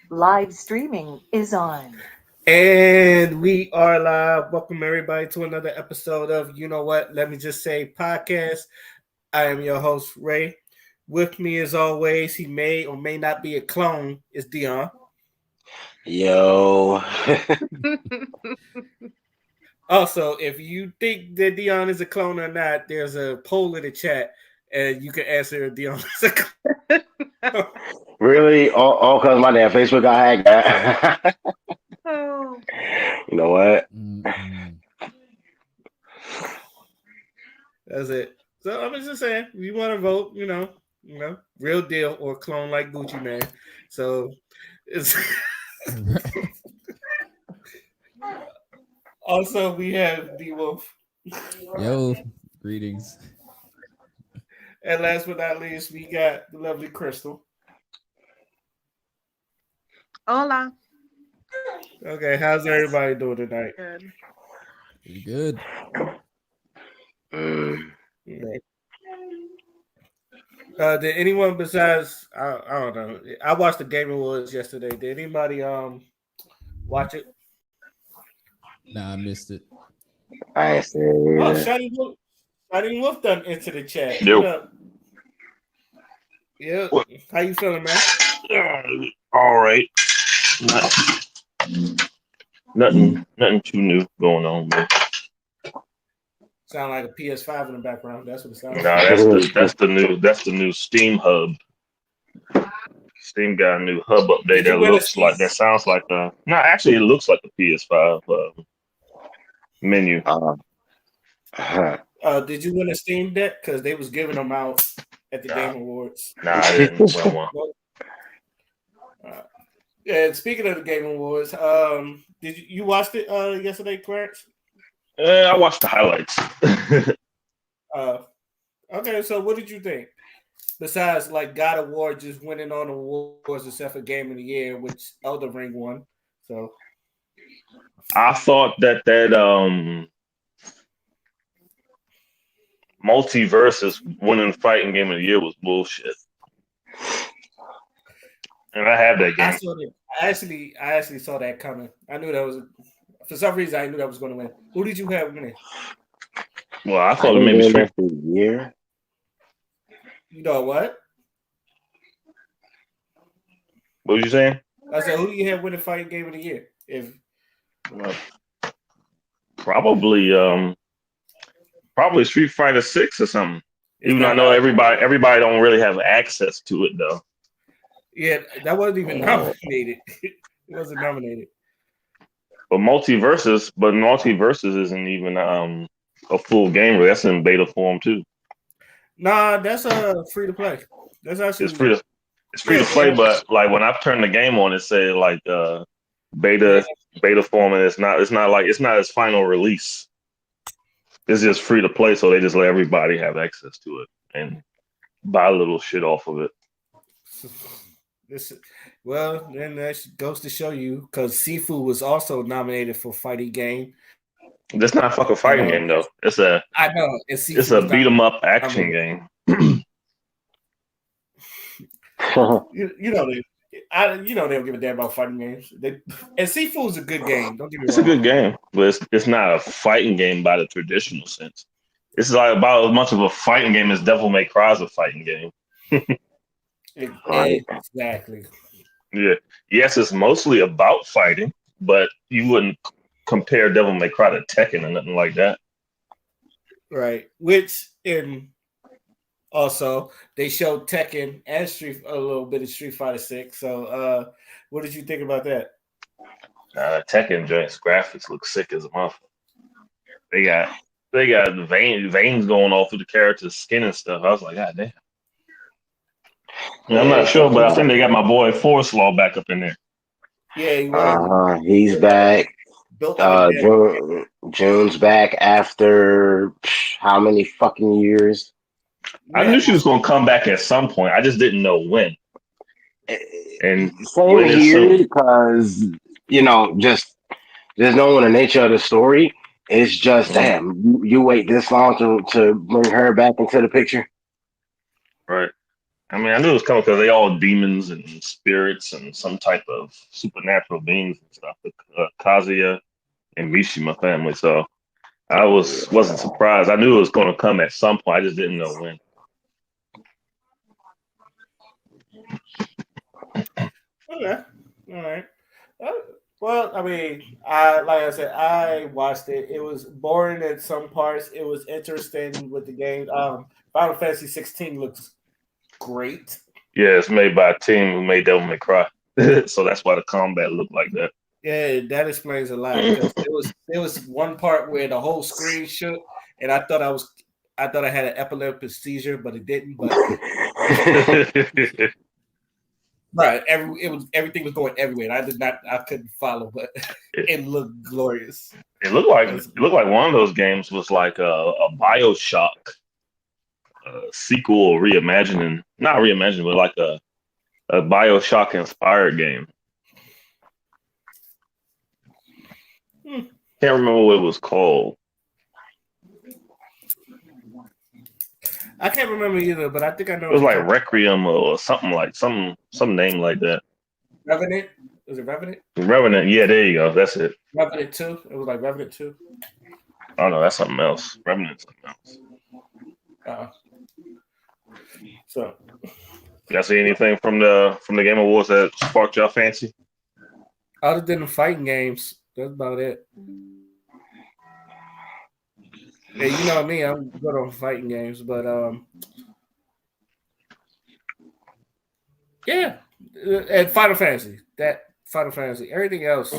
Live streaming is on. And we are live. Welcome everybody to another episode of You Know What? Let me just say podcast. I am your host, Ray. With me as always, he may or may not be a clone, is Dion. Yo, Also, if you think that Dion is a clone or not, there's a poll in the chat and you can answer if Dion is a clone. really? All because my damn Facebook got hacked. Oh. You know what? Mm-mm. That's it. So I'm just saying, if you want to vote, real deal or clone like Gucci Man. So it's also we have D Wolf. Yo, greetings. And last but not least, we got the lovely Crystal. Hola. Okay, how's everybody doing tonight? Good. Pretty good. Mm. Did anyone besides I don't know. I watched the Game Awards yesterday. Did anybody watch it? Nah, I missed it. I ain't saying Oh, either. Shiny Wolf done into the chat. Yo. What up? Yeah. What? How you feeling, man? All right. Nothing too new going on, man. Sound like a PS5 in the background. That's what it sounds Nah, like. that's the new Steam hub. Steam got a new hub update Did you that win a looks like that sounds like no, actually it looks like a PS5 menu. Huh. Did you win a Steam Deck? Because they was giving them out at the Nah. Game Awards. Nah, I didn't win one. And speaking of the Game Awards, did you watched it yesterday, Clarence? I watched the highlights. Okay, so what did you think? Besides, like God of War just winning on awards except for Game of the Year, which Elden Ring won. So I thought that multiverses winning fighting game of the year was bullshit. And I have that I game. saw that. I actually saw that coming. I knew that was for some reason I knew that was going to win. Who did you have winning? Well, I I thought think maybe maybe Street. for a year. You know what? What was you saying? I said, who do you have winning fighting game of the year? If Probably Street Fighter 6 or something. Is Even though I that know right? everybody don't really have access to it though. yeah, that wasn't even nominated. It wasn't nominated. But multiverses isn't even a full game. Really. That's in beta form too. Nah, that's free to play. That's actually It's free to play, but like when I turn the game on, it say like beta form, and it's not its final release. It's just free to play, so they just let everybody have access to it and buy little shit off of it. Then that goes to show you because Sifu was also nominated for fighting game. It's not a fucking fighting game though. I know It's a beat 'em up action game. You know they don't give a damn about fighting games. And Sifu is a good game. Don't get me It's wrong. a good game, but it's not a fighting game by the traditional sense. It's like about as much of a fighting game as Devil May Cry is a fighting game. Right. Exactly. Yeah. Yes, it's mostly about fighting, but you wouldn't compare Devil May Cry to Tekken or nothing like that. Right. Which in also they showed Tekken and a little bit of Street Fighter 6. So what did you think about that? Tekken joints graphics look sick as a motherfucker. They got the veins going all through the character's skin and stuff. I was like, God damn. Yeah, I'm not sure, but I think they got my boy Forest Law back up in there. Yeah, he was. He's back. Built like a man. June's back after how many fucking years? I knew she was going to come back at some point. I just didn't know when. And Same when is here soon. because just knowing the nature of the story. It's just damn. You wait this long to bring her back into the picture. Right. I mean, I knew it was coming because they all demons and spirits and some type of supernatural beings and stuff. The Kazuya and Mishima family. So I wasn't surprised. I knew it was going to come at some point. I just didn't know when. Okay. All right. Well, I mean, like I said, I watched it. It was boring at some parts. It was interesting with the game. Final Fantasy 16 looks great. Yeah, it's made by a team who made Devil May Cry. So that's why the combat looked like that. Yeah, that explains a lot because there was one part where the whole screen shook, and I thought I had an epileptic seizure, but it didn't. But right, everything was going everywhere. And I couldn't follow, but it looked glorious. It looked like one of those games was like a BioShock sequel or reimagining, not reimagining, but like a BioShock inspired game. Can't remember what it was called. I can't remember either, but I think I know. It was like Requiem or something like some name like that. Revenant. Was it Revenant? Revenant. Yeah, there you go. That's it. Revenant 2. It was like Revenant 2. Oh no, that's something else. Revenant's something else. So, y'all see anything from the Game Awards that sparked y'all fancy? other than the fighting games, that's about it. Yeah, you know me, I'm good on fighting games, but yeah, and Final Fantasy, everything else,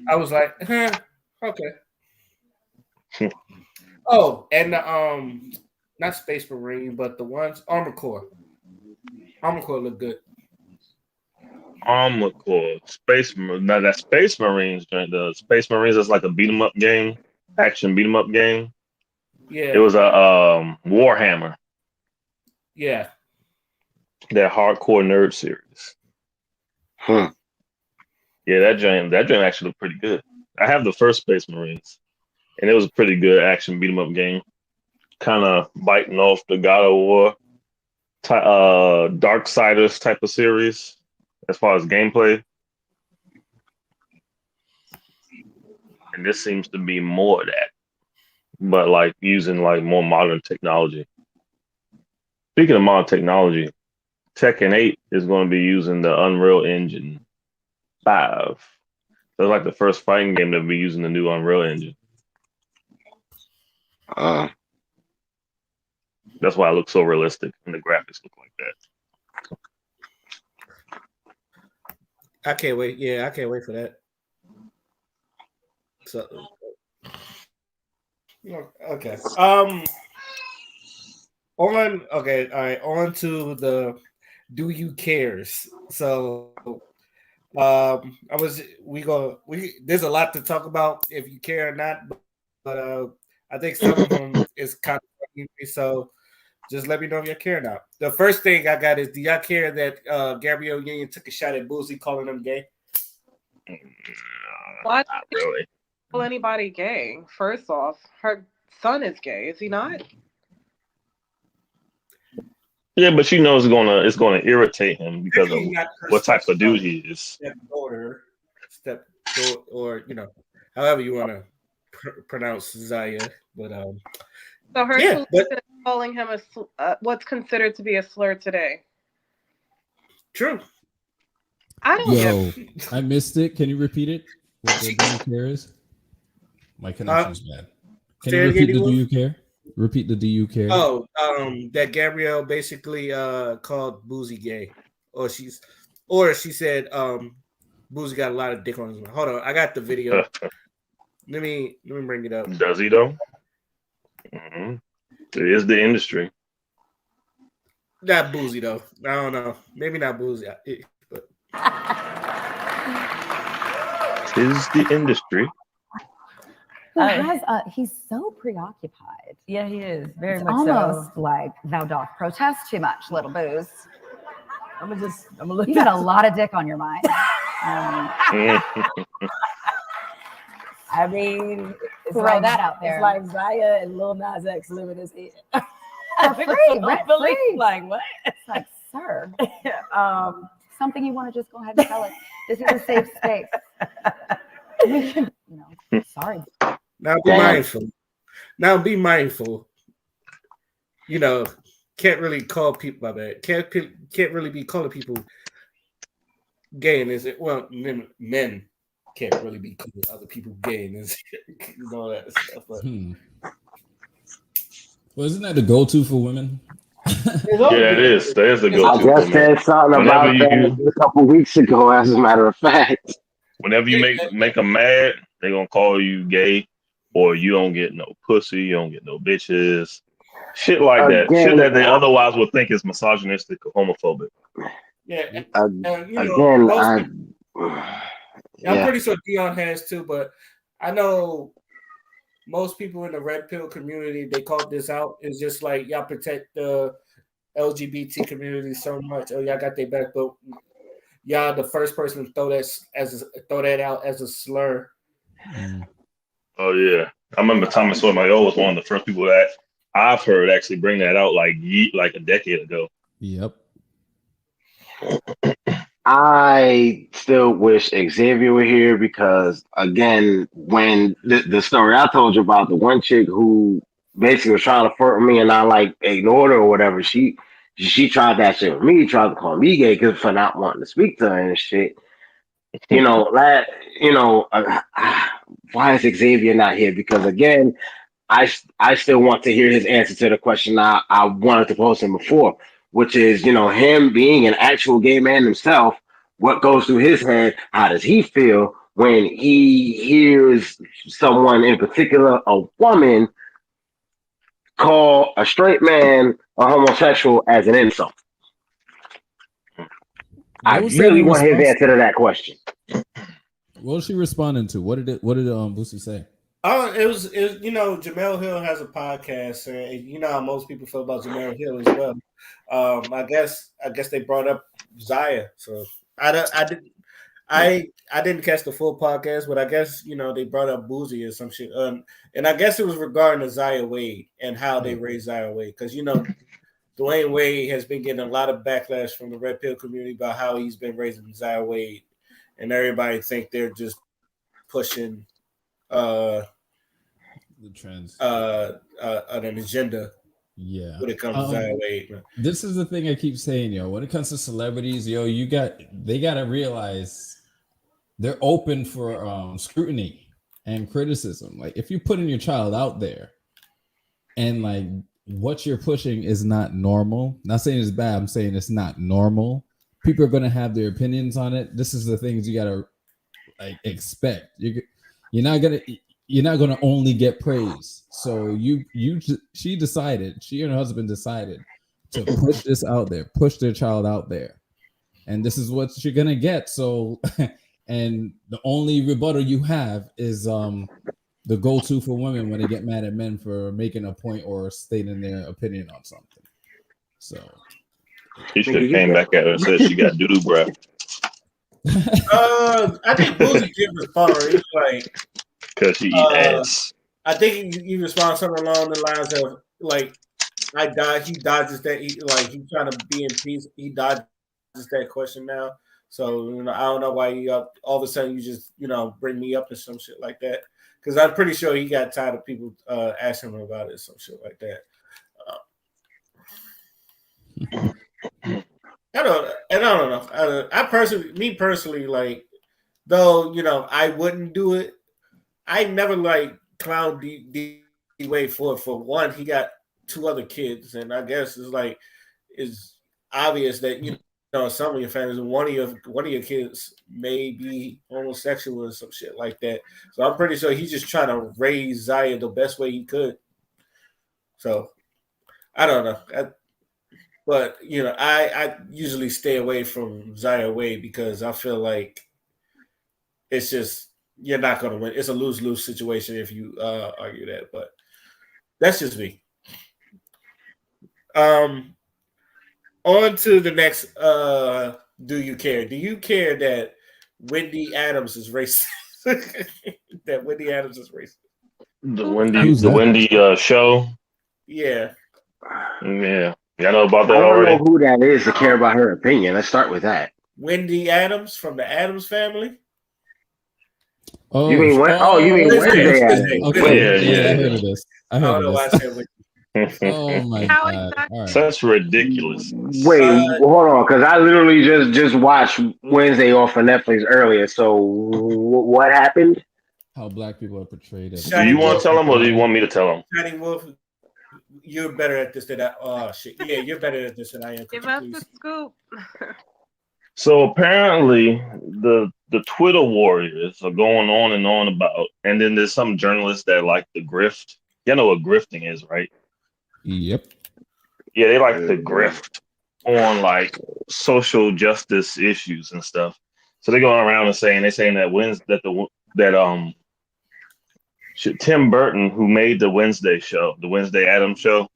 I was like, okay. Oh, and the not Space Marine, but the ones Armor Core. Armor Core look good. Armor Core, now that Space Marines joint. The Space Marines is like a beat 'em up game, action beat 'em up game. Yeah, It was a Warhammer, yeah. that hardcore nerd series. Yeah, that joint actually looked pretty good. I have the first Space Marines, and it was a pretty good action beat 'em up game. Kind of biting off the God of War, Darksiders type of series as far as gameplay. And this seems to be more of that, but like using like more modern technology. Speaking of modern technology, Tekken 8 is going to be using the Unreal Engine 5. So it's like the first fighting game to be using the new Unreal Engine. That's why it looks so realistic and the graphics look like that. I can't wait. Yeah, I can't wait for that. So, okay. All right. On to the do you cares. So, there's a lot to talk about if you care or not, but I think some of them is kind of funny, so just let me know if you care or not. The first thing I got is, do y'all care that Gabrielle Union took a shot at Boosie calling him gay? Why Not really. call anybody gay? First off, her son is gay, is he not? Yeah, but she knows it's gonna irritate him because of what type of dude he is. Or however you want to pronounce Zaya, but So her yeah, solution is calling him what's considered to be a slur today. True. I don't Yo, I missed it. Can you repeat it? What the do you care is? My connection's bad. Can you repeat the do you care? Repeat the do you care? Oh, that Gabrielle basically called Boozy gay, or she said Boozy got a lot of dick on his mouth. Hold on, I got the video. let me bring it up. Does he though? Mm-hmm. It is the industry. Not Boozy though. I don't know. Maybe not Boozy, but Tis the industry. He's so preoccupied. Yeah, he is. Very It's much almost so. like thou doth protest too much, little booze. I'm gonna look You got a lot of dick on your mind. I mean, it's Throw like, that out there. It's like Zaya and Lil Nas X living his head. Free, rent free. Like what? It's like Sir, something you want to just go ahead and tell us. This is a safe space. We can, sorry. Now be mindful. Now be mindful. Can't really call people my bad. Can't really be calling people gay, and is it? Well, men can't really be calling other people gay, and all that stuff. But well, isn't that the go-to for women? Yeah, it is. That is the go-to. I just said something about that a couple weeks ago. As a matter of fact, whenever you make them mad, they're gonna call you gay, or you don't get no pussy, you don't get no bitches, shit like that. Shit that they otherwise would think is misogynistic or homophobic. Yeah, I'm pretty sure Dion has too, but I know most people in the red pill community, they called this out. It's just like y'all protect the LGBT community so much. Oh, y'all got their back, but y'all the first person to throw that out as a slur. Oh yeah, I remember Thomas Sotomayor was one of the first people that I've heard actually bring that out like a decade ago. Yep. I still wish Xavier were here because, again, when the story I told you about the one chick who basically was trying to flirt with me and I ignored her or whatever, she tried that shit with me, tried to call me gay for not wanting to speak to her and shit. Why is Xavier not here? Because again, I still want to hear his answer to the question I wanted to pose him before, which is, him being an actual gay man himself, what goes through his head? How does he feel when he hears someone, in particular, a woman, call a straight man a homosexual as an insult? I really want his answer to that question. What was she responding to? What did Boosie say? Oh, it was Jamel Hill has a podcast, and you know how most people feel about Jamel Hill as well. I guess they brought up Zaya, so I didn't catch the full podcast, but I guess they brought up Boosie or some shit, and I guess it was regarding the Zaya Wade and how they raised Zaya Wade, because Dwayne Wade has been getting a lot of backlash from the red pill community about how he's been raising Zaya Wade, and everybody think they're just pushing the trends an agenda when it comes to Zaya Wade. This is the thing I keep saying, when it comes to celebrities, they gotta realize they're open for scrutiny and criticism. Like if you're putting your child out there and what you're pushing is not normal, not saying it's bad, I'm saying it's not normal, people are going to have their opinions on it. This is the things you got to expect. You're not going to only get praise. So she and her husband decided to push this out there, push their child out there. And this is what you're going to get. So, and the only rebuttal you have is the go-to for women when they get mad at men for making a point or stating their opinion on something. So he should have came back at her and said she got doo-doo breath. I think Boosie did respond. He's like, because she eat ass. I think he responds something along the lines of I died. He dodges that. He's trying to be in peace. He dodges that question now. So I don't know why you all of a sudden you just bring me up to some shit like that. Because I'm pretty sure he got tired of people asking him about it, some shit like that. I don't know. I personally, though I wouldn't do it. I never clown D Wade for one. He got 2 other kids, and I guess it's obvious that some of your families, one of your kids may be homosexual or some shit like that. So I'm pretty sure he's just trying to raise Zaya the best way he could. So I don't know. But I usually stay away from Zaya Wade because I feel like it's just you're not going to win. It's a lose-lose situation if you argue that. But that's just me. On to the next. Do you care? Do you care that Wendy Adams is racist? That Wendy Adams is racist. The Wendy show. Yeah. Yeah. Y'all know about I that don't know already? who that is to care about her opinion. Let's start with that. Wendy Adams from the Adams family. You mean what? Oh, you mean Wednesday Adams? Okay, Yeah, I yeah. heard of this. I I heard don't know of why I this. said Wendy. Oh my How god! exactly? All right. Such ridiculous. Wait, hold on, because I literally just watched Wednesday off of Netflix earlier. So what happened? How black people are portrayed as. Do you want to tell them, or do you want me to tell them? Johnny Wolf, you're better at this than I. Oh shit! Yeah, you're better at this than I am. Give Could you us the please? scoop. So apparently, the Twitter warriors are going on and on about, and then there's some journalists that like the grift. You know what grifting is, right? Yep. Yeah, they like to grift on like social justice issues and stuff. So they're going around and saying that Tim Burton, who made the Wednesday Addams show,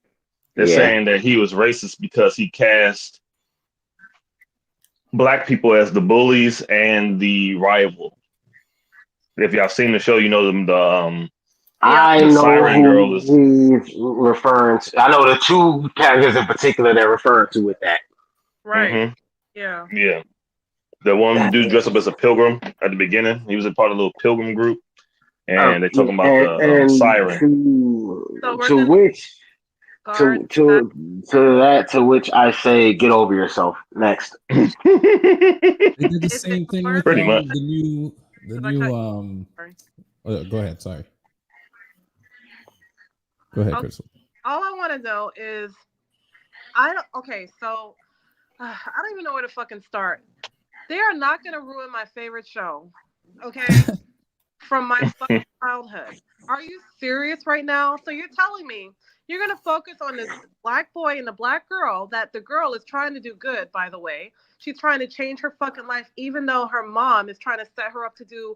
they're Yeah. saying that he was racist because he cast black people as the bullies and the rival. If y'all seen the show, you know them. I The know Siren Girl is who he's referring to. I know the two characters in particular they're referring to with that. Right. Yeah. yeah. The one dude dressed up as a pilgrim at the beginning. He was a part of a little pilgrim group, and they talking about the and siren. So we're to gonna which guard. to which I say, get over yourself. Next. They did the Is same it thing worth with Pretty much. the new Because I cut- Sorry. go ahead. Sorry. Go ahead, Okay. Crystal. All I want to know is, okay, so I don't even know where to fucking start. They are not gonna ruin my favorite show, okay? From my fucking childhood. Are you serious right now? So you're telling me you're gonna focus on this black boy and the black girl, that the girl is trying to do good, by the way. She's trying to change her fucking life, even though her mom is trying to set her up to do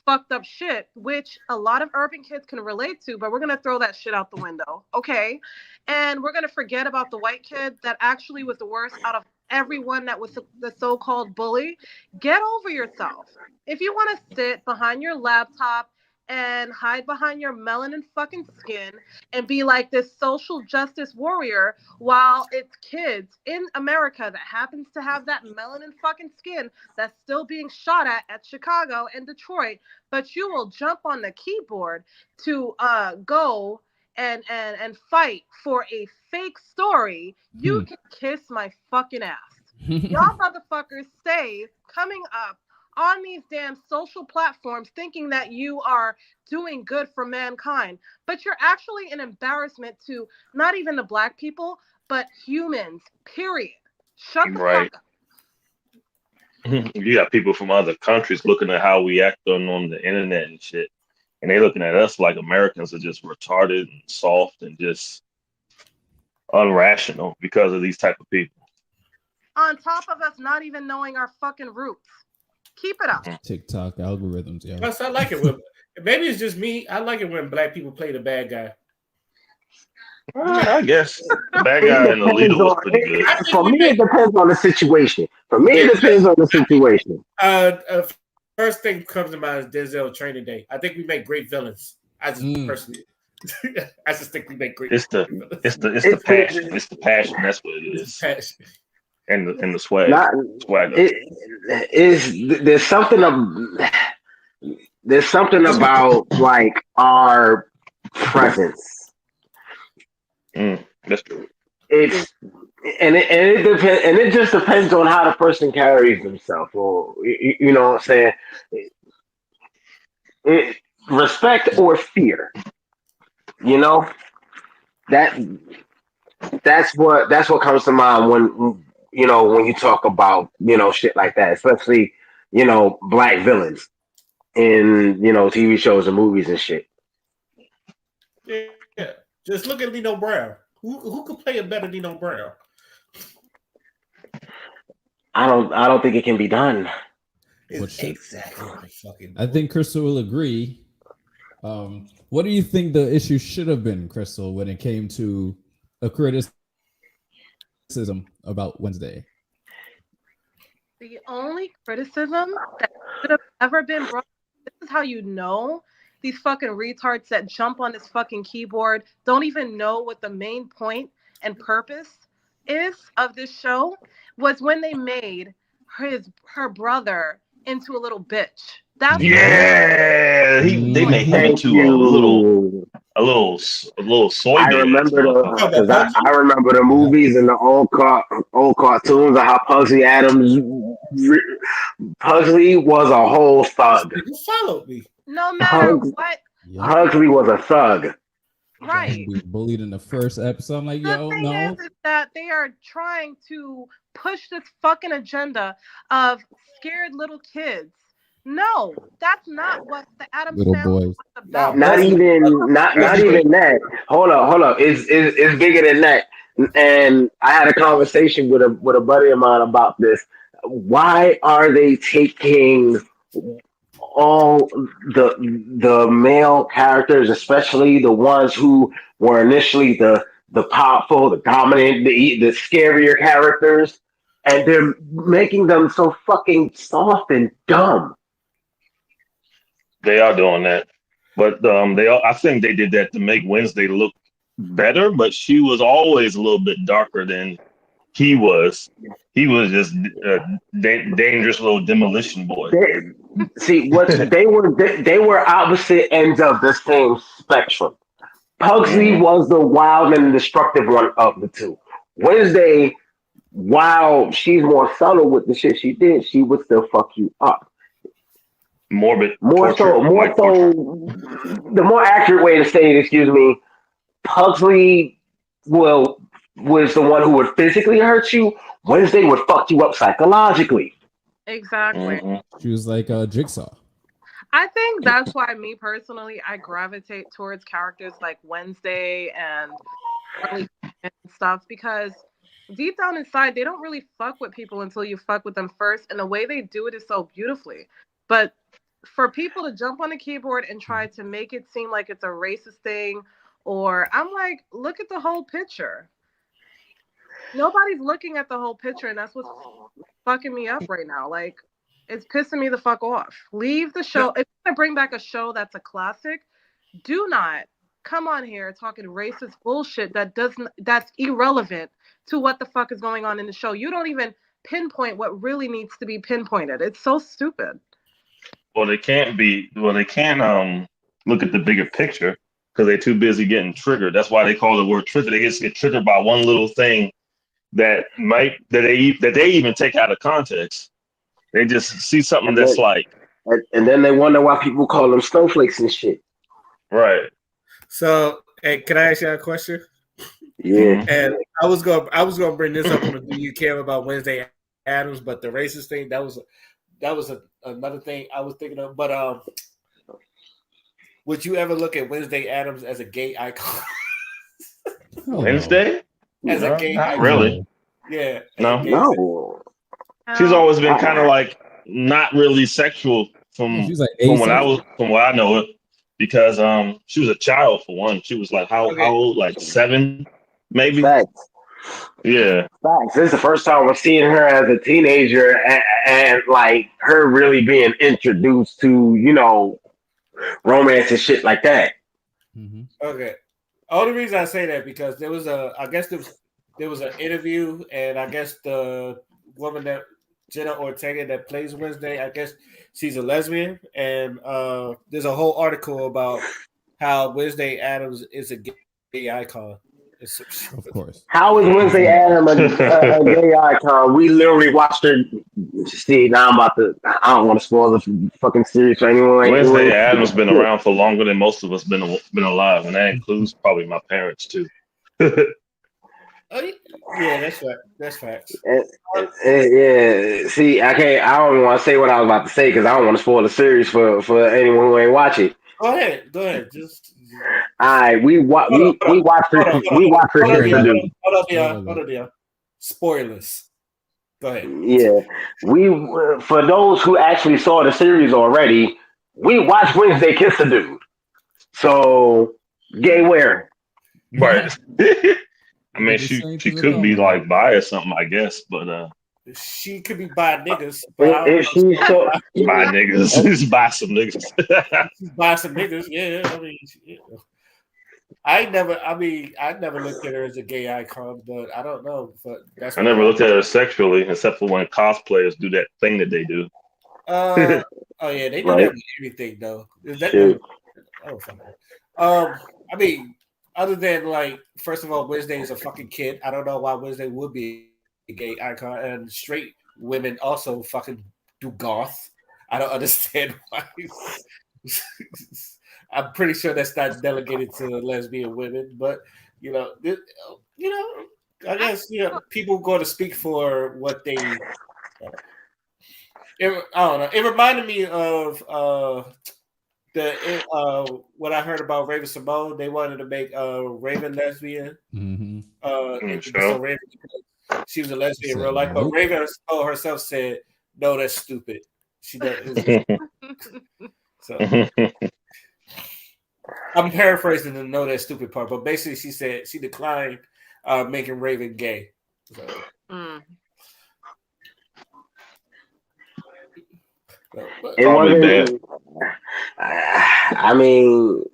fucked up shit, which a lot of urban kids can relate to, but we're gonna throw that shit out the window, okay? And we're gonna forget about the white kid that actually was the worst out of everyone that was the so-called bully. Get over yourself. If you want to sit behind your laptop and hide behind your melanin fucking skin and be like this social justice warrior while it's kids in America that happens to have that melanin fucking skin that's still being shot at Chicago and Detroit, but you will jump on the keyboard to go and fight for a fake story, you can kiss my fucking ass. Y'all motherfuckers stay coming up on these damn social platforms thinking that you are doing good for mankind, but you're actually an embarrassment to not even the black people, but humans, period. Shut the Right. fuck up. You got people from other countries looking at how we act on the internet and shit, and they looking at us like Americans are just retarded and soft and just unrational because of these type of people. On top of us not even knowing our fucking roots. Keep it up. TikTok algorithms, yeah. Plus, I like it when maybe it's just me. I like it when black people play the bad guy. I guess the bad guy in the leader was pretty good. For me, it depends on the situation. First thing comes to mind is Denzel Training Day. I think we make great villains. I just personally, I just think we make great. It's the passion. It's the passion. That's what it is. Passion. And the swag. There's something about like our presence. That's true. It just depends on how the person carries themselves, or you know what I'm saying. Respect or fear, you know, that's what comes to mind when you talk about shit like that, especially black villains in TV shows and movies and shit. Yeah, just look at Nino Brown. Who could play a better Nino Brown? I don't think it can be done. Exactly. I think Crystal will agree. What do you think the issue should have been, Crystal, when it came to a criticism about Wednesday? The only criticism that should have ever been brought, this is how you know these fucking retards that jump on this fucking keyboard don't even know what the main point and purpose is of this show was when they made her brother into a little bitch. That's Yeah, they made him Thank into a little you. soy I ass remember motherfucker. About because I Bugsy? remember the movies and the old cartoons of how Pugsley was a whole thug. You followed me. no matter Pugs, what. Yep. Pugsley was a thug. Got him Right. being bullied in the first episode. I'm like, The yo, thing no. is that they are trying to push this fucking agenda of scared little kids. No, that's not what the Adam Little Sandler boys. was Nah, about. Not Bugsy. even not Bugsy. even that. Hold up. It's bigger than that. And I had a conversation with a buddy of mine about this. Why are they taking all the male characters, especially the ones who were initially the powerful, the dominant, the scarier characters, and they're making them so fucking soft and dumb? They are doing that, but I think they did that to make Wednesday look better. But she was always a little bit darker than he was. He was just a dangerous little demolition boy. See what they were opposite ends of the same spectrum. Pugsley Mhm. was the wild and destructive one of the two. Wednesday, while she's more subtle with the shit she did, she would still fuck you up. Morbid More torture, so, more like torture. so. The more accurate way to say it, excuse me, Pugsley will was the one who would physically hurt you. Wednesday would fuck you up psychologically. Exactly. Hmm. She was like Jigsaw. I think that's why me personally, I gravitate towards characters like Wednesday and Harley and stuff because deep down inside, they don't really fuck with people until you fuck with them first. And the way they do it is so beautifully. But for people to jump on a keyboard and try to make it seem like it's a racist thing, or I'm like, look at the whole picture. Nobody's looking at the whole picture, and that's what's fucking me up right now. Like, it's pissing me the fuck off. Leave the show. If you're gonna bring back a show that's a classic, do not come on here talking racist bullshit that's irrelevant to what the fuck is going on in the show. You don't even pinpoint what really needs to be pinpointed. It's so stupid. Well, they can't be. Well, they can't look at the bigger picture because they're too busy getting triggered. That's why they call the word trigger. They just get triggered by one little thing that they even take out of context. They just see something And that's then, like and then they wonder why people call them snowflakes and shit. right. So, hey, can I ask you a question? Yeah. Mhm. And I was gonna bring this up on the Do You Care about Wednesday Adams, but the racist thing that was another thing I was thinking of. But would you ever look at Wednesday Adams as a gay icon? Hell Wednesday? As a No, gay not icon? really. Yeah. No. No. She's always been I, kind of like not really sexual no. from She's like from when asexual. from what I know it because she was a child for one. She was like how Okay. old? Like 7, maybe. facts. Yeah. Facts. This is the first time we're seeing her as a teenager and like her really being introduced to, romance and shit like that. Mm-hmm. Okay. Only reason I say that because I guess there was an interview, and I guess the woman that Jenna Ortega that plays Wednesday, I guess she's a lesbian, and there's a whole article about how Wednesday Adams is a gay icon. Of course. How is Wednesday Adam a gay icon? We literally watched her. See, now I'm about to. I don't want to spoil the fucking series for anyone. Wednesday Adams been around for longer than most of us been alive, and that includes probably my parents too. Yeah, that's right. That's facts. Yeah. See, I can't. I don't want to say what I was about to say because I don't want to spoil the series for anyone who ain't watching. Go ahead. Just All right, we watched her. We watched her sister do. hold on, Dion. Spoilers. Go ahead. Yeah, we for those who actually saw the series already, we watched Wednesday kiss the dude. So, gay where? Right. I mean, The she same she thing could be with like bi or something, I guess, but She could be by niggas, but I don't If she so, bi niggas, just buy some niggas. she's by some niggas. Yeah, I mean, yeah. I never looked at her as a gay icon, but I don't know. But that's I what never looked at her sexually, except for when cosplayers do that thing that they do. Oh yeah, they do Right. that with everything though. Is that Shit. oh fuck. I mean, other than like, first of all, Wednesday is a fucking kid. I don't know why Wednesday would be a gay icon, and straight women also fucking do goth. I don't understand why. I'm pretty sure that's not delegated to lesbian women, but you know, you know, I guess people go to speak for what they. I don't know. It reminded me of what I heard about Raven Simone. They wanted to make Raven lesbian. Mm-hmm. So Raven, she was a lesbian in real life, but Nope. Raven herself said, "No, that's stupid." She does. So I'm paraphrasing the "no, that's stupid" part, but basically she said she declined making Raven gay. So. It Probably bad. wasn't. I mean,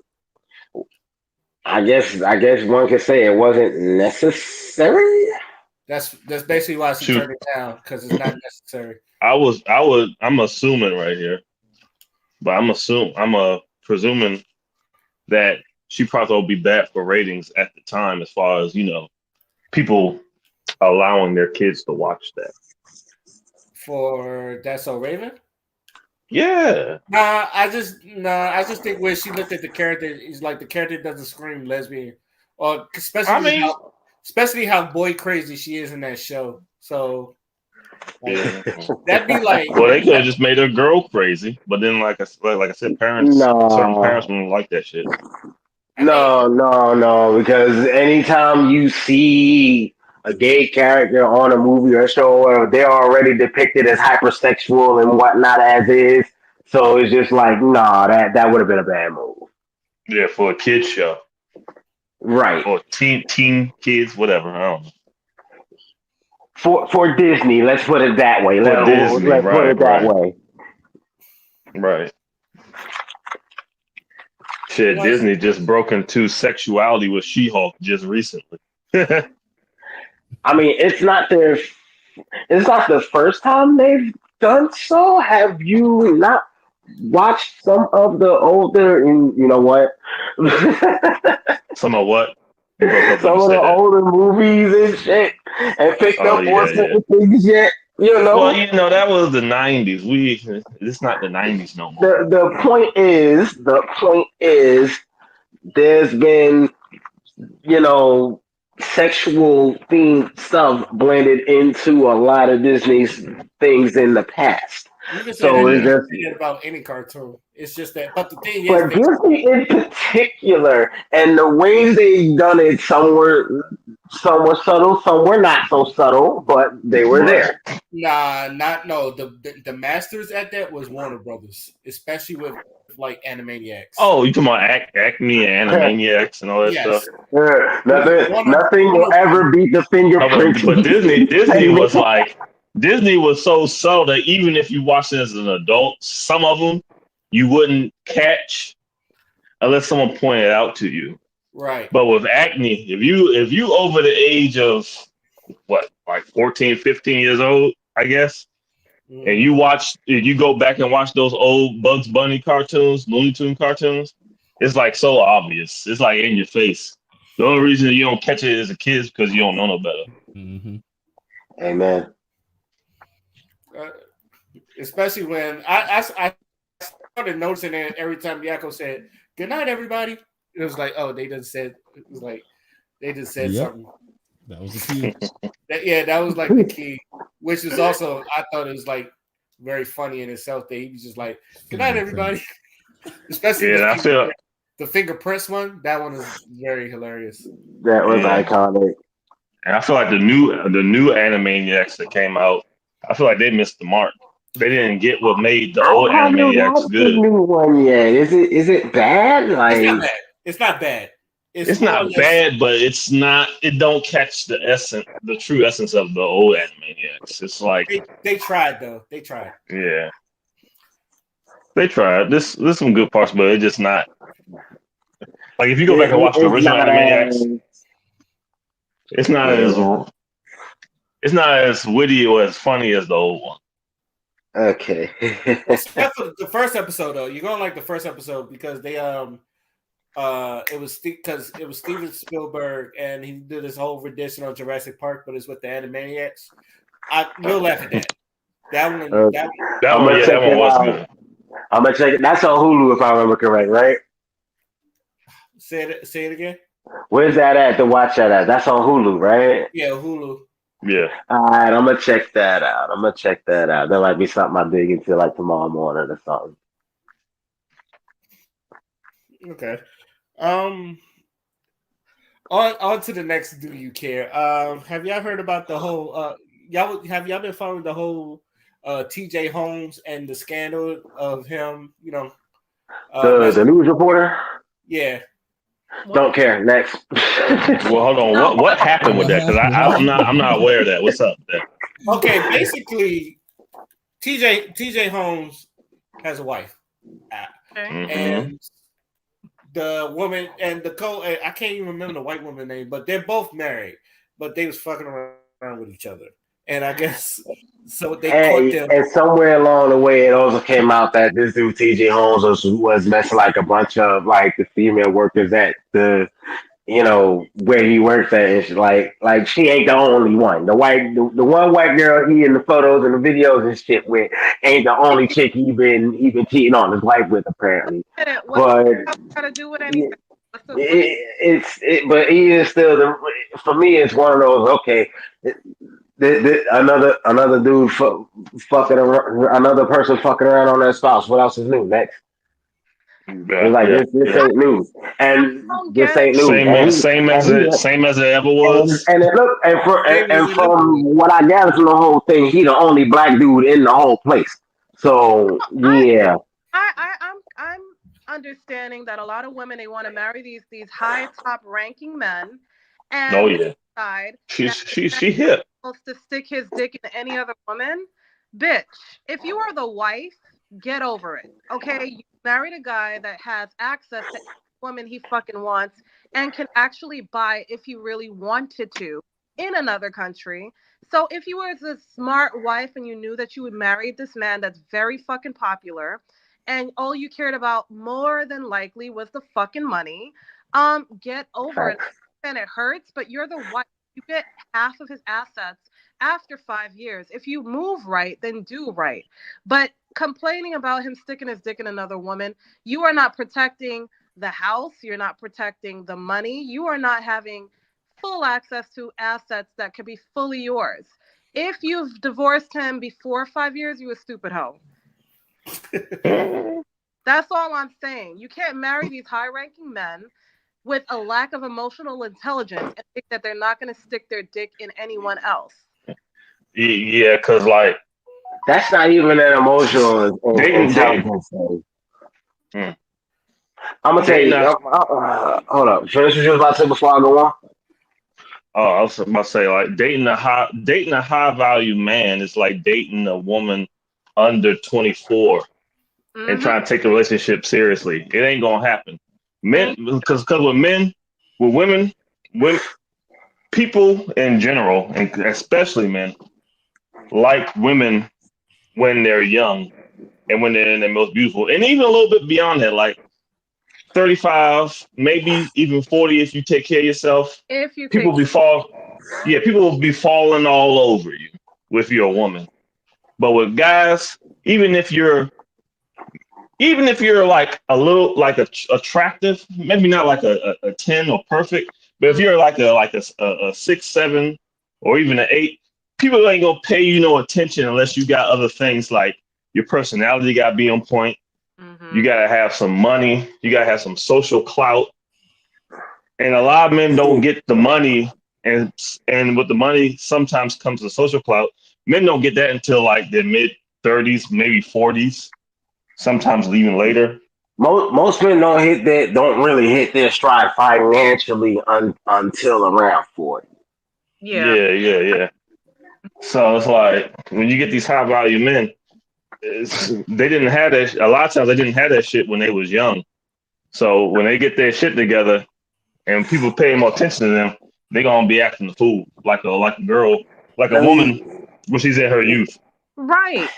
I guess one could say it wasn't necessary. That's basically why she turned it down, because it's not necessary. I'm assuming right here, but I'm presuming that she probably will be bad for ratings at the time, as far as people allowing their kids to watch that. For That's So Raven? Yeah. I just think when she looked at the character, it's like the character doesn't scream lesbian, or especially how boy crazy she is in that show. So Yeah. that'd be like, well, they could have just made her girl crazy, but then like I said, certain parents wouldn't like that shit. No, because anytime you see a gay character on a movie or show, or they're already depicted as hypersexual and whatnot as is, so it's just like, nah, that would have been a bad move. Yeah, for a kid show, right? Or teen kids, whatever. I don't know. For Disney, let's put it that way. Let's put it that way. Right. Shit, Disney just broke into sexuality with She-Hulk just recently. I mean, it's not the first time they've done so. Have you not watched some of the older, and you know what? Some of what? Some of the older movies and shit, and picked up on certain things yet. Well, that was the 90s. It's not the 90s no more. The point is, there's been, sexual themed stuff blended into a lot of Disney's things in the past. You can say that about any cartoon. It's just that, but the thing is, but Disney in particular, and the ways they've done it, some were subtle, some were not so subtle, but they were there. The masters at that was Warner Brothers, especially with like Animaniacs. Oh, you talking about Acme and Animaniacs and all that stuff? Nothing will ever beat the fingerprint. But Disney was so subtle that even if you watched it as an adult, some of them you wouldn't catch unless someone pointed it out to you. Right. But with Acme, if you over the age of 14, 15 years old, I guess, and you go back and watch those old Bugs Bunny cartoons, Looney Tunes cartoons, it's like so obvious. It's like in your face. The only reason you don't catch it as a kid is because you don't know no better. Mm-hmm. Amen. Especially when I started noticing that every time Yakko said "Good night, everybody," it was like, oh, they just said something. That was the key. That was like the key, which is also, I thought it was like very funny in itself that he was just like, "Good night, everybody." Especially the finger press one. That one is very hilarious. That was iconic. And I feel like the new Animaniacs that came out, I feel like they missed the mark. They didn't get what made the old Animaniacs good. The new one yet? Is it bad? Like, it's not bad. It's not bad, but it's not. It don't catch the true essence of the old Animaniacs. It's like they tried though. They tried. Yeah, they tried. There's some good parts, but it's just not. Like if you go back and watch the It's original not Animaniacs, it's not yeah. as witty or as funny as the old one. Okay. Except for the first episode, though, you're gonna like the first episode because they it was because it was Steven Spielberg and he did this whole rendition on Jurassic Park, but it's with the Animaniacs. You'll laugh at that. That one. Okay. That I'm one, gonna yeah, check that one it was out. good. I'm gonna check it. That's on Hulu if I remember correct, right? Say it again. Where's that at to watch that at? That's on Hulu, right? Yeah, Hulu. Yeah. All right, I'm gonna check that out. There might be something I dig into like tomorrow morning or something. Okay. On to the next. Do you care? Have y'all heard about the whole? Y'all been following the whole T.J. Holmes and the scandal of him? You know, The news reporter. Yeah. Don't care. Next. Well, hold on. What happened with that? Because I'm not aware of that. What's up with that? Okay, basically, T.J. Holmes has a wife, and the woman and I can't even remember the white woman's name, but they're both married, but they was fucking around with each other, and I guess so they caught them. And somewhere along the way, it also came out that this dude T.J. Holmes was messing like a bunch of like the female workers at the where he works at. And like she ain't the only one. The one white girl he in the photos and the videos and shit with ain't the only chick he been cheating on his wife with apparently. What got to do with anything? But he is still for me. It's one of those. Okay, another dude fucking around, another person fucking around on their spouse. What else is new? Next. It's like this ain't new, and this ain't new. Same as it ever was. And from what I gather from the whole thing, he the only black dude in the whole place. So yeah, I'm understanding that a lot of women, they want to marry these high top ranking men, and she hip. Supposed to stick his dick in any other woman, bitch. If you are the wife, get over it. Okay, you married a guy that has access to any woman he fucking wants and can actually buy if he really wanted to in another country. So if you were a smart wife and you knew that you would marry this man that's very fucking popular, and all you cared about more than likely was the fucking money, get over it. And it hurts, but you're the wife. You get half of his assets after 5 years. If you move right, then do right. But complaining about him sticking his dick in another woman, you are not protecting the house. You're not protecting the money. You are not having full access to assets that could be fully yours. If you've divorced him before 5 years, you a stupid hoe. That's all I'm saying. You can't marry these high-ranking men with a lack of emotional intelligence and think that they're not going to stick their dick in anyone else. Yeah, because like that's not even an emotional intelligence thing. I'm gonna tell you. Hold up. Finish what you was about to say before I go on. Oh, I was about to say like dating a high value man is like dating a woman under 24 and trying to take a relationship seriously. It ain't gonna happen. Men, because with women, people in general, and especially men, like women when they're young and when they're in their most beautiful, and even a little bit beyond that, like 35, maybe even 40 if you take care of yourself. People will be falling all over you with your woman. But with guys, even if you're like a little like attractive, maybe not like a 10 or perfect, but if you're like a 6, 7, or even an 8, people ain't gonna pay you no attention unless you got other things like your personality gotta be on point. You gotta have some money, you gotta have some social clout. And a lot of men don't get the money, and with the money sometimes comes the social clout. Men don't get that until like their mid-30s, maybe 40s. Sometimes even later. Most men don't really hit their stride financially until around 40. Yeah. So it's like when you get these high value men, they didn't have that. A lot of times they didn't have that shit when they was young. So when they get their shit together and people pay more attention to them, they're gonna be acting the fool like a girl, like a Let woman me when she's in her youth. Right.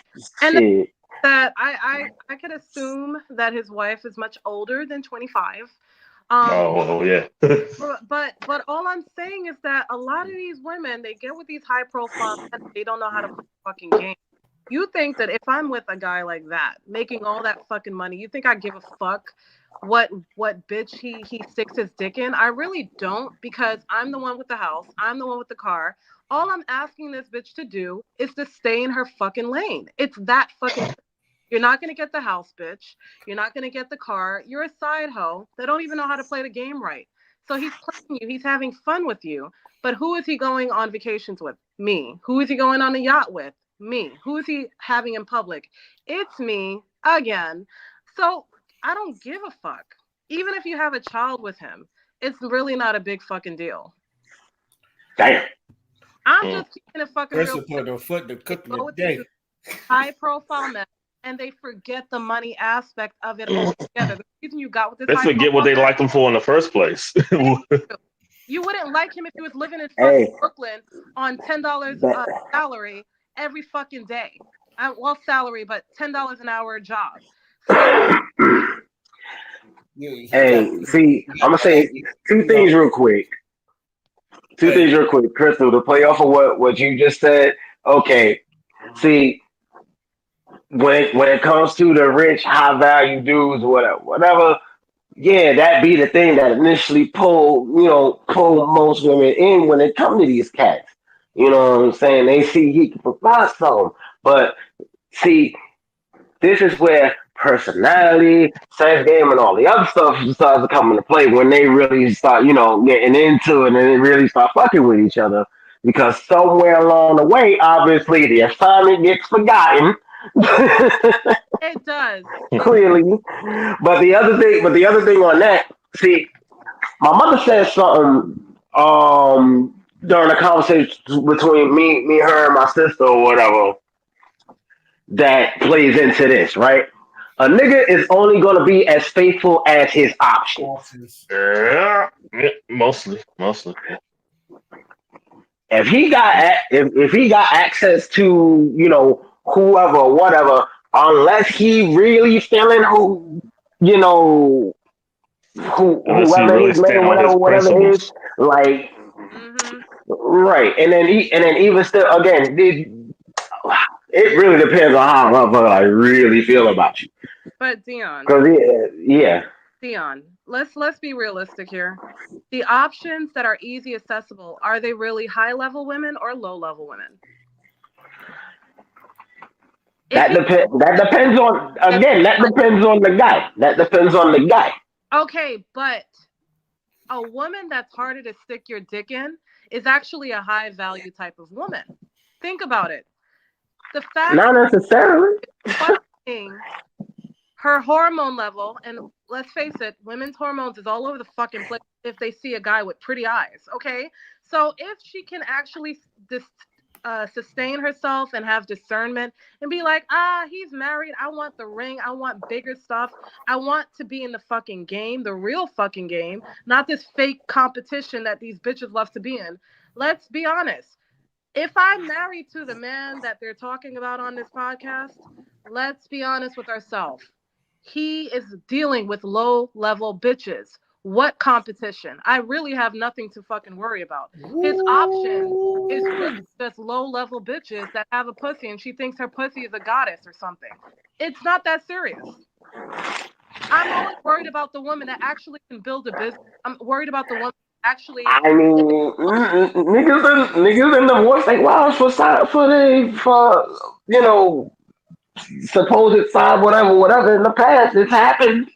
And shit. that I could assume that his wife is much older than 25. Oh yeah. But all I'm saying is that a lot of these women, they get with these high profile men, they don't know how to play the fucking game. You think that if I'm with a guy like that, making all that fucking money, you think I give a fuck what bitch he sticks his dick in? I really don't, because I'm the one with the house, I'm the one with the car. All I'm asking this bitch to do is to stay in her fucking lane. It's that fucking. You're not going to get the house, bitch. You're not going to get the car. You're a side hoe that don't even know how to play the game right. So he's playing you. He's having fun with you. But who is he going on vacations with? Me. Who is he going on a yacht with? Me. Who is he having in public? It's me again. So I don't give a fuck. Even if you have a child with him, it's really not a big fucking deal. Damn. I'm just keeping it fucking First real. to put the foot to cook Go the with day. these high profile men, and they forget the money aspect of it altogether. The reason you got with this They high forget what profile they man, liked him for in the first place. you wouldn't like him if he was living in fucking Hey, Brooklyn on $10 that, salary every fucking day. Well, salary, but $10 an hour job. So He hey, got see, I'm gonna say two things real quick. Two things real quick, Crystal, to play off of what you just said. Okay, see, when it comes to the rich, high value dudes, whatever, yeah, that be the thing that initially pull most women in when it come to these cats. You know what I'm saying? They see he can provide something, but see, this is where personality, sex game, and all the other stuff starts to come into play when they really start, getting into it and they really start fucking with each other. Because somewhere along the way, obviously, the assignment gets forgotten. it does. Clearly, but the other thing on that, see, my mother said something during a conversation between me, her, and my sister or whatever that plays into this, right? A nigga is only gonna be as faithful as his options. options. Yeah, mostly. If he got access to whoever or whatever, unless he really feeling you know Unless he whoever really his stand man, on his whatever it is, principles. like Mm-hmm. right, and then even still again, it really depends on how a motherfucker like really feel about you. But Dion, Cause yeah, let's be realistic here. The options that are easy accessible, are they really high level women or low level women? If that he depend. That depends on again. That depends on the guy. That depends on the guy. okay, but a woman that's harder to stick your dick in is actually a high value type of woman. Think about it. The fact Not necessarily. that questioning her hormone level, and let's face it, women's hormones is all over the fucking place if they see a guy with pretty eyes, okay? So if she can actually sustain herself and have discernment and be like, he's married, I want the ring, I want bigger stuff, I want to be in the fucking game, the real fucking game, not this fake competition that these bitches love to be in. Let's be honest. If I'm married to the man that they're talking about on this podcast, let's be honest with ourselves. He is dealing with low level bitches. What competition? I really have nothing to fucking worry about. His option is really just low level bitches that have a pussy and she thinks her pussy is a goddess or something. It's not that serious. I'm only worried about the woman that actually can build a business. I'm worried about the woman that actually. I mean, niggas in the war like wow for supposed side whatever in the past it's happened.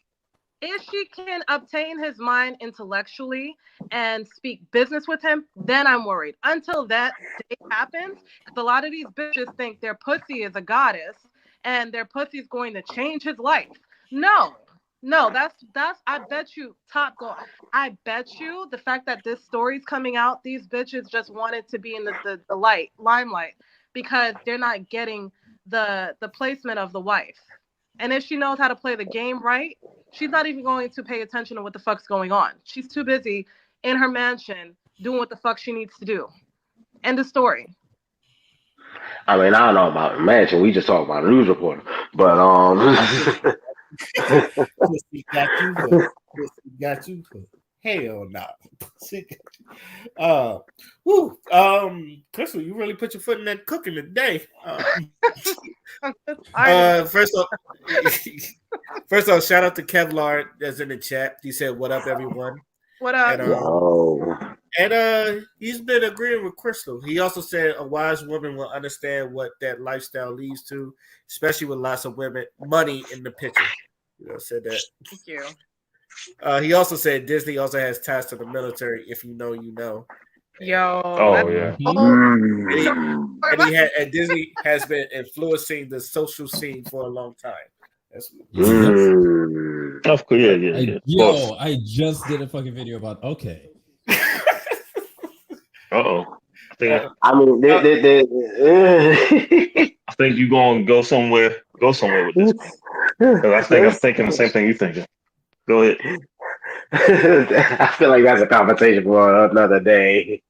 If she can obtain his mind intellectually and speak business with him, then I'm worried. Until that day happens, because a lot of these bitches think their pussy is a goddess and their pussy is going to change his life. No, no, that's. I bet you top go. I bet you the fact that this story's coming out, these bitches just wanted to be in the limelight because they're not getting the placement of the wife. And if she knows how to play the game right, she's not even going to pay attention to what the fuck's going on. She's too busy in her mansion doing what the fuck she needs to do. End of story. I mean, I don't know about imagine. We just talk about a news reporter, but Pussy got you hooked. Pussy got you hooked. Hell no. Crystal, you really put your foot in that cooking today. First off, shout out to Kevlar that's in the chat. He said, "What up, everyone?" What up? And he's been agreeing with Crystal. He also said a wise woman will understand what that lifestyle leads to, especially with lots of money in the picture. Said that. Thank you. He also said Disney also has ties to the military. If you know, you know. Yo. Oh yeah. And Disney has been influencing the social scene for a long time. That's of course, yeah. Yo, I just did a fucking video about okay. Uh-oh. I mean, I think you're going to go somewhere with this. Because I'm thinking the same thing you're thinking. Go ahead. I feel like that's a conversation for another day.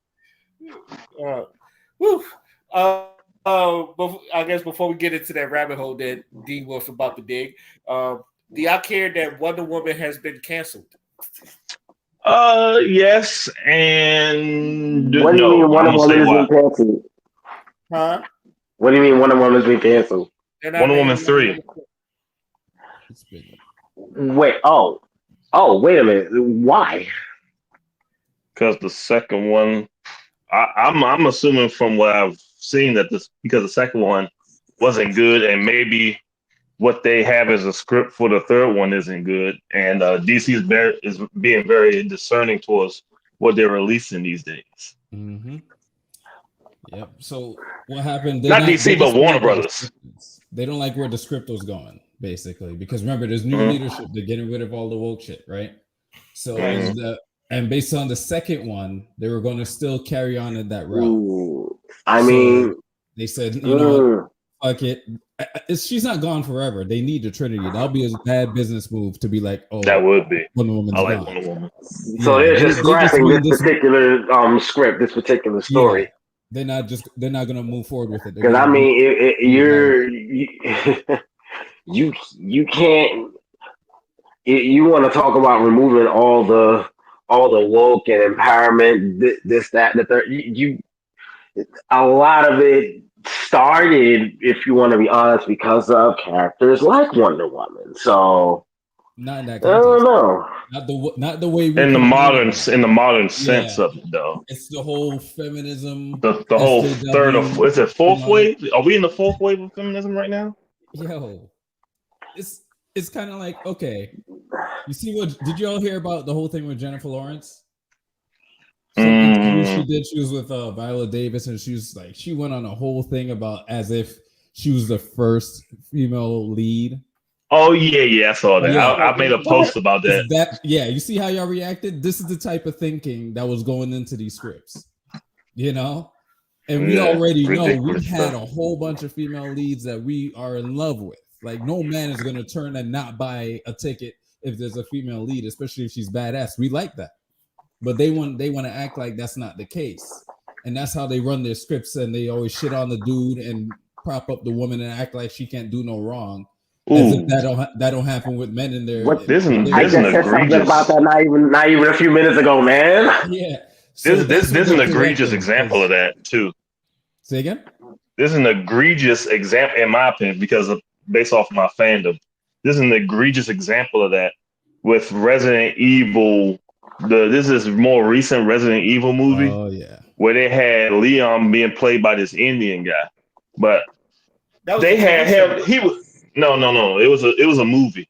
I guess before we get into that rabbit hole that D was about to dig, do y'all care that Wonder Woman has been canceled? Yes, and what do you mean Wonder Woman has been canceled? Huh? What do you mean Wonder Woman has been canceled? Wonder Woman 3. Wait, wait a minute. Why? Because the second one, I'm assuming from what I've seen that because the second one wasn't good, and maybe what they have as a script for the third one isn't good, and DC is being very discerning towards what they're releasing these days. Mm-hmm. Yep. So what happened? Not DC, but Warner Brothers. They don't like where the script was going, basically, because remember, there's new leadership. They're getting rid of all the woke shit, right? So and based on the second one, they were going to still carry on in that route. I mean, they said, you know, fuck it. She's not gone forever. They need the Trinity. That'll be a bad business move to be like, oh, that would be. Wonder Woman's I like gone. Wonder Woman. So they're just scrapping this particular script, this particular story. Yeah. They're not gonna move forward with it. Because I mean, you can't. You want to talk about removing all the woke and empowerment, this, that, the third. A lot of it started, if you want to be honest, because of characters like Wonder Woman. So not in that context. I don't know. Not the way we in the modern sense of it, though. It's the whole feminism. The whole third of is it fourth wave? Are we in the fourth wave of feminism right now? Yo, it's kind of like, okay, you see did you all hear about the whole thing with Jennifer Lawrence? She did. She was with Viola Davis, and she went on a whole thing about as if she was the first female lead. Oh yeah, I saw that. Yeah. I made a post about that. You see how y'all reacted? This is the type of thinking that was going into these scripts, you know. And we already know we had a whole bunch of female leads that we are in love with. Like, no man is gonna turn and not buy a ticket if there's a female lead, especially if she's badass. We like that. But they want to act like that's not the case, and that's how they run their scripts. And they always shit on the dude and prop up the woman and act like she can't do no wrong. As if that don't happen with men in their. I just said something about that not even a few minutes ago, man. Yeah, so this is an egregious example of that too. Say again. This is an egregious example, in my opinion, because based off my fandom. This is an egregious example of that with Resident Evil. This is more recent Resident Evil movie. Oh yeah, where they had Leon being played by this Indian guy, but they had him. He was no. It was a movie.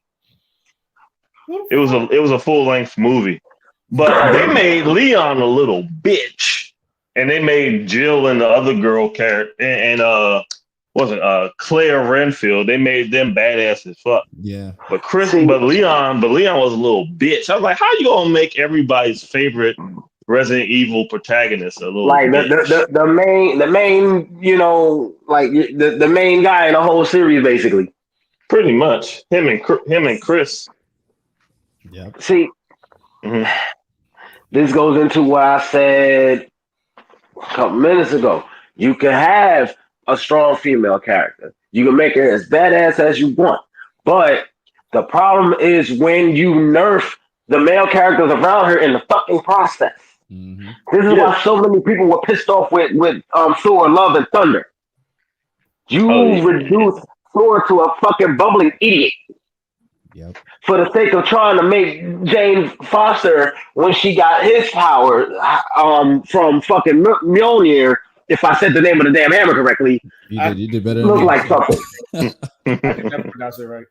It was a full length movie, but they made Leon a little bitch, and they made Jill and the other girl character and Claire Renfield. They made them badass as fuck. Yeah. But Leon was a little bitch. I was like, how you gonna make everybody's favorite Resident Evil protagonist a little like bitch? the main, you know, like the main guy in the whole series, basically. Pretty much him and Chris. Yep. See, Mhm. this goes into what I said a couple minutes ago. You can have a strong female character. You can make her as badass as you want. But the problem is when you nerf the male characters around her in the fucking process. Mm-hmm. This is Yeah. why so many people were pissed off with Thor, Love, and Thunder. You Oh, yeah. reduce Thor to a fucking bubbling idiot Yep. for the sake of trying to make Jane Foster, when she got his power from fucking Mjolnir, if I said the name of the damn hammer correctly, You did better than look me. like something. I did not pronounce it right.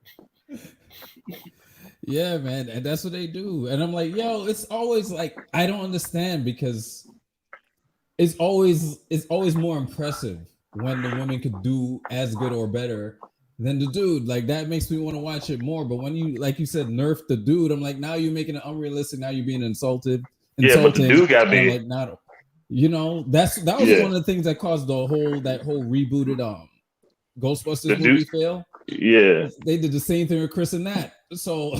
Yeah, man, and that's what they do. And I'm like, yo, it's always like I don't understand because it's always more impressive when the woman could do as good or better than the dude. Like that makes me want to watch it more. But when you, like you said, nerf the dude, I'm like, now you're making it unrealistic. Now you're being insulted. Yeah, but the dude got and me. like not, you know, that was Yeah. one of the things that caused that whole rebooted Ghostbusters The movie dude- fail. Yeah. They did the same thing with Chris and Nat. So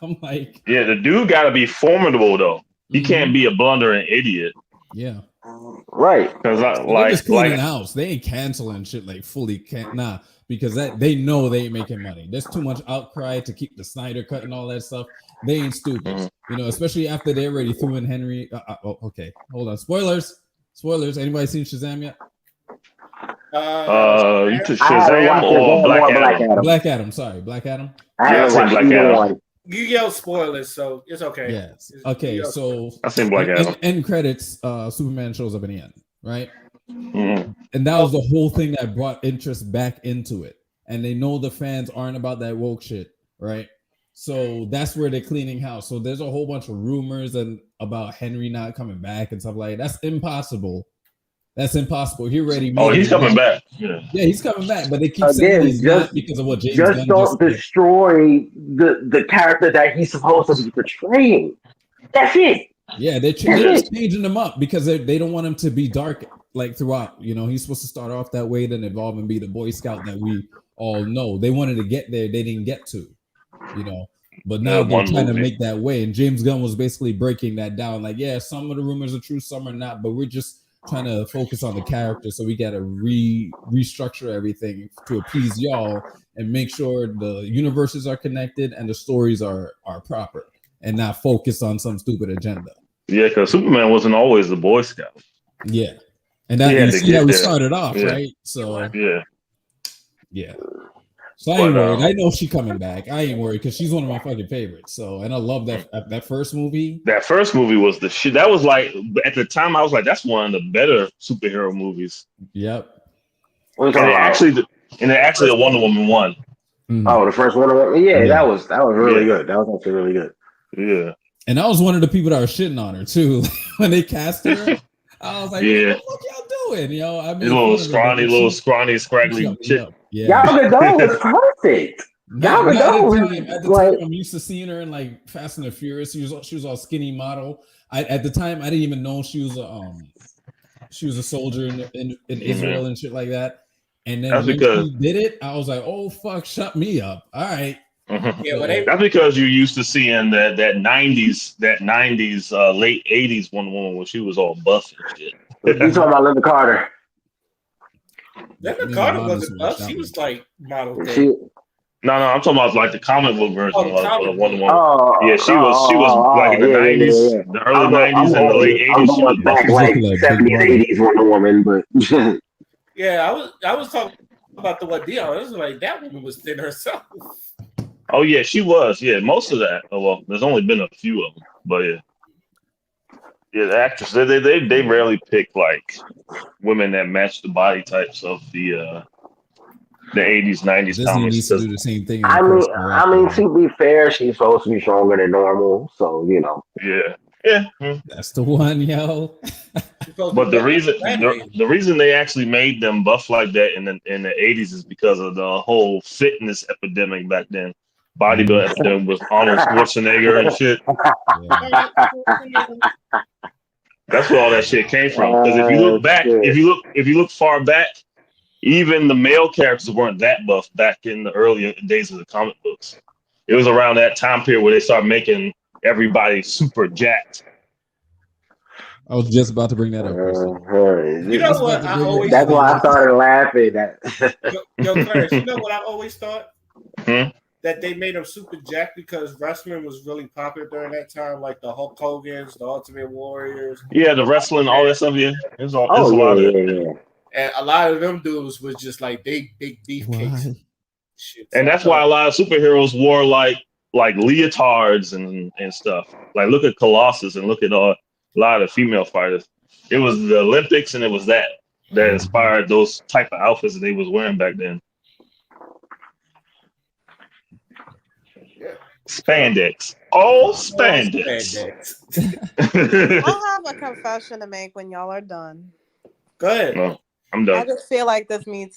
I'm like, Yeah, the dude got to be formidable though. He Mhm. can't be a blundering idiot. yeah. Right. Because They're just cleaning the house. They ain't canceling shit like fully because that they know they ain't making money. There's too much outcry to keep the Snyder cut and all that stuff. They ain't stupid, Mhm. you know. Especially after they already threw in Henry. Okay, hold on. Spoilers. Anybody seen Shazam yet? You took I haven't Shazam watched or Shazam Black or Black Adam? Adam. Black Adam. Sorry, Black Adam. I Yeah, I haven't seen watched Black either Adam. one. You yelled spoilers, so it's okay. Yes. Okay. So I seen Black Adam. end credits. Superman shows up in the end, right? Mhm. And that was the whole thing that brought interest back into it. And they know the fans aren't about that woke shit, right? So that's where they're cleaning house. So there's a whole bunch of rumors and about Henry not coming back and stuff like that. That's impossible. He already made Oh, he's it. coming back. Yeah. Yeah, he's coming back, but they keep saying Again, he's not because of what James Just Gunn don't said. destroy the character that he's supposed to be portraying. That's it. Yeah, they're just changing them up because they don't want him to be dark like throughout. You know, he's supposed to start off that way, then evolve and be the Boy Scout that we all know. They wanted to get there, they didn't get to, you know. But now they're trying to make that way. And James Gunn was basically breaking that down. Like, yeah, some of the rumors are true, some are not, but we're just trying to focus on the character. So we got to restructure everything to appease y'all and make sure the universes are connected and the stories are proper and not focus on some stupid agenda. Yeah, because Superman wasn't always the Boy Scout. Yeah. And that Yeah, you see how we there. started off, Yeah. right? So yeah. So I ain't worried. I know she coming back. I ain't worried because she's one of my fucking favorites. So and I love that first movie. That first movie was the shit. That was like at the time I was like, that's one of the better superhero movies. Yep. What And it actually a Wonder Woman one. Mhm. Oh, the first one. Yeah, that was really good. That was actually really good. Yeah. And I was one of the people that were shitting on her too when they cast her. I was like, Yeah. what the fuck y'all doing? Yo, I mean, Little scrawny, scraggly chick. Yeah. Gal Gadot was perfect. Gal Gadot at the time, I'm used to seeing her in like Fast and the Furious. She was all skinny model. At the time, I didn't even know she was a soldier in Israel and shit like that. And then when she did it, I was like, oh fuck, shut me up. All right. Yeah, that's because you're used to seeing that 90s, late 80s Wonder Woman when she was all buff and shit. You talking about Linda Carter? Linda Carter wasn't buff. She was like model. No, I'm talking about like the comic book version of Wonder Woman. Oh, yeah, she was like in the 90s, the early 90s and the late 80s. She was back like 70s, 80s Wonder Woman, but yeah, I was talking about the one deal. I was like, that woman was thin herself. Oh yeah, she was. Yeah, most of that. Oh, well, there's only been a few of them, but yeah, the actors they rarely pick like women that match the body types of the 80s, 90s Disney comics. needs to do the same thing. I mean, to be fair, she's supposed to be stronger than normal, so you know. Yeah. That's the one, yo. But the reason they actually made them buff like that in the 80s is because of the whole fitness epidemic back then. Bodybuilding epidemic was Arnold Schwarzenegger and shit. That's where all that shit came from. Because if you look back, if you look far back, even the male characters weren't that buff back in the early days of the comic books. It was around that time period where they started making everybody super jacked. I was just about to bring that up, Chris. You know what? I always That's why I thought. started laughing. Yo, Clarence, you know what I always thought? Hmm? That they made them super jacked because wrestling was really popular during that time, like the Hulk Hogan's, the Ultimate Warriors. Yeah, the wrestling, all that stuff. Yeah, it's a Oh lot of it. yeah. And a lot of them dudes was just like big beefcakes. Why? Shit. And So that's why a lot of superheroes wore like leotards and stuff. Like look at Colossus and look at a lot of female fighters. It was the Olympics and it was that inspired those type of outfits that they was wearing back then. Spandex. All spandex. I have a confession to make when y'all are done. Go ahead. No, I'm I done. just feel like this needs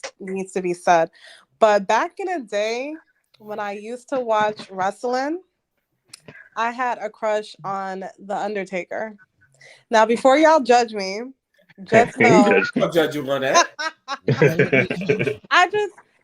to be said. But back in the day, when I used to watch wrestling, I had a crush on The Undertaker. Now, before y'all judge me, just know I'll judge you on that.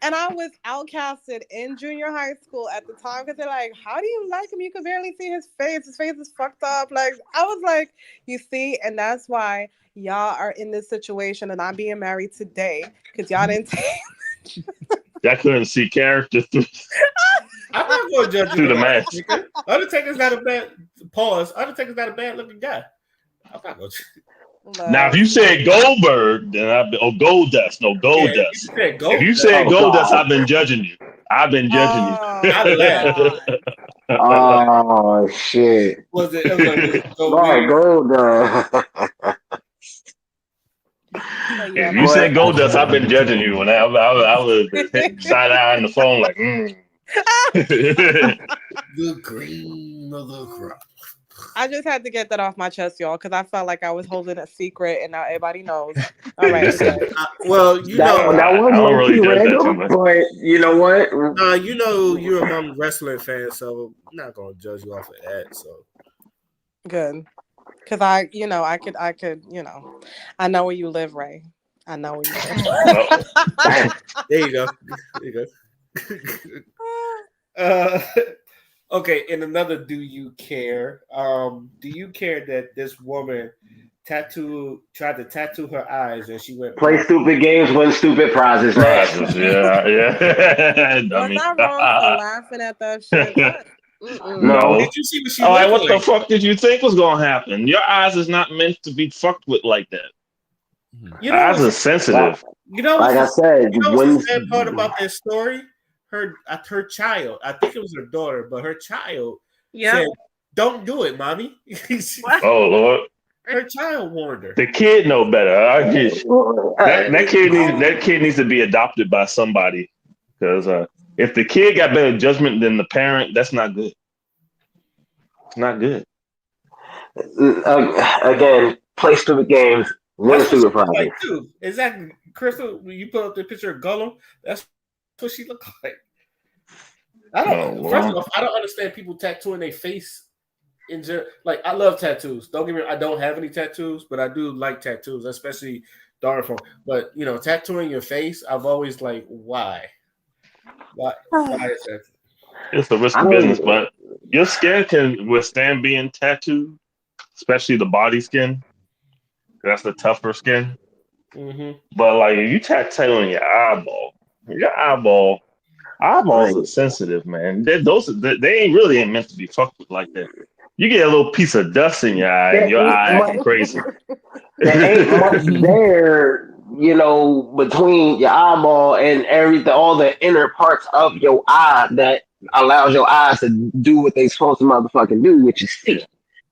I was outcasted in junior high school at the time because they're like, how do you like him? You can barely see his face. His face is fucked up. Like, I was like, you see, and that's why y'all are in this situation and I'm being married today because y'all didn't take. I couldn't see character through. I'm not going to judge you through the on match. that. Undertaker's not a bad pause. Undertaker's not a bad looking guy. I'm not going to. Now, if you said Goldberg, then Goldust. No, Goldust. If you said Goldust, I've been judging you. I've been judging you. I laughed. Oh shit! Was it like Goldust? If you said Goldust, I've been judging you. And I was side eye on the phone like, the green of the crop. I just had to get that off my chest, y'all, because I felt like I was holding a secret, and now everybody knows. All right. Well, you know, that was I don't really judge that too random, much. but you know what? you know, you're among wrestling fans, so I'm not gonna judge you off of that. So Good, because I could, I know where you live, Ray. I know where you live. there you go. There you go. Okay, and another, do you care? Do you care that this woman tried to tattoo her eyes and she went Play stupid games, win stupid prizes. Yeah. Was I wrong for laughing at that shit? No. Did you see what she All right, looked what like? the fuck did you think was gonna happen? Your eyes is not meant to be fucked with like that. You know, eyes are sensitive. You know, like I said, you know what's the sad part about that story? Her child, I think it was her daughter, but her child said, "Don't do it, mommy." Oh Lord. Her child warned her. The kid know better. I get you. That kid needs to be adopted by somebody, because if the kid got better judgment than the parent, that's not good. It's not good. Again, play stupid games, win stupid prizes. Like, too. Exactly, Crystal. When you put up the picture of Gollum, that's what she looked like. First off, I don't understand people tattooing their face. In general, like, I love tattoos. Don't get me wrong, I don't have any tattoos, but I do like tattoos, especially daughter form. But tattooing your face, I've always like, why? Why is that? It's a risky business, but your skin can withstand being tattooed, especially the body skin. That's the tougher skin. Mm-hmm. But like, if you tattoo on your eyeballs are sensitive, man. They ain't meant to be fucked with like that. You get a little piece of dust in your eye, and your eye acting crazy. There ain't much there, between your eyeball and everything, all the inner parts of your eye that allows your eyes to do what they supposed to motherfucking do, which is see.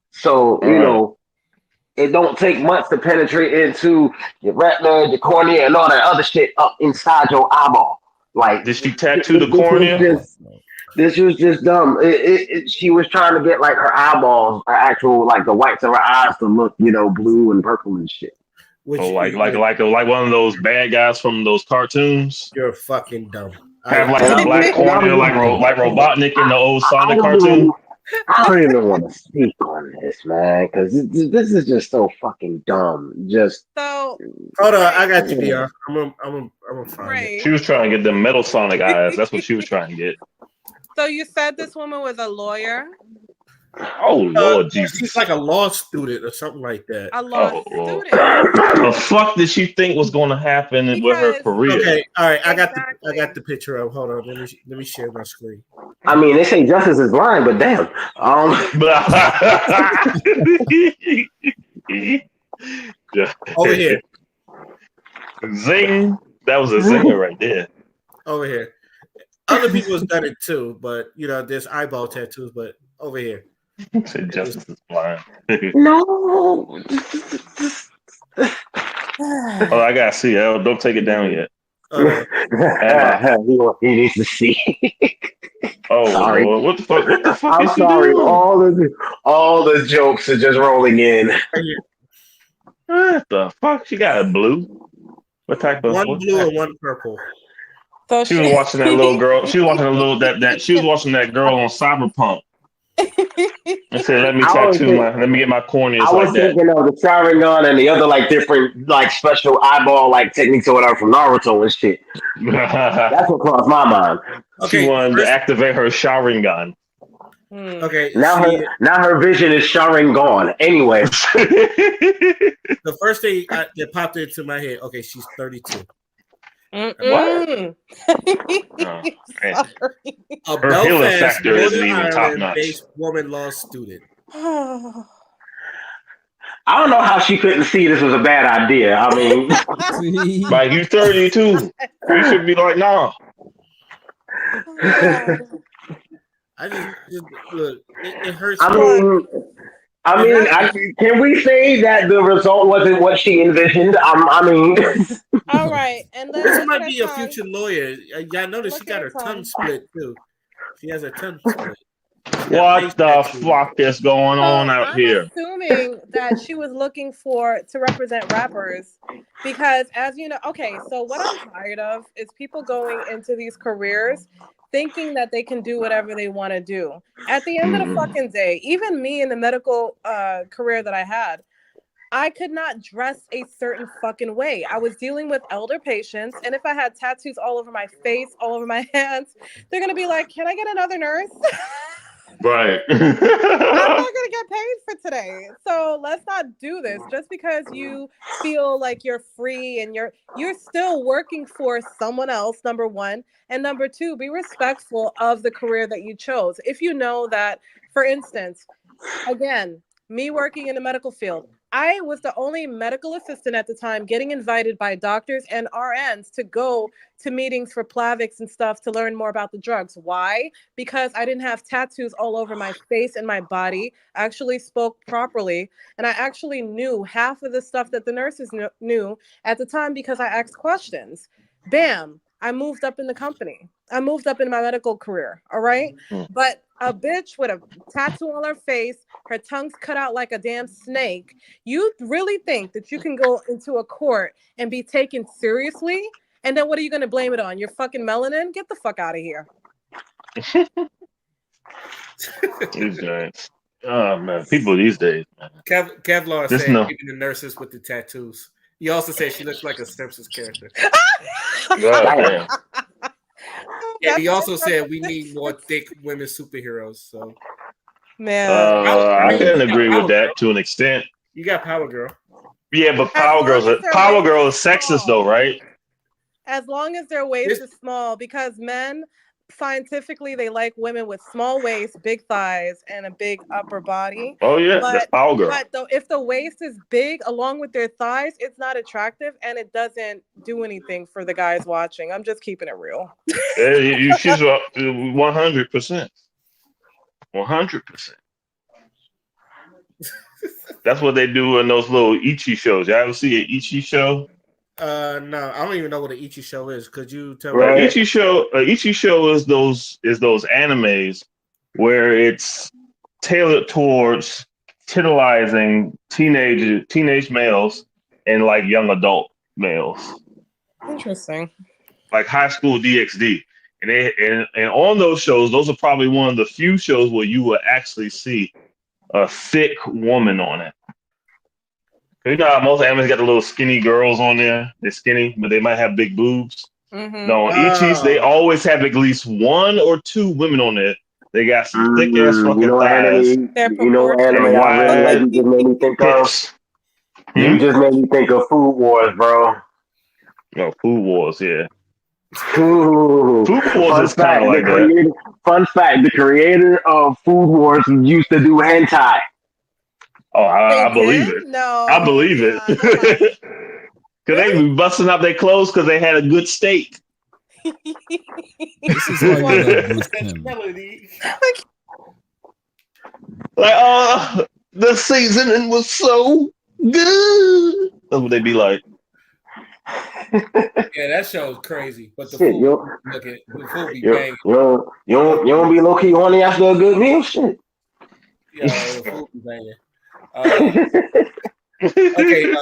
So, it don't take much to penetrate into your retina, your cornea, and all that other shit up inside your eyeball. Like, did she tattoo the cornea? This was just dumb. She was trying to get like her eyeballs, her actual like the whites of her eyes to look, blue and purple and shit. Like one of those bad guys from those cartoons. You're fucking dumb. Have like a black cornea, like Robotnik in the old Sonic cartoon. I don't even want to speak on this, man, because this is just so fucking dumb. Just So, Hold on, I got you, yeah. VR. I'm gonna find it. Ray. She was trying to get them Metal Sonic eyes. That's what she was trying to get. So you said this woman was a lawyer, Oh Lord She's Jesus! like a law student or something like that. a law Oh Lord! student, What the fuck did she think was going to happen with her because career? Okay, all right. I got exactly. the picture up. Hold on, let me share my screen. I mean, they say justice is blind, but damn. Yeah. Over here, Zing! That was a zinger right there. over here. Other people has done it too, but you know, there's eyeball tattoos. But over here, Said justice is blind. No. Oh, I gotta see. Oh, don't take it down yet. He needs to see. Oh Sorry. Lord, what the fuck? What the fuck I'm is she sorry. doing? All the jokes are just rolling in. What the fuck? She got a blue. What type of? one What blue type? and one purple. So She was watching that little girl. She was watching a little that. She was watching that girl on Cyberpunk. And said, "Let me let me get my corneas I was like that." thinking of the Sharingan and the other like different like special eyeball like techniques or whatever from Naruto and shit. That's what crossed my mind. She Okay, wanted to first, activate her Sharingan. okay. Now her vision is Sharingan. Anyway, The first thing that popped into my head. Okay, she's 32. What? Mm-mm. Oh, man. Sorry. A Her healing Belfast, factor isn't Northern even top Ireland notch. based woman law student. I don't know how she couldn't see this was a bad idea. I mean, See, Like you 32, you should be like, nah. I just look. It hurts. I me. mean, It hurts. can we say that the result wasn't what she envisioned? I mean, All right, and then This look might at be her a tongue. future lawyer. Y'all notice she Look at got her her tongue tongue. split too. She has her tongue split. She got face What the tattoos. fuck is going on So out I'm here? assuming that she was looking to represent rappers because, as you know, okay, so what I'm tired of is people going into these careers thinking that they can do whatever they want to do. At the end of the fucking day, even me in the medical career that I had, I could not dress a certain fucking way. I was dealing with elder patients, and if I had tattoos all over my face, all over my hands, they're gonna be like, "Can I get another nurse?" Right. I'm not gonna get paid for today. So let's not do this. Just because you feel like you're free and you're still working for someone else, number one. And number two, be respectful of the career that you chose. If you know that, for instance, again, me working in the medical field, I was the only medical assistant at the time getting invited by doctors and RNs to go to meetings for Plavix and stuff to learn more about the drugs. Why? Because I didn't have tattoos all over my face and my body. I actually spoke properly. And I actually knew half of the stuff that the nurses knew at the time because I asked questions. Bam. I moved up in the company. I moved up in my medical career. All right. But a bitch with a tattoo on her face, her tongue's cut out like a damn snake. You really think that you can go into a court and be taken seriously? And then what are you going to blame it on? Your fucking melanin? Get the fuck out of here. These guys. Oh man, people these days, man. Kevlar Just said know. even the nurses with the tattoos. He also said she looks like a Simpsons character. God damn. And he also said we need more thick women superheroes. So Man. I can agree with Power that Girl. to an extent. You got Power Girl. Yeah, but As long as their Power waist Girl is is sexist small. though, right? As long as their waist This- is small, because men scientifically they like women with small waist, big thighs, and a big upper body. Oh yeah, that's Power Girl. But though if the waist is big along with their thighs, it's not attractive and it doesn't do anything for the guys watching. I'm just keeping it real. She's 100%. 100%. That's what they do in those little Ichi shows. Y'all ever see an Ichi show? No, I don't even know what an Ichi show is. Could you tell Right. me? Ichi show is those animes where it's tailored towards titillizing teenage males and like young adult males, Interesting. like High School DxD. and on those shows, those are probably one of the few shows where you will actually see a thick woman on it. You know how most animes got the little skinny girls on there? They're skinny, but they might have big boobs. Mm-hmm. No, on each they always have at least one or two women on there. They got some thick ass fucking you know thighs. Anime, you know anime and I really like. wide You just made me think hips. of. You just made me think of Food Wars, bro. No, Food Wars, yeah. Ooh. Food Wars is kind of like that. Fun fact: the creator of Food Wars used to do hentai. Oh, I believe did? it. No. I believe it. Because Really? they be busting up their clothes because they had a good steak. This is why you love Bruce Tim. Like, the seasoning was so good. That's what they be like. Yeah, that show's crazy. But the Shit, the food be banging. you don't be low key horny after a good meal, shit. Yeah, the food be banging. Okay,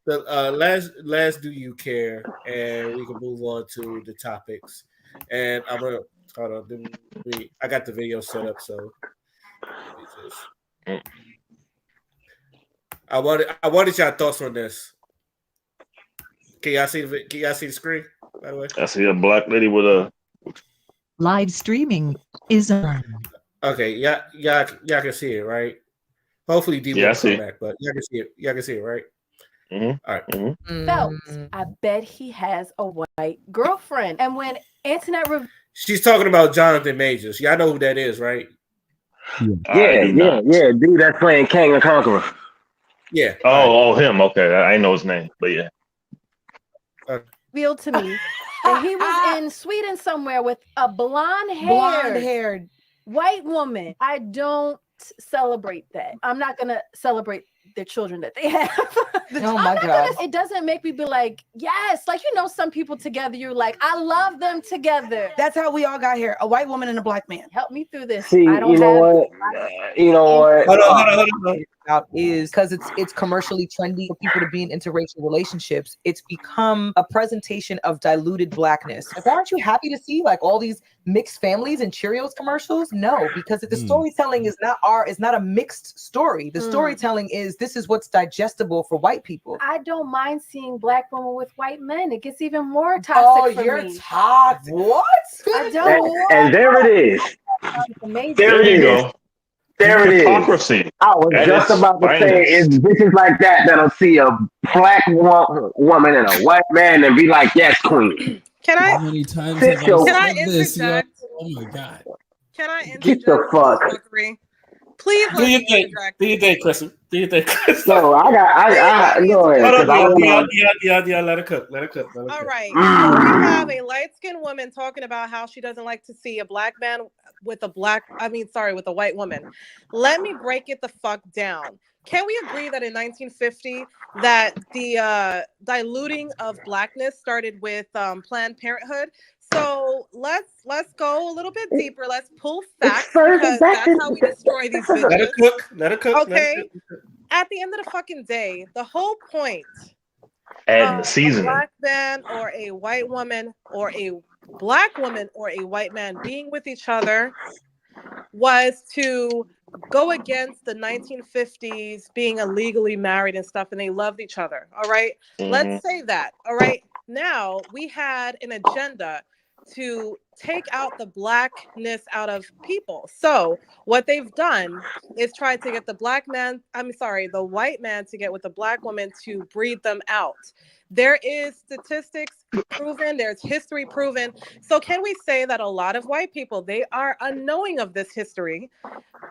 the last do you care, and we can move on to the topics. And I'm gonna hold on. I got the video set up, so let me just. I wanted y'all thoughts on this. Can y'all see the screen? By the way, I see a black lady with a live streaming is on. Okay, y'all can see it, right? Hopefully, D will come back, but y'all can see it. Y'all can see it, right? Mm-hmm. All right. Mm-hmm. Felt, I bet he has a white girlfriend. And when Internet she's talking about Jonathan Majors. Y'all know who that is, right? Yeah, dude, that's playing Kang the Conqueror. Yeah. Oh, him. Okay, I know his name, but yeah. revealed to me that he was in Sweden somewhere with a blonde-haired white woman. I don't celebrate that. I'm not gonna celebrate their children that they have. Oh my God. It doesn't make me be like, yes, like, you know, some people together, you're like, I love them together. That's how we all got here. A white woman and a black man. Help me through this. See, I don't you know what? Hold on. Is because it's commercially trendy for people to be in interracial relationships. It's become a presentation of diluted blackness. Like, aren't you happy to see like all these mixed families and Cheerios commercials? No, because the storytelling is not a mixed story. The storytelling is this is what's digestible for white people. I don't mind seeing black women with white men. It gets even more toxic for you're me. toxic. What? I don't. And there it is. There you go. There it is. Hypocrisy. I was just about to say, it's bitches like that that'll see a black woman and a white man and be like, yes, queen. How many times have I said this? Yo? Oh my God. Can I interject? Get the fuck. Please do you think? Do you think, Kristen? Do you think? No, I go ahead. Hold on, yeah. Let her cook. All right. So we have a light-skinned woman talking about how she doesn't like to see a black man with a white woman. Let me break it the fuck down. Can we agree that in 1950 that the diluting of blackness started with Planned Parenthood? So let's go a little bit deeper. Let's pull facts because that's how we destroy these bitches. Let her cook. Okay. At the end of the fucking day, the whole point Adding of seasoning. a black man or a white woman or a black woman or a white man being with each other was to go against the 1950s being illegally married and stuff, and they loved each other. All right. Let's say that. All right. Now we had an agenda to take out the blackness out of people. So what they've done is try to get the white man to get with the black woman to breed them out. There is statistics proven, there's history proven. So can we say that a lot of white people, they are unknowing of this history,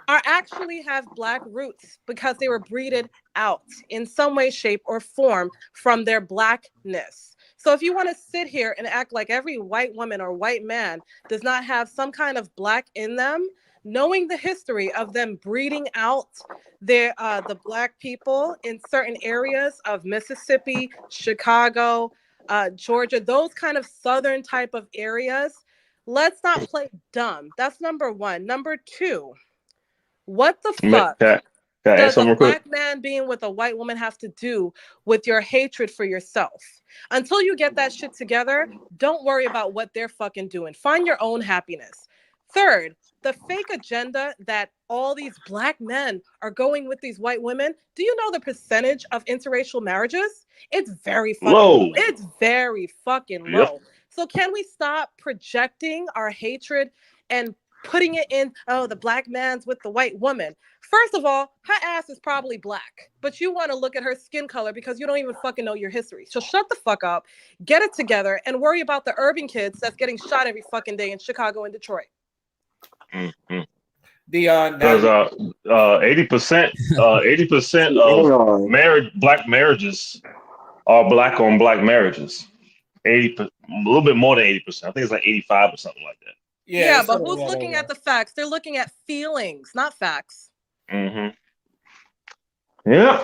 are actually have black roots because they were breeded out in some way, shape, or form from their blackness. So if you want to sit here and act like every white woman or white man does not have some kind of black in them, knowing the history of them breeding out the black people in certain areas of Mississippi, Chicago, Georgia, those kind of southern type of areas, let's not play dumb. That's number one. Number two, what the fuck Does a black man being with a white woman have to do with your hatred for yourself? Until you get that shit together, don't worry about what they're fucking doing. Find your own happiness. Third, the fake agenda that all these black men are going with these white women. Do you know the percentage of interracial marriages? It's very fucking low. It's very fucking low. So can we stop projecting our hatred and putting it in, oh, the black man's with the white woman? First of all, her ass is probably black, but you want to look at her skin color because you don't even fucking know your history. So shut the fuck up, get it together, and worry about the urban kids that's getting shot every fucking day in Chicago and Detroit. Because 80% of black marriages are black on black marriages. 80%, a little bit more than 80%. I think it's like 85 or something like that. Yeah, but who's looking at the facts? They're looking at feelings, not facts. Yeah,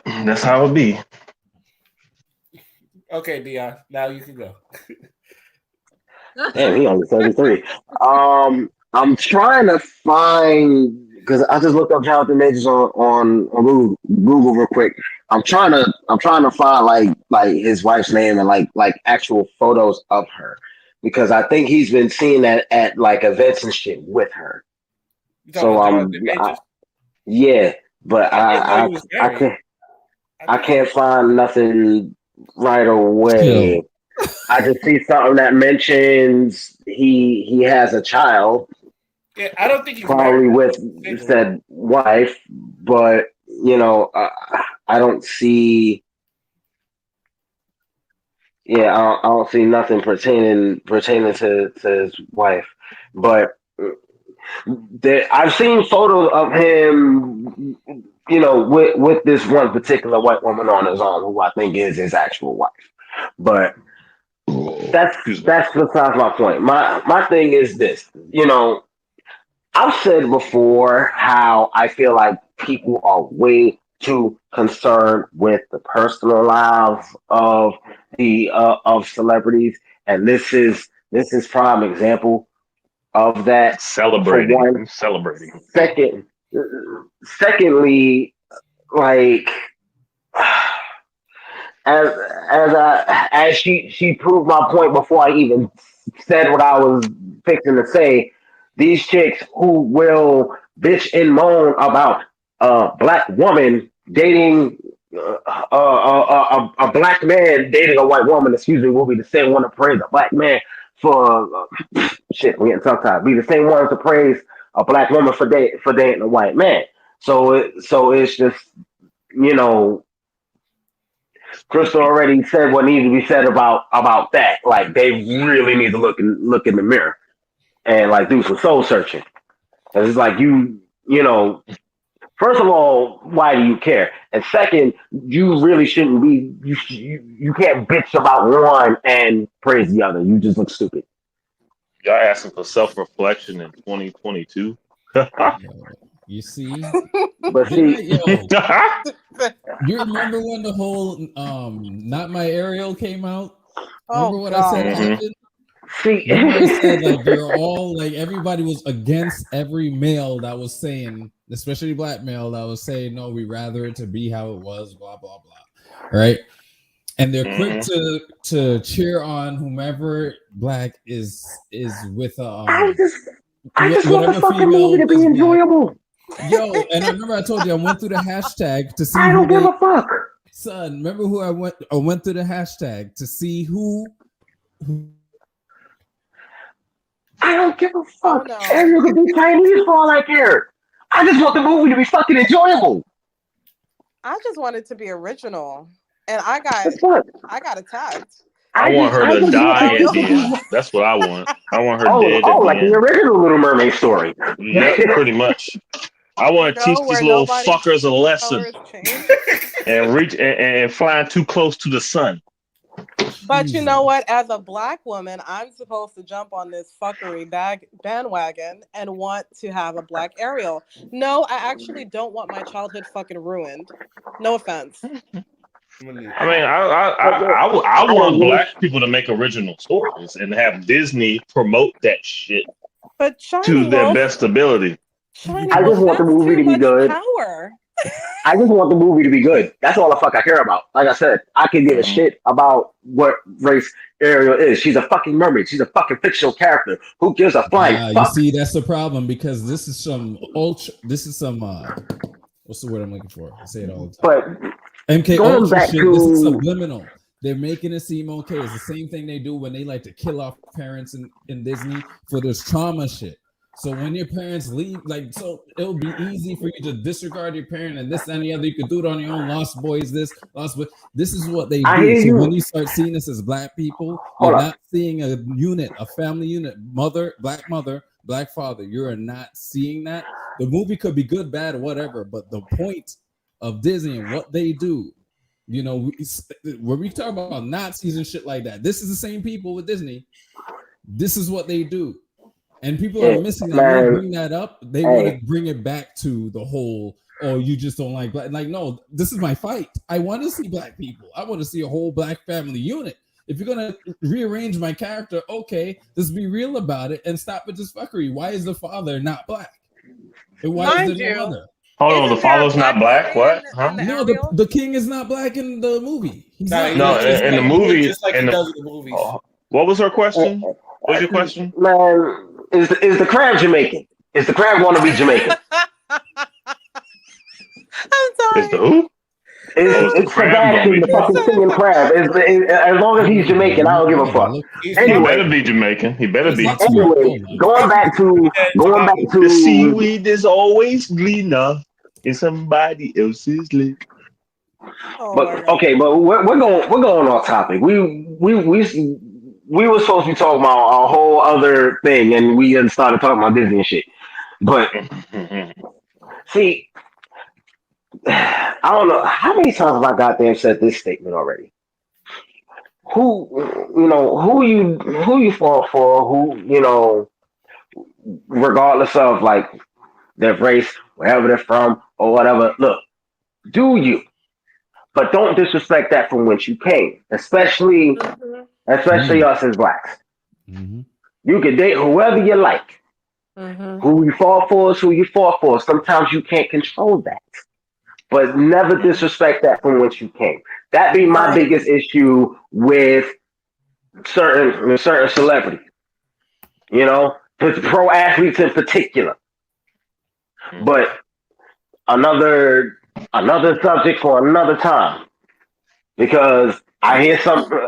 that's how it be. Okay, Dion, now you can go. Damn, he only 33. I'm trying to find, because I just looked up Jonathan Majors on Google real quick. I'm trying to find like his wife's name and like actual photos of her, because I think he's been seen at like events and shit with her. So yeah, but I can't find nothing right away. I just see something that mentions he has a child. Yeah, I don't think he's probably with said wife, but you know, I don't see. Yeah, I don't see nothing pertaining to his wife, but I've seen photos of him, you know, with this one particular white woman on his arm, who I think is his actual wife. But that's besides my point. My thing is this, you know, I've said before how I feel like people are way too concerned with the personal lives of the of celebrities, and this is prime example of that. Celebrating. Secondly, like as she proved my point before I even said what I was fixing to say. These chicks who will bitch and moan about a black woman dating a black man dating a white woman, will be the same one to praise a black man for shit. We getting sometimes be the same one to praise a black woman for dating a white man. So it's just, you know, Crystal already said what needs to be said about that. Like, they really need to look in the mirror and like do some soul searching. And it's like, you know, first of all, why do you care? And second, you really shouldn't be. You can't bitch about one and praise the other. You just look stupid. Y'all asking for self-reflection in 2022. You see, but see, you remember when the whole "Not My Ariel" came out? Remember what God. I said happened? See, remember I said like they're all like everybody was against every male that was saying, especially black male that was saying, no, we rather it to be how it was, blah blah blah, right? And they're quick to cheer on whomever black is with I just want the fucking movie to be enjoyable. Yo, and I remember I told you I went through the hashtag to see. I don't give a fuck, son. Remember who I went through the hashtag to see who. I don't give a fuck. And you can be Chinese for all I care. I just want the movie to be fucking enjoyable. I just want it to be original, and I got attacked. I want her to die at the end. That's what I want. I want her dead at the like end. the original Little Mermaid story. Yeah, pretty much. I want to teach these little fuckers a lesson and reach and flying too close to the sun. But you know what? As a black woman, I'm supposed to jump on this fuckery bandwagon and want to have a black Ariel. No, I actually don't want my childhood fucking ruined. No offense. I mean, I want black people to make original stories and have Disney promote that shit to their best ability. I just want the movie to be good. Power. I just want the movie to be good. That's all the fuck I care about. Like I said, I can give a shit about what race Ariel is. She's a fucking mermaid. She's a fucking fictional character. Who gives a flying You fuck? see, that's the problem because this is some ultra. This is some. What's the word I'm looking for? I say it all the time. But MK going Ultra back shit. to- This is subliminal. They're making it seem okay. It's the same thing they do when they like to kill off parents in Disney for this trauma shit. So when your parents leave, like, so it'll be easy for you to disregard your parent and this and the other. You could do it on your own. Lost boys, this, lost boys. This is what they I do. hear So you. when you start seeing this as black people, Hold you're up. not seeing a unit, a family unit, mother, black father. You're not seeing that. The movie could be good, bad, or whatever, but the point of Disney and what they do, you know, when we talk about Nazis and shit like that, this is the same people with Disney. This is what they do. And people are missing that. When you bring that up, they want to bring it back to the whole, oh, you just don't like black. Like, no, this is my fight. I want to see black people. I want to see a whole black family unit. If you're going to rearrange my character, okay, just be real about it and stop with this fuckery. Why is the father not black? And why is there no mother? Hold on, the father's not black? What? Huh? No, the king is not black in the movie. He's not. No, in the movie. Just like he does in the movies. What was her question? What's your question? Man, is the crab Jamaican? Is the crab want to be Jamaican? I'm sorry. Is the who? It's Sebastian, the fucking singing crab. As long as he's Jamaican, I don't give a fuck. He better be Jamaican. He better be. Anyway, going back to the seaweed is always greener in somebody else's lake. But okay, but we're going off topic. We were supposed to be talking about a whole other thing, and we started talking about Disney and shit. But see, I don't know how many times have I got there and said this statement already. Who you fall for? Who regardless of like their race, wherever they're from, or whatever. Look, do you? But don't disrespect that from whence you came, especially us as blacks. Mm-hmm. You can date whoever you like. Who you fall for is who you fall for. Sometimes you can't control that. But never disrespect that from whence you came. That be my biggest issue with certain celebrities. You know, pro athletes in particular. But another subject for another time. Because I hear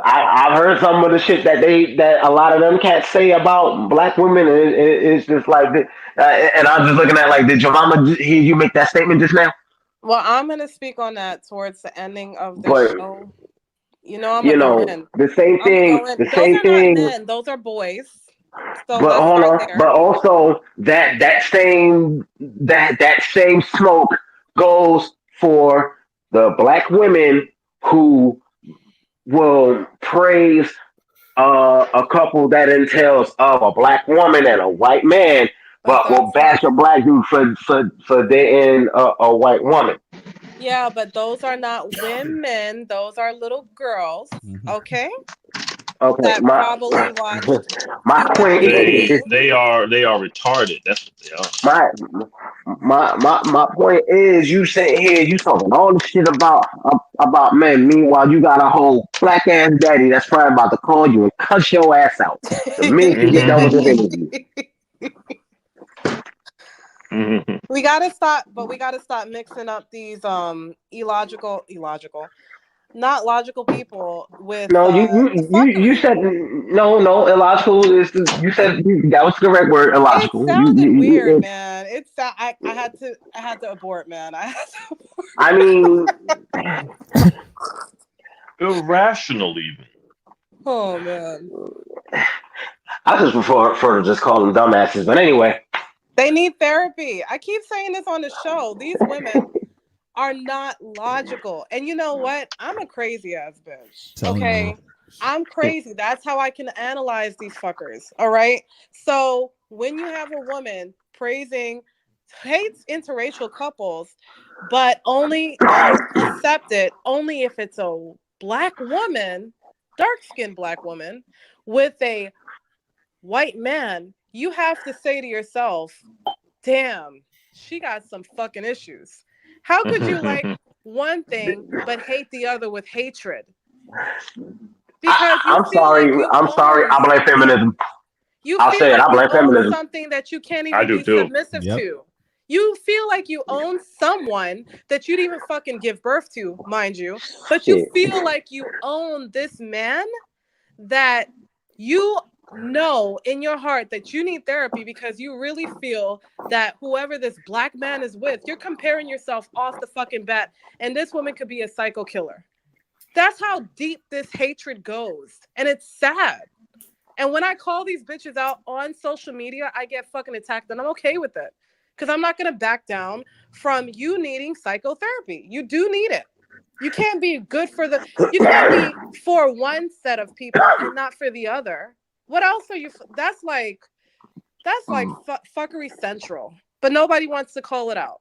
I've heard some of the shit that a lot of them cats say about black women. It's just like, and I'm just looking at like, did your mama hear you make that statement just now? Well, I'm gonna speak on that towards the ending of the show. The same thing. The same thing. Not men; those are boys. So but hold on. But also that same smoke goes for the black women who will praise a couple that entails of a black woman and a white man, but will bash a black dude for dating a white woman. Yeah, but those are not women; those are little girls. Okay. Okay. That probably watched. My point is they are retarded. That's what they are. My point is, you sit here, you talking all this shit about men. Meanwhile, you got a whole black ass daddy that's probably about to call you and cuss your ass out the minute you get done with this interview. We gotta stop mixing up these illogical, not logical people with. No, you said no illogical is you said that was the correct word, illogical. It sounded weird, man. I had to abort, man. I mean, irrational even. Oh man. I just prefer to just call them dumbasses, but anyway. They need therapy. I keep saying this on the show. These women are not logical. And you know what? I'm a crazy ass bitch. Okay? I'm crazy. That's how I can analyze these fuckers. All right? So when you have a woman hates interracial couples, but only accept it only if it's a black woman, dark-skinned black woman, with a white man, you have to say to yourself, damn, she got some fucking issues. How could you like one thing but hate the other with hatred? Because you I'm feel sorry. like you I'm sorry. own I blame something. feminism. You I'll feel say it. like I you blame own feminism. something that you can't I even do be too. submissive Yep. to. You feel like you own someone that you didn't even fucking give birth to, mind you. But you Shit. feel like you own this man that you know in your heart that you need therapy because you really feel that whoever this black man is with, you're comparing yourself off the fucking bat, and this woman could be a psycho killer. That's how deep this hatred goes. And it's sad. And when I call these bitches out on social media, I get fucking attacked, and I'm okay with it. Because I'm not going to back down from you needing psychotherapy. You do need it. You can't be good for you can't be for one set of people and not for the other. What else are you, that's like fuckery central. But nobody wants to call it out.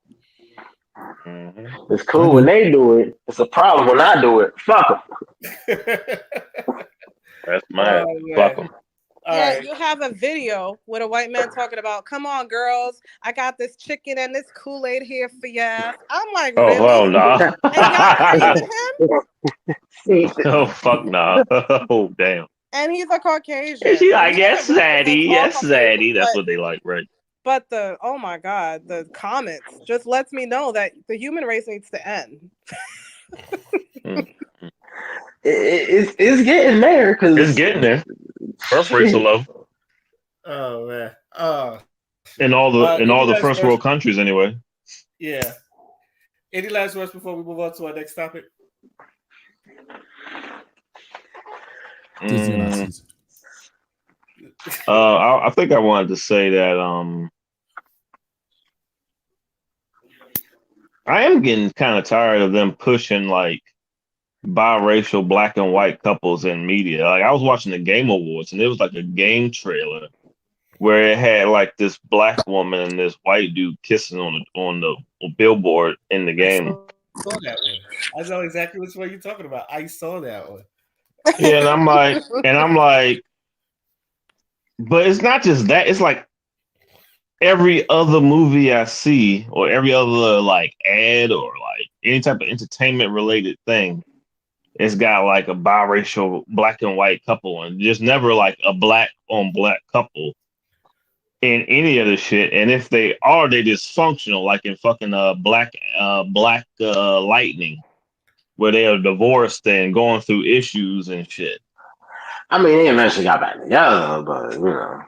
It's cool when they do it. It's a problem when I do it. Fuck them. That's mad. Oh, Fuck man. them. Yeah, Right. you have a video with a white man talking about, come on, girls, I got this chicken and this Kool-Aid here for ya. I'm like, Oh, really? hell nah. And y'all praising him? Oh, fuck nah. Oh, damn. And he's a Caucasian. And she like, We yes, can't represent Zaddy. all Yes, Caucasians, Zaddy. That's what they like, right? but the, oh my God, the comments just lets me know that the human race needs to end. It's getting there because It's getting there. Birth rates are low Oh man. in all the Any last first words? world countries, anyway. Yeah. Any last words before we move on to our next topic? Disney Nazis. I think I wanted to say that I am getting kind of tired of them pushing like biracial black and white couples in media. Like I was watching the Game Awards and it was like a game trailer where it had like this black woman and this white dude kissing on the billboard in the game. I saw that one. I know exactly which one you're talking about. I saw that one. Yeah, and I'm like, but it's not just that. It's like every other movie I see or every other like ad or like any type of entertainment related thing, it's got like a biracial black and white couple and just never like a black on black couple in any of the shit. And if they are, they dysfunctional, like in fucking Black Lightning, where they are divorced and going through issues and shit. I mean, they eventually got back together, but you know.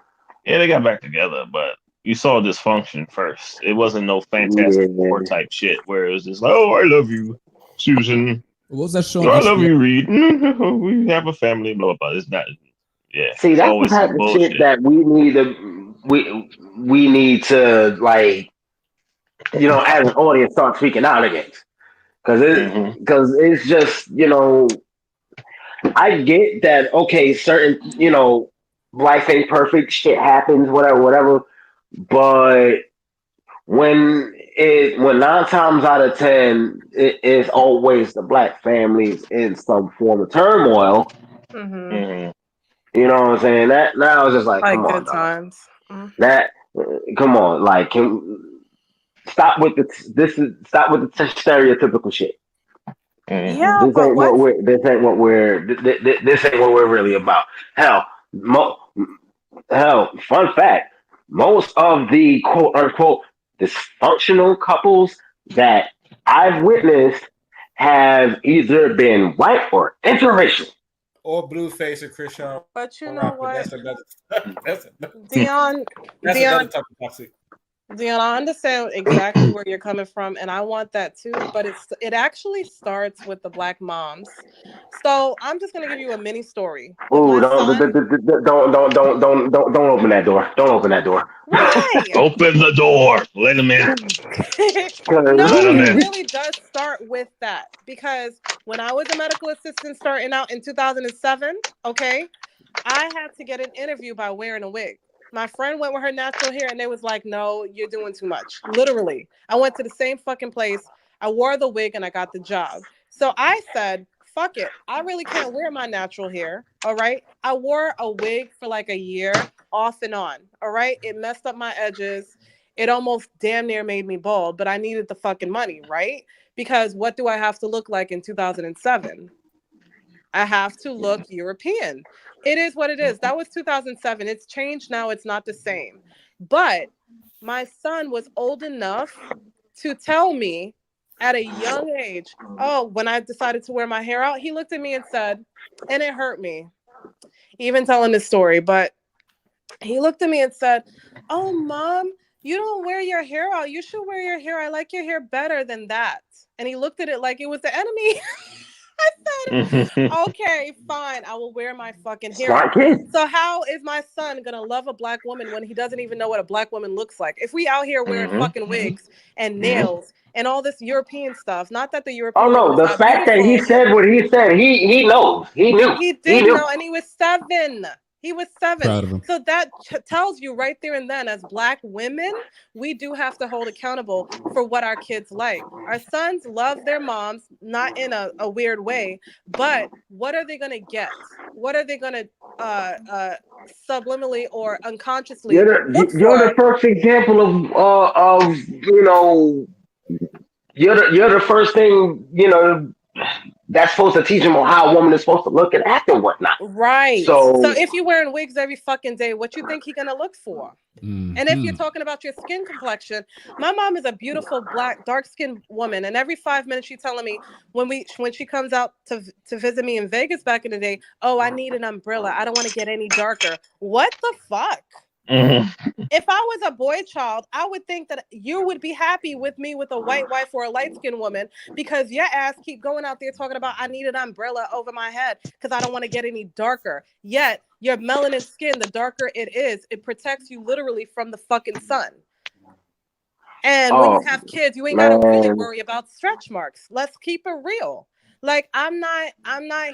Yeah, they got back together, but you saw dysfunction first. It wasn't no Fantastic Four type shit where it was just like, oh, I love you, Susan. What was that show? Oh, I love you, Reed. We have a family, blah, blah, blah. It's not, yeah. See, it's that's the always type some of bullshit. shit that we need to like, you know, as an audience start speaking out against, because it's just, you know, I get that. Okay, certain, you know, life ain't perfect, shit happens, whatever. But when 9 times out of 10 it is always the black families in some form of turmoil. Mm-hmm. You know what I'm saying? That now it's just like come on, good dog. times. That come on, like stop with the stereotypical shit. Yeah, This ain't what we're really about. Hell, fun fact: most of the quote unquote dysfunctional couples that I've witnessed have either been white or interracial. Or Blueface or Christian. But you know what? That's another Dion, another type of toxic. Dion, I understand exactly where you're coming from, and I want that too. But it actually starts with the black moms. So I'm just gonna give you a mini story. Ooh, don't open that door. Don't open that door. Why? Open the door. Let them in. No, Let them it in. really does start with that because when I was a medical assistant starting out in 2007, okay, I had to get an interview by wearing a wig. My friend went with her natural hair and they was like, no, you're doing too much. Literally. I went to the same fucking place. I wore the wig and I got the job. So I said, fuck it. I really can't wear my natural hair. All right. I wore a wig for like a year off and on. All right. It messed up my edges. It almost damn near made me bald, but I needed the fucking money, right? Because what do I have to look like in 2007? I have to look European. It is what it is. That was 2007. It's changed now. It's not the same. But my son was old enough to tell me at a young age, oh, when I decided to wear my hair out, he looked at me and said, and it hurt me, even telling this story, but he looked at me and said, oh, Mom, you don't wear your hair out. You should wear your hair. I like your hair better than that. And he looked at it like it was the enemy. I said, okay, fine. I will wear my fucking hair out. So how is my son going to love a black woman when he doesn't even know what a black woman looks like? If we out here wearing fucking wigs and nails and all this European stuff, not that the European no, the fact that he said what he said, he knows. He knew. He did know, and he was 7. He was 7. Proud of him. So that tells you right there and then, as black women, we do have to hold accountable for what our kids like. Our sons love their moms, not in a weird way, but what are they going to get? What are they going to subliminally or unconsciously You're the first example of you're the first thing, that's supposed to teach them on how a woman is supposed to look and act and whatnot. Right. So if you're wearing wigs every fucking day, what you think he's gonna look for? And if you're talking about your skin complexion, my mom is a beautiful black, dark-skinned woman, and every 5 minutes she's telling me when she comes out to visit me in Vegas back in the day, oh, I need an umbrella. I don't want to get any darker. What the fuck? If I was a boy child, I would think that you would be happy with me with a white wife or a light-skinned woman, because your ass keep going out there talking about I need an umbrella over my head because I don't want to get any darker. Yet your melanin skin, the darker it is, it protects you literally from the fucking sun. And when you have kids, you ain't got to really worry about stretch marks. Let's keep it real. Like, I'm not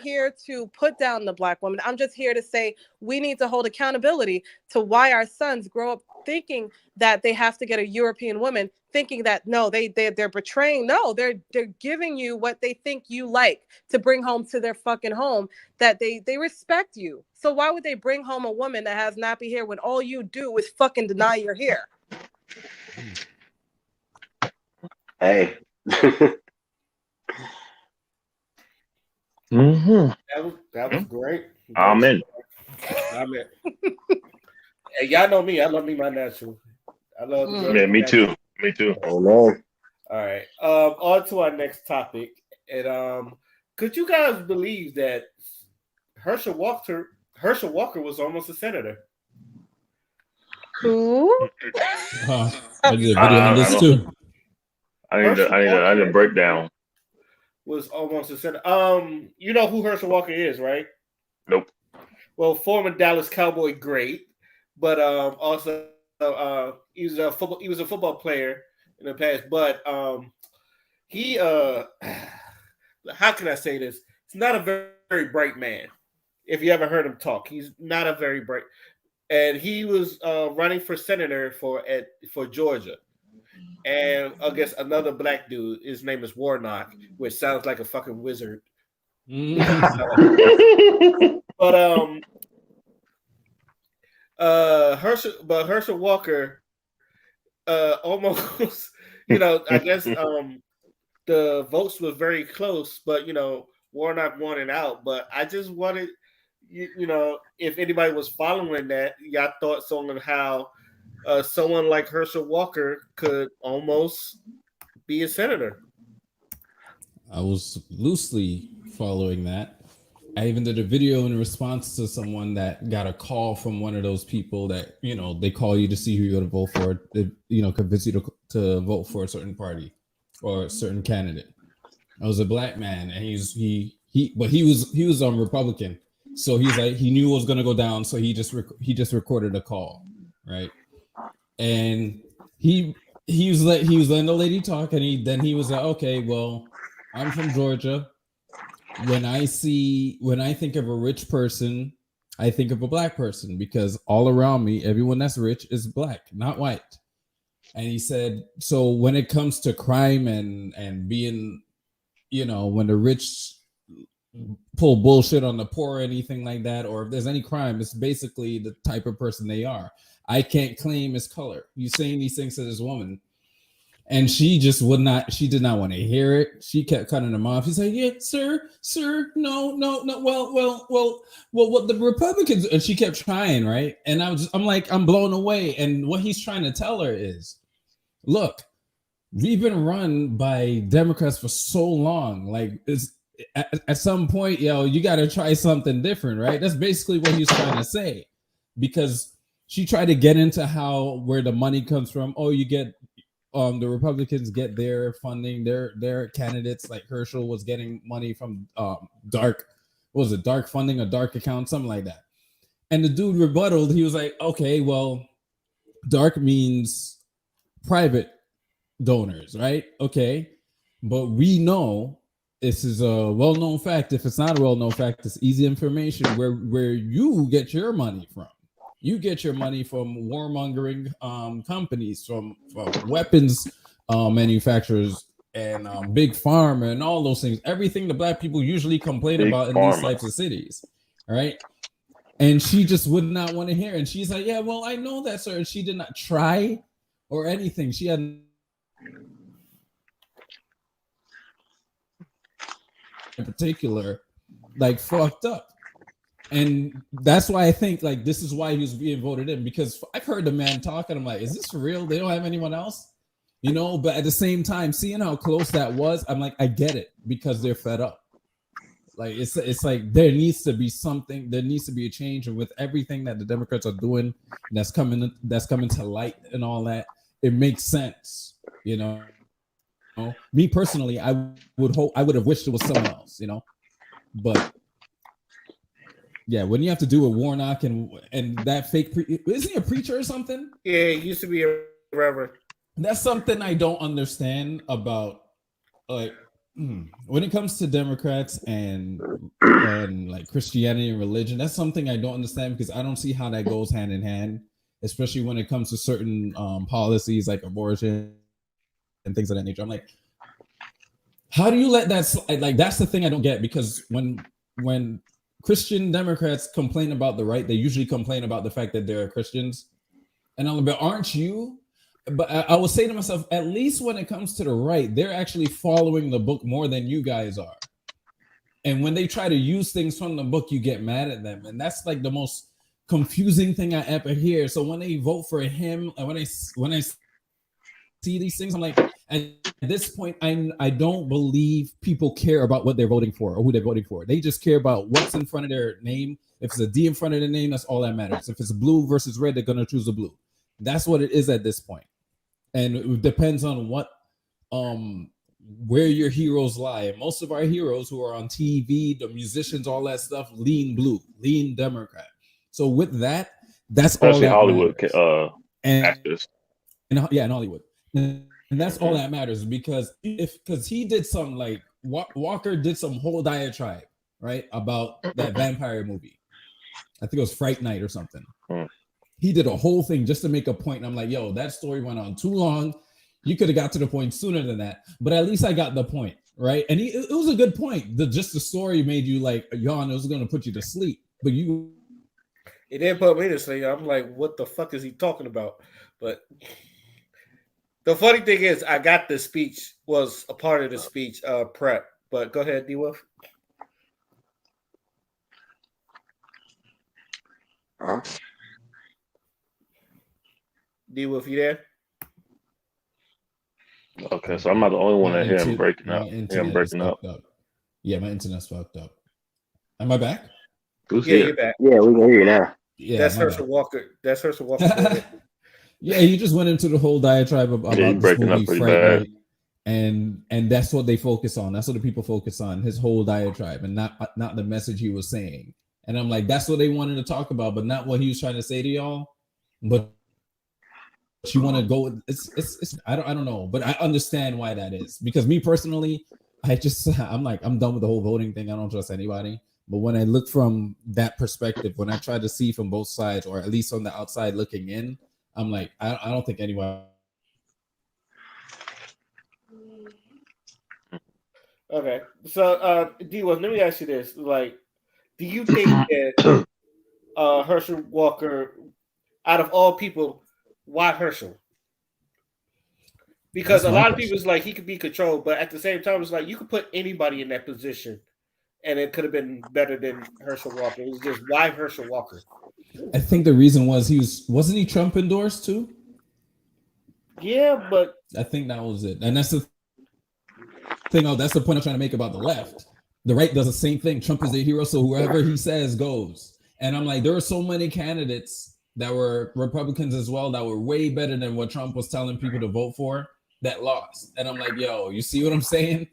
here to put down the black woman. I'm just here to say we need to hold accountability to why our sons grow up thinking that they have to get a European woman, thinking that no, they're betraying. No, they're giving you what they think you like to bring home to their fucking home, that they respect you. So why would they bring home a woman that has nappy hair when all you do is fucking deny your hair? Hey. That was great. Amen. Amen. Hey, y'all know me. I love me my natural. I love the girl. Yeah, me too. Me too. Oh man. All right. On to our next topic. And could you guys believe that Herschel Walker was almost a senator? Who? I did a video on this too. I need a breakdown. Was almost a senator. You know who Herschel Walker is, right? Nope. Well, former Dallas Cowboy great, but also he was a football player in the past. But he how can I say this? He's not a very, very bright man. If you ever heard him talk, he's not a very bright. And he was running for senator for Georgia. And I guess another black dude, his name is Warnock, which sounds like a fucking wizard. But Herschel Walker almost, I guess the votes were very close, but Warnock won it out. But I just wanted, if anybody was following that, y'all thoughts on how someone like Herschel Walker could almost be a senator. I was loosely following that. I even did a video in response to someone that got a call from one of those people that, they call you to see who you're going to vote for. They, convince you to vote for a certain party or a certain candidate. I was a black man, and he was Republican. So he's like, he knew it was going to go down. So he just recorded a call. Right. And he was letting the lady talk, and he was like, okay, well, I'm from Georgia. When I think of a rich person, I think of a black person, because all around me, everyone that's rich is black, not white. And he said, so when it comes to crime and being, when the rich pull bullshit on the poor or anything like that, or if there's any crime, it's basically the type of person they are. I can't claim his color. You saying these things to this woman. And she just would not, she did not want to hear it. She kept cutting him off. She's like, yeah, sir, no. Well, what the Republicans, and she kept trying, right? And I'm like, I'm blown away. And what he's trying to tell her is, look, we've been run by Democrats for so long. Like, it's at some point, you got to try something different, right? That's basically what he's trying to say. Because she tried to get into where the money comes from. Oh, you get the Republicans get their funding, their candidates like Herschel was getting money from dark funding, a dark account, something like that. And the dude rebutted. He was like, okay, well, dark means private donors, right? Okay, but we know this is a well-known fact. If it's not a well-known fact, it's easy information where you get your money from. You get your money from warmongering companies, from weapons manufacturers, and big pharma, and all those things. Everything the black people usually complain about in these types of cities, all right? And she just would not want to hear. And she's like, yeah, well, I know that, sir. And she did not try or anything. She had in particular, like, fucked up. And that's why I think, like, this is why he was being voted in, because I've heard the man talk and I'm like, is this for real? They don't have anyone else, but at the same time, seeing how close that was, I'm like, I get it, because they're fed up. Like, it's like there needs to be something, there needs to be a change. And with everything that the Democrats are doing that's coming to light and all that, it makes sense. Me personally, I would have wished it was someone else, but yeah, when you have to do with Warnock and that fake isn't he a preacher or something? Yeah, he used to be a reverend. That's something I don't understand about, like, when it comes to Democrats and like Christianity and religion. That's something I don't understand, because I don't see how that goes hand in hand, especially when it comes to certain policies like abortion and things of that nature. I'm like, how do you let that slide? Like, that's the thing I don't get, because when Christian Democrats complain about the right, they usually complain about the fact that they're Christians. And I'm like, but aren't you? But I will say to myself, at least when it comes to the right, they're actually following the book more than you guys are. And when they try to use things from the book, you get mad at them. And that's like the most confusing thing I ever hear. So when they vote for him, and when I see these things, I'm like, at this point, I don't believe people care about what they're voting for or who they're voting for. They just care about what's in front of their name. If it's a D in front of the name, that's all that matters. If it's blue versus red, they're gonna choose the blue. That's what it is at this point. And it depends on where your heroes lie. And most of our heroes who are on TV, the musicians, all that stuff, lean blue, lean Democrat. So with that, that's especially all that Hollywood actors. In Hollywood. And that's all that matters, because he did some, like, Walker did some whole diatribe, right, about that vampire movie. I think it was Fright Night or something. He did a whole thing just to make a point. And I'm like, yo, that story went on too long. You could have got to the point sooner than that. But at least I got the point, right? And it was a good point. Just the story made you like yawn. It was going to put you to sleep. But it didn't put me to sleep. I'm like, what the fuck is he talking about? But the funny thing is, I got the speech, was a part of the speech prep. But go ahead, D-Wolf. D-Wolf, you there? Okay, so I'm not the only one that hear him breaking up. Yeah, my internet's fucked up. Am I back? You're back. Yeah, we can hear you now. Yeah, that's Herschel Walker. That's Herschel Walker. Yeah, he just went into the whole diatribe about this movie, Fright Night, and that's what they focus on. That's what the people focus on, his whole diatribe, and not the message he was saying. And I'm like, that's what they wanted to talk about, but not what he was trying to say to y'all. But you want to go? It's I don't know, but I understand why that is, because me personally, I'm like, I'm done with the whole voting thing. I don't trust anybody. But when I look from that perspective, when I try to see from both sides, or at least on the outside looking in, I'm like, I don't think anybody. Okay, so D-Wolf, let me ask you this: like, do you think that Herschel Walker out of all people, why Herschel? Because a lot of people is like he could be controlled, but at the same time, it's like you could put anybody in that position, and it could have been better than Herschel Walker. It was just why Herschel Walker. I think the reason was wasn't he Trump endorsed too? Yeah, but I think that was it, and that's the thing. Oh, that's the point I'm trying to make about the left. The right does the same thing. Trump is the hero, so whoever he says goes. And I'm like, there are so many candidates that were Republicans as well that were way better than what Trump was telling people to vote for that lost. And I'm like, yo, you see what I'm saying?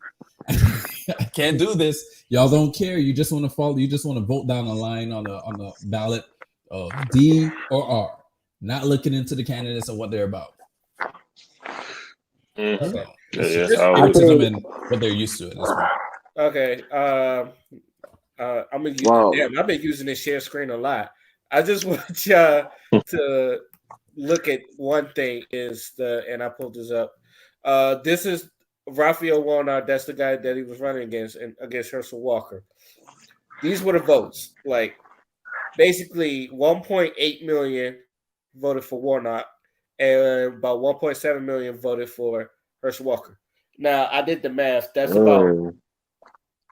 I can't do this. Y'all don't care. You just want to follow. You just want to vote down the line on the ballot of D or R, not looking into the candidates and what they're about. Mm-hmm. So, yeah, and what they're used to at this point. Okay. I've been using this share screen a lot. I just want y'all to look at one thing and I pulled this up. This is Raphael Warnock. That's the guy that he was running against Herschel Walker. These were the votes. Like basically 1.8 million voted for Warnock and about 1.7 million voted for Herschel Walker. Now I did the math. That's about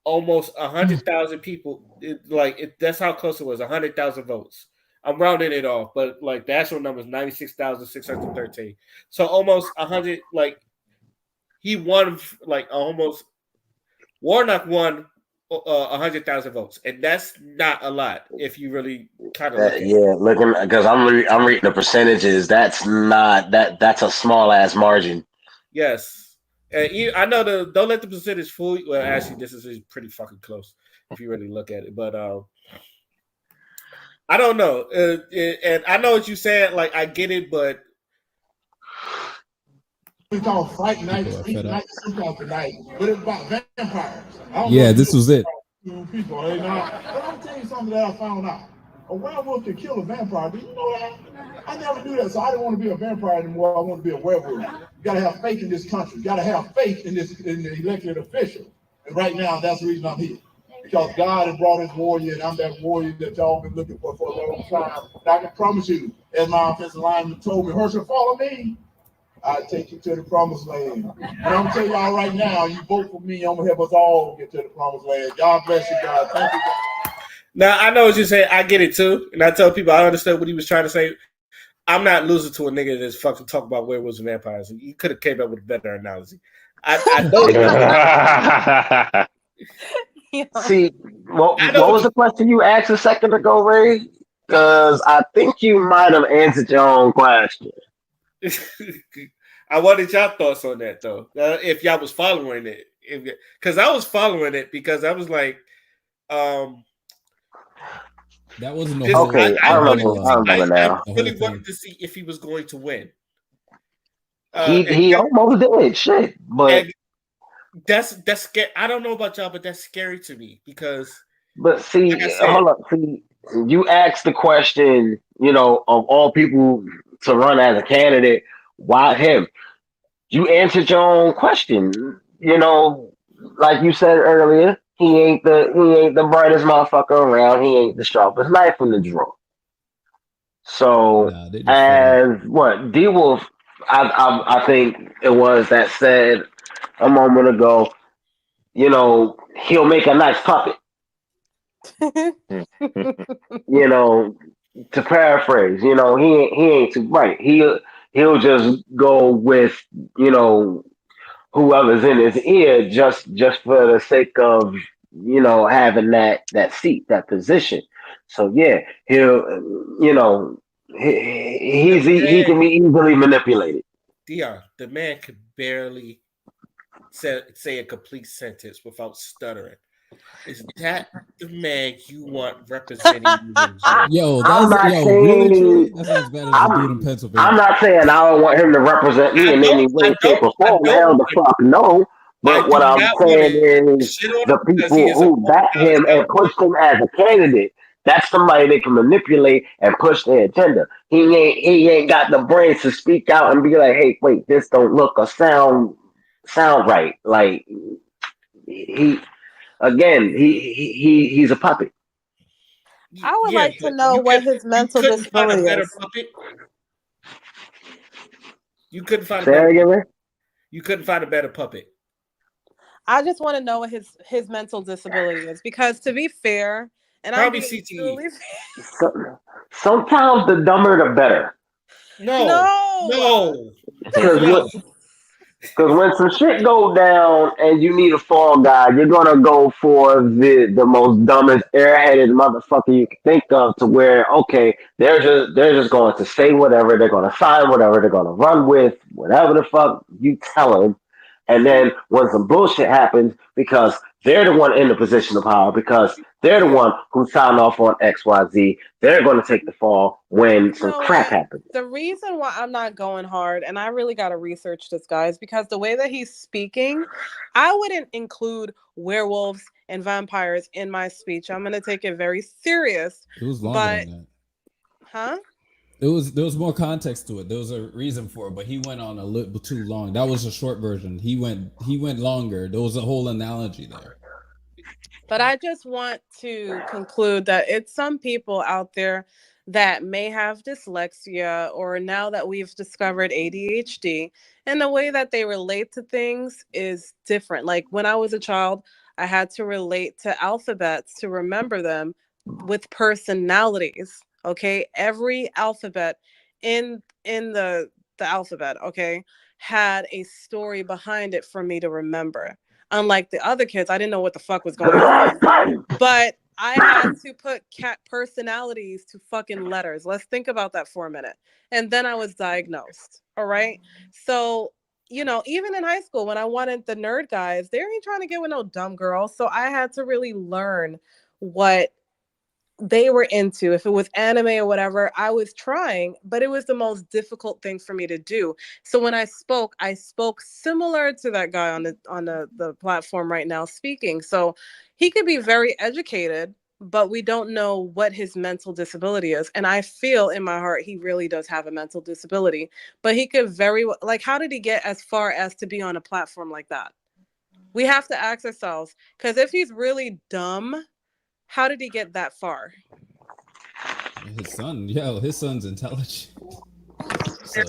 almost 100,000 people. That's how close it was. 100,000 votes. I'm rounding it off, but like the actual number is 96,613. So almost 100. Like he won. Like almost Warnock won 100,000 votes, and that's not a lot if you really kind of look at it. Looking because I'm reading the percentages. That's not that's a small ass margin. Yes. And I know don't let the percentage fool you. Well, actually, this is pretty fucking close if you really look at it. But I don't know. And I know what you said. Like I get it, but we call Fright Night, Sleep Night, tonight, but it's about vampires. Yeah, this was it. People, but I'm telling you something that I found out. A werewolf can kill a vampire. Do you know that? I never knew that, so I didn't want to be a vampire anymore. I want to be a werewolf. You got to have faith in this country. You got to have faith in the elected official. And right now, that's the reason I'm here. Because God has brought his warrior, and I'm that warrior that y'all been looking for a long time. And I can promise you, as my offensive lineman told me, Herschel, follow me. I'll take you to the promised land. And I'm going to tell y'all right now, you vote for me, I'm going to help us all get to the promised land. God bless you, God. Thank you, God. Now, I know what you're saying. I get it, too. And I tell people I understand what he was trying to say. I'm not losing to a nigga that's fucking talk about werewolves and vampires. He could have came up with a better analogy. I know. See, what was the question you asked a second ago, Ray? Because I think you might have answered your own question. I wanted y'all thoughts on that, though. If y'all was following it. Because I was following it because I was like, that wasn't okay. I remember now. I really wanted to see if he was going to win. He almost did. Shit, but that's scary. I don't know about y'all, but that's scary to me because. But see, like hold up. See, you asked the question. Of all people to run as a candidate, why him? You answered your own question. Like you said earlier. He ain't the brightest motherfucker around. He ain't the sharpest knife in the drawer. So as what D Wolf, I think it was that said a moment ago. He'll make a nice puppet. To paraphrase, he ain't too bright. He'll just go with whoever's in his ear just for the sake of having that seat, that position. So yeah, he'll he can be easily manipulated. Dion, the man could barely say a complete sentence without stuttering. Is that the man you want representing you? Yo, really true? That's as bad as the dude in Pennsylvania. I'm not saying I don't want him to represent me in any way, shape, or form. Hell the fuck no. But what I'm saying is the people who back him and pushed him as a candidate, that's somebody they can manipulate and push their agenda. He ain't got the brains to speak out and be like, hey, wait, this don't look or sound right. Like he's a puppet. I would like to know what his mental disability is. Puppet. You couldn't find a Say better. that again, man? You couldn't find a better puppet. I just want to know what his mental disability is, because to be fair, and Probably I'm being CTE. truly Sometimes the dumber the better. No. Because when some shit go down and you need a fall guy, you're gonna go for the most dumbest airheaded motherfucker you can think of. To where they're just going to say whatever, they're gonna sign whatever, they're gonna run with whatever the fuck you tell them. And then when some bullshit happens, because they're the one in the position of power, because they're the one who signed off on XYZ, they're going to take the fall when some crap happens. The reason why I'm not going hard, and I really got to research this, guys, because the way that he's speaking, I wouldn't include werewolves and vampires in my speech. I'm going to take it very serious. It was longer than that. Huh? There was more context to it. There was a reason for it, but he went on a little too long. That was a short version. He went longer. There was a whole analogy there. But I just want to conclude that it's some people out there that may have dyslexia, or now that we've discovered ADHD, and the way that they relate to things is different. Like when I was a child, I had to relate to alphabets to remember them with personalities. Okay, every alphabet in the alphabet, okay, had a story behind it for me to remember. Unlike the other kids, I didn't know what the fuck was going on, but I had to put cat personalities to fucking letters. Let's think about that for a minute. And then I was diagnosed. All right. So, you know, even in high school, when I wanted the nerd guys, they ain't trying to get with no dumb girls. So I had to really learn what they were into. If it was anime or whatever, I was trying, but it was the most difficult thing for me to do. So when I spoke similar to that guy on the platform right now speaking. So he could be very educated, but we don't know what his mental disability is. And I feel in my heart he really does have a mental disability, but he could like, how did he get as far as to be on a platform like that? We have to ask ourselves, because if he's really dumb, how did he get that far? His son's intelligent. So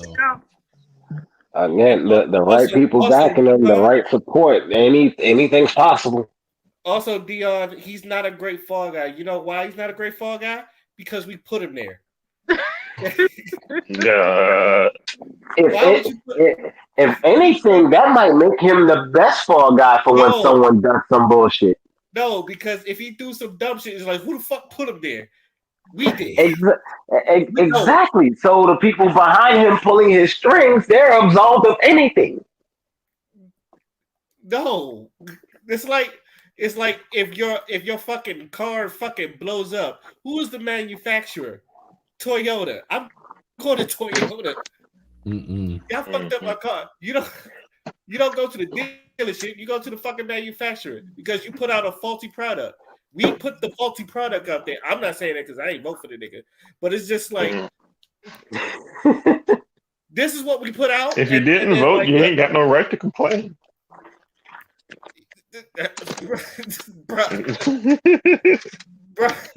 again, the right people backing him, the right support, anything's possible. Also, Dion, he's not a great fall guy. You know why he's not a great fall guy? Because we put him there. If anything, that might make him the best fall guy for when someone does some bullshit. No, because if he do some dumb shit, it's like, who the fuck put him there? We did. Exactly. So the people behind him pulling his strings, they're absolved of anything. No, it's like if your fucking car fucking blows up, who is the manufacturer? Toyota. I'm going to Toyota. Y'all fucked up my car. You don't go to the dealership. You go to the fucking manufacturer because you put out a faulty product. We put the faulty product out there. I'm not saying that because I ain't vote for the nigga, but it's just like this is what we put out. If you didn't vote, you ain't got no right to complain. Bro,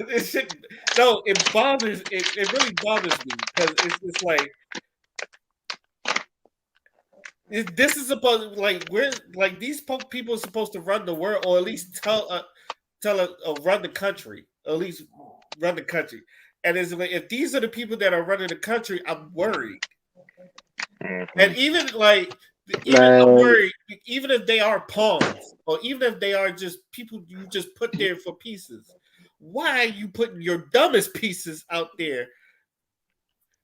this shit. No, it bothers. It really bothers me because it's just like this is supposed we're like these people are supposed to run the world, or at least run the country, at least run the country. And it's like if these are the people that are running the country, I'm worried. And even I'm worried, even if they are pawns, or even if they are just people you just put there for pieces, why are you putting your dumbest pieces out there?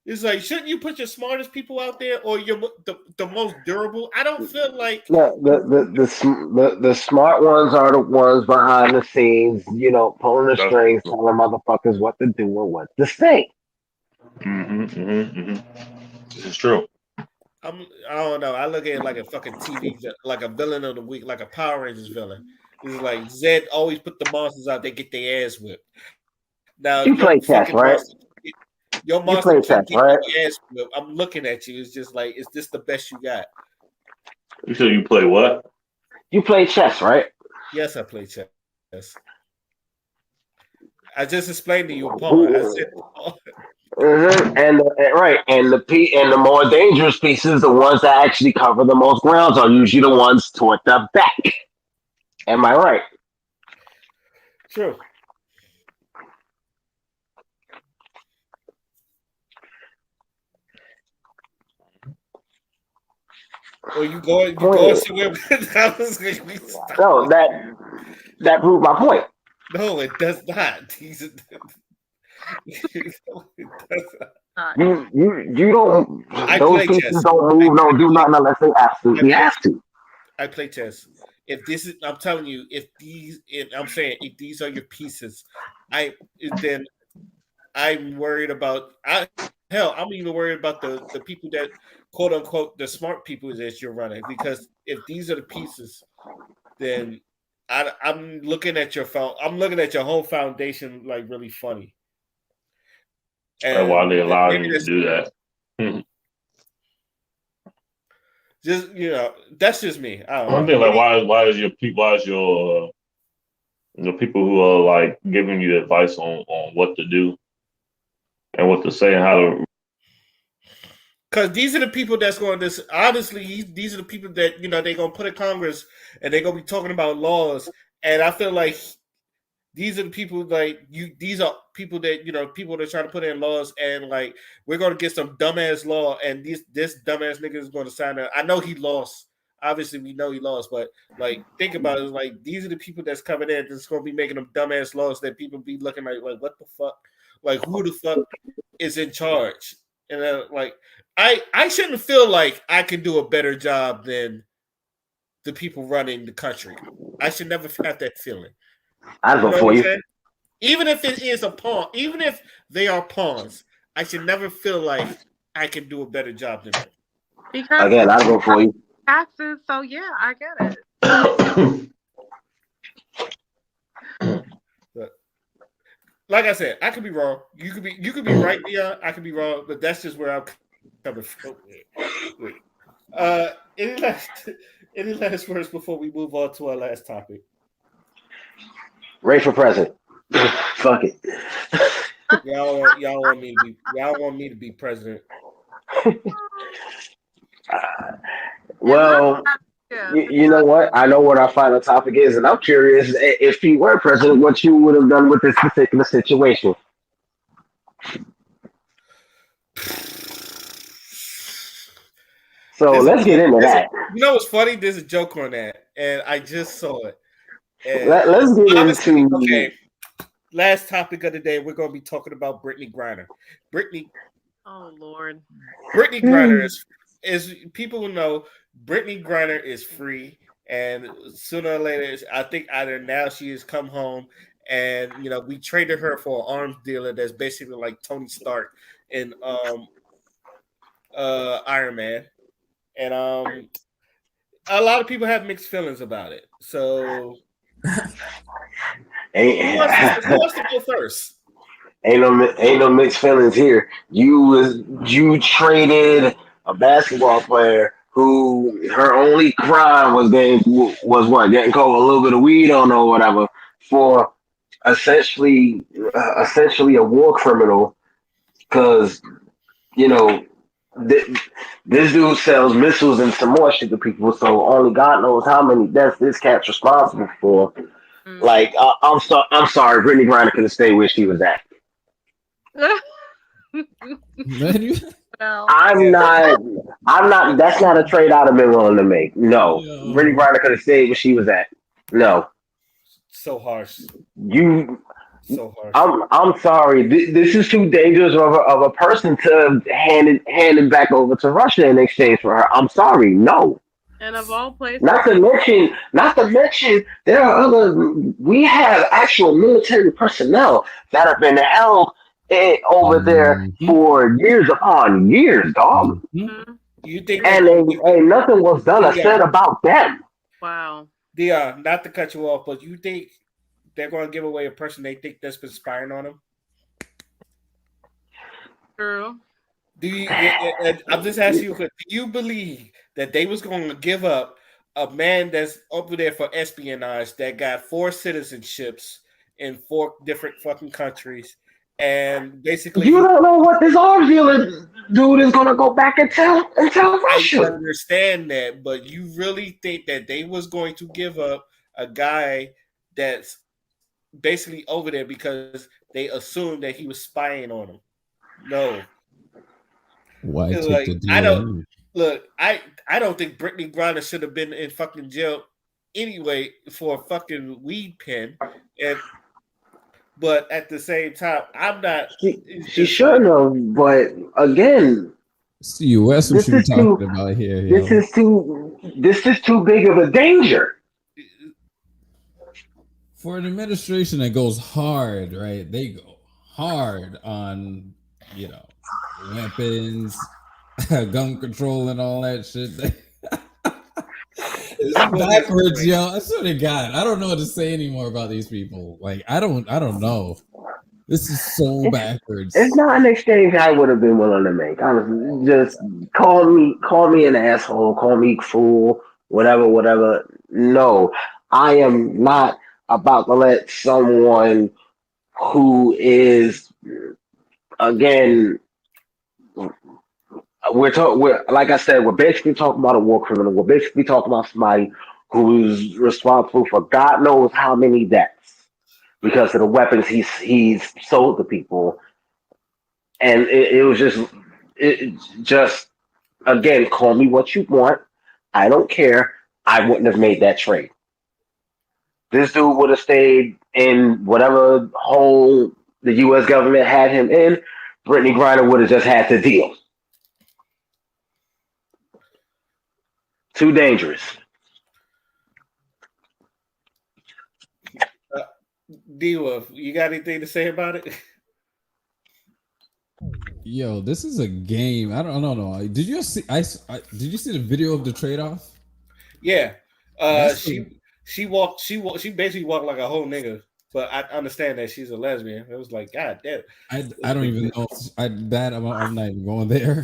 It's like, shouldn't you put your smartest people out there, or the most durable? I don't feel like the smart ones are the ones behind the scenes, pulling the strings, telling motherfuckers what to do or what to say. This is true. I don't know. I look at it like a fucking TV, like a villain of the week, like a Power Rangers villain. It's like Zed always put the monsters out. They get their ass whipped. Now you play chess, right? Your monster keep getting your ass whipped. I'm looking at you. It's just like, is this the best you got? You said you play what? You play chess, right? Yes, I play chess. I just explained to you, pawn. I said pawn. And right, and the more dangerous pieces, the ones that actually cover the most grounds, are usually the ones toward the back. Am I right? True. Or you go somewhere. No, that proved my point. No, it does not. You don't. Those pieces don't move, don't do nothing unless they absolutely have to. I play chess. If this is, I'm telling you, if these are your pieces, then I'm worried about. I'm even worried about the people that, quote unquote, the smart people that you're running. Because if these are the pieces, then I'm looking at your whole foundation like really funny. And why they allow you to do that? Just that's just me. I don't know. I think like why is your the people who are like giving you advice on what to do and what to say and how to. Because these are the people that's going to, honestly, these are the people that, they're going to put in Congress and they're going to be talking about laws. And I feel like these are the people these are people that, people that are trying to put in laws and like, we're going to get some dumbass law and this dumbass nigga is going to sign it. I know he lost. Obviously, we know he lost, but like, think about it. Like, these are the people that's coming in that's going to be making them dumbass laws that people be looking like, what the fuck? Like, who the fuck is in charge? And I shouldn't feel like I can do a better job than the people running the country. I should never have that feeling. I'll vote for you. Even if it is a pawn, even if they are pawns, I should never feel like I can do a better job than them. Because again, I'll vote for you. Taxes, so yeah, I get it. But, like I said, I could be wrong. You could be right, Leon. I could be wrong, but that's just where I'm coming from. Any last words before we move on to our last topic? Ray for president. Fuck it. Y'all want me to be president. Well, you know what? I know what our final topic is, and I'm curious if you were president, what you would have done with this particular situation. So let's get into that. You know what's funny? There's a joke on that, and I just saw it. And let's get into. Okay, last topic of the day. We're going to be talking about Brittany Griner. Oh Lord. Brittany Griner is people who know Brittany Griner is free, and sooner or later, I think either now she has come home, and we traded her for an arms dealer that's basically like Tony Stark in Iron Man. And a lot of people have mixed feelings about it. So who wants to go first? Ain't no mixed feelings here. You traded a basketball player who her only crime was getting caught with a little bit of weed on or whatever for essentially a war criminal because this dude sells missiles and some more shit to people, so only God knows how many deaths this cat's responsible for. Like, I'm sorry, Brittany Griner could have stayed where she was at. I'm not. That's not a trade I'd have been willing to make. No, Brittany Griner could have stayed where she was at. No, so harsh. So harsh. I'm sorry. This is too dangerous of a person to hand it back over to Russia in exchange for her. I'm sorry. No. And of all places, not to mention, there are we have actual military personnel that have been held over there for years upon years, dog. You think? And ain't nothing was done or said about them. Wow. Not to cut you off, but you think they're going to give away a person they think that's been spying on them? True. I'm just asking you, do you believe that they was going to give up a man that's over there for espionage that got 4 citizenships in 4 different fucking countries, and basically you don't know what this arms dealer dude is gonna go back and tell I Russia. understand that, but you really think that they was going to give up a guy that's basically over there because they assumed that he was spying on them? No. Why take Like, the I deal? don't look. I don't think Brittany Griner should have been in fucking jail anyway for a fucking weed pen, but at the same time, I'm not. She shouldn't have, but again, it's the U.S. we should be talking about here. This is too big of a danger. For an administration that goes hard, right? They go hard on, weapons, gun control, and all that shit. It's backwards, yo. I swear to God, I don't know what to say anymore about these people. Like, I don't know. This is so backwards. It's not an exchange I would have been willing to make. Honestly, just call me an asshole, call me fool, whatever. No, I am not about to let someone who is, again, we're like I said, we're basically talking about a war criminal. We're basically talking about somebody who's responsible for God knows how many deaths because of the weapons he's sold to people. And it was just again, call me what you want. I don't care. I wouldn't have made that trade. This dude would have stayed in whatever hole the U.S. government had him in. Brittany Griner would have just had to deal. Too dangerous. D-Wolf, you got anything to say about it? Yo, this is a game. I don't know. Did you see? Did you see the video of the trade-off? Yeah. She basically walked like a whole nigga. But I understand that she's a lesbian. It was like, God damn. I don't even know. I'm not even going there.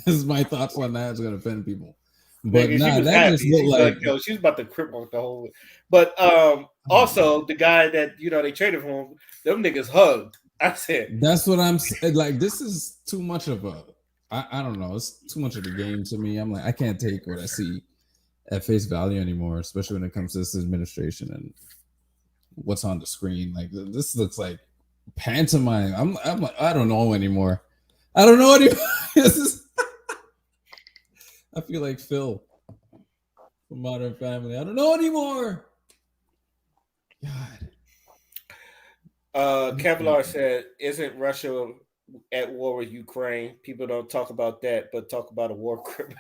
This is my thoughts on that. It's gonna offend people. But nah, that happy. just looked like yo, she's about to cripple the whole. But also the guy that they traded for him, them niggas hugged. I said that's what I'm saying. Like, this is too much of a. I don't know. It's too much of a game to me. I'm like, I can't take what I see at face value anymore, especially when it comes to this administration and what's on the screen. Like, this looks like pantomime. I'm like, I don't know anymore. This is. I feel like Phil from Modern Family. I don't know anymore. God. Kevlar said, "Isn't Russia at war with Ukraine? People don't talk about that, but talk about a war criminal."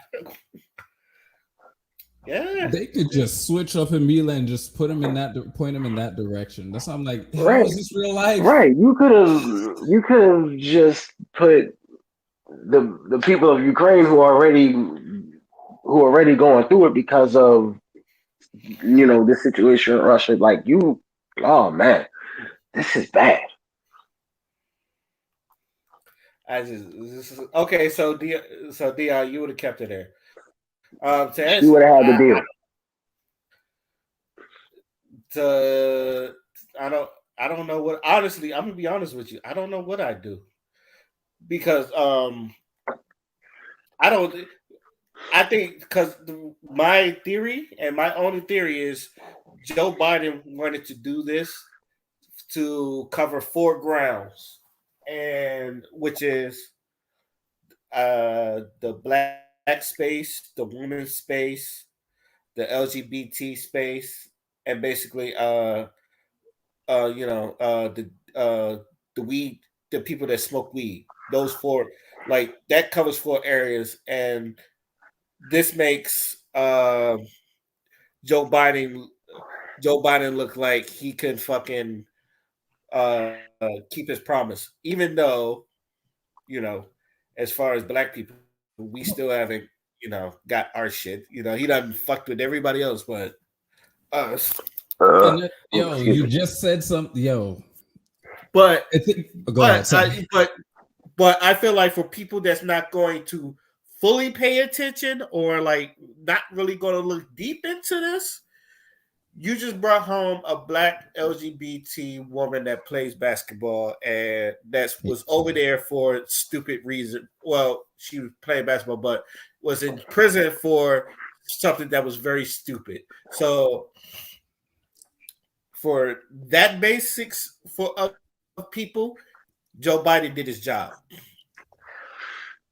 Yeah, They could just switch up in Mila and just put him in that, point him in that direction. That's why I'm like, how is this real life? Right. You could have just put the people of Ukraine who are already going through it because of this situation in Russia. Like oh man, this is bad. Okay. So Dion, you would have kept it there. She would have had the deal. I don't know what. Honestly, I'm gonna be honest with you. I don't know what I'd do because I think because my theory and my only theory is Joe Biden wanted to do this to cover 4 grounds, and which is the black space, the women's space, the LGBT space, and basically the weed, the people that smoke weed. Those 4, like that covers 4 areas, and this makes Joe Biden look like he could fucking keep his promise, even though as far as black people, we still haven't got our shit. He done fucked with everybody else, but us. You just said something, But go ahead. But I feel like for people that's not going to fully pay attention or like not really going to look deep into this, you just brought home a black LGBT woman that plays basketball and that was over there for stupid reason. Well, she was playing basketball, but was in prison for something that was very stupid. So for that basics for other people, Joe Biden did his job.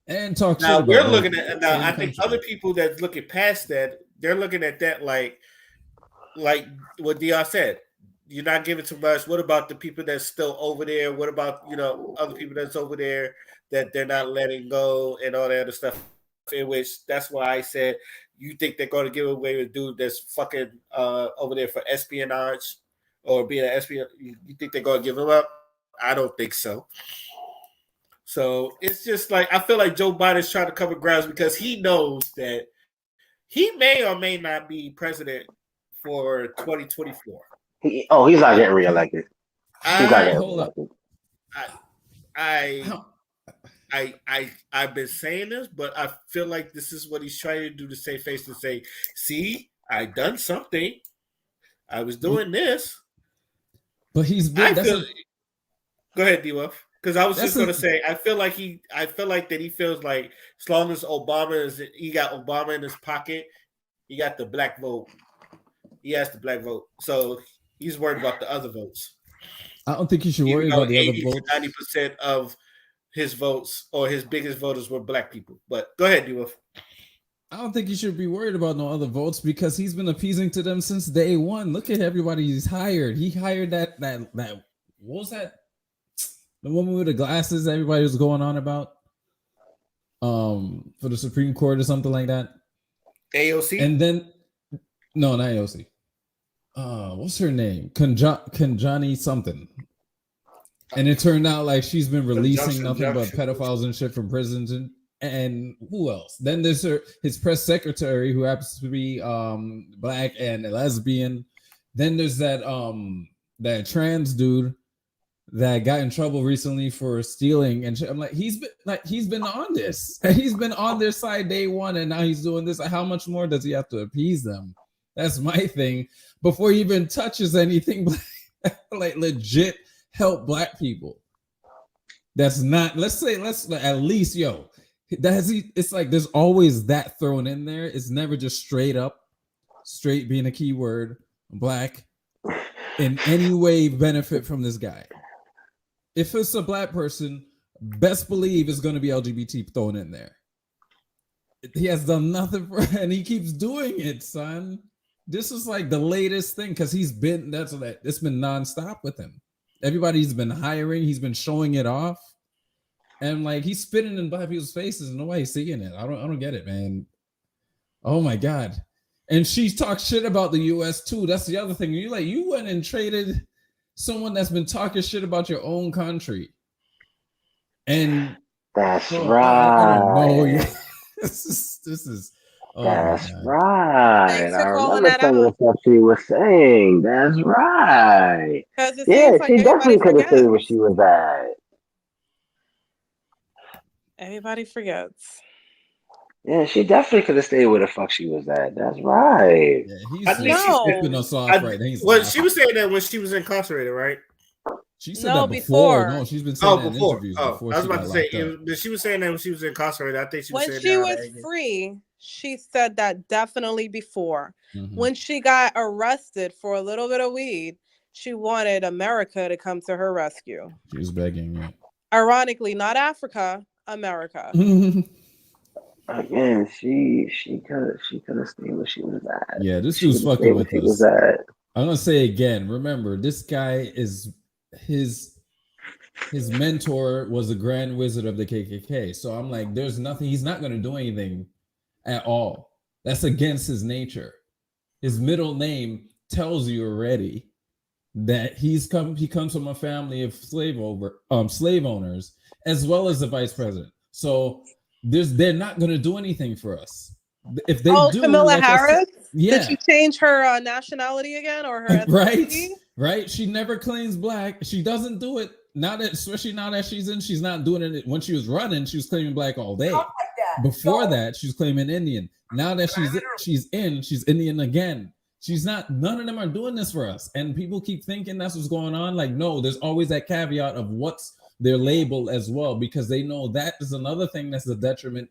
And talk now shit we're about looking at now. I think other people that's looking past that, they're looking at that like what Dion said. You're not giving too much. What about the people that's still over there? What about other people that's over there that they're not letting go and all that other stuff? In which that's why I said you think they're going to give away a dude that's fucking over there for espionage or being an espionage? You think they're going to give him up? I don't think so. So it's just like I feel like Joe Biden's trying to cover grounds because he knows that he may or may not be president for 2024. He's not getting reelected. I've been saying this, but I feel like this is what he's trying to do to save face to say, see, I done something. I was doing this. But he's been. Go ahead, D-Wolf. Because I was just going to say, I feel like that he feels like as long as he got Obama in his pocket, he got the black vote. He has the black vote. So he's worried about the other votes. I don't think you should worry about the other votes. 90% of his votes or his biggest voters were black people. But go ahead, D-Wolf. I don't think you should be worried about no other votes because he's been appeasing to them since day one. Look at everybody he's hired. He hired that what was that? The woman with the glasses everybody was going on about for the Supreme Court or something like that. AOC? And then, no, not AOC. What's her name? Kanjani something. And it turned out like she's been releasing nothing but pedophiles and shit from prisons. And who else? Then there's his press secretary who happens to be black and a lesbian. Then there's that trans dude that got in trouble recently for stealing and shit. I'm like, he's been on this. He's been on their side day one, and now he's doing this. How much more does he have to appease them? That's my thing. Before he even touches anything, like legit help black people. That's not. Let's at least it's like there's always that thrown in there. It's never just straight being a keyword. Black in any way benefit from this guy. If it's a black person, best believe it's going to be LGBT thrown in there. He has done nothing and he keeps doing it, son. This is like the latest thing because it's been nonstop with him. Everybody's been hiring, he's been showing it off, and like he's spitting in black people's faces and nobody's seeing it. I don't get it, man. Oh my god. And she talks shit about the US too. That's the other thing. You went and traded someone that's been talking shit about your own country. And that's right. I don't know. This is that's right. I remember some of the stuff she was saying. That's right. Yeah, she definitely could have stayed where she was at. Everybody forgets. Yeah, she definitely could have stayed where the fuck she was at. That's right. Yeah, she was saying that when she was incarcerated, right? She said that before. No, she's been saying that in interviews before. I was about to say, she was saying that when she was incarcerated. I think she was when she was free. She said that definitely before. Mm-hmm. When she got arrested for a little bit of weed, she wanted America to come to her rescue. She was begging. Yeah. Ironically, not Africa, America. Again, she could have stayed where she was at. Yeah, this dude's fucking with us. I'm gonna say again. Remember, this guy is his mentor was the Grand Wizard of the KKK. So I'm like, there's nothing. He's not gonna do anything at all. That's against his nature. His middle name tells you already that he comes from a family of slave owners as well as the vice president. So they're not going to do anything for us. If they do, Kamala Harris? Did she change her nationality again or her ethnicity? Right. She never claims black. She doesn't do it. Especially now that she's in, she's not doing it. When she was running, she was claiming black all day. Before that, she was claiming Indian. Now that she's in, she's Indian again. She's not. None of them are doing this for us, and people keep thinking that's what's going on. Like, no, there's always that caveat of what's their label as well, because they know that is another thing that's a detriment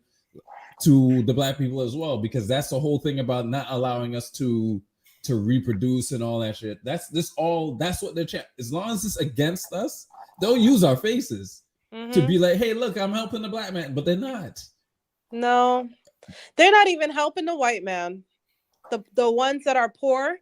to the Black people as well, because that's the whole thing about not allowing us to reproduce and all that shit. That's what they're as long as it's against us, they'll use our faces to be like, hey, look, I'm helping the Black man, but they're not. No, they're not even helping the white man. The ones that are poor,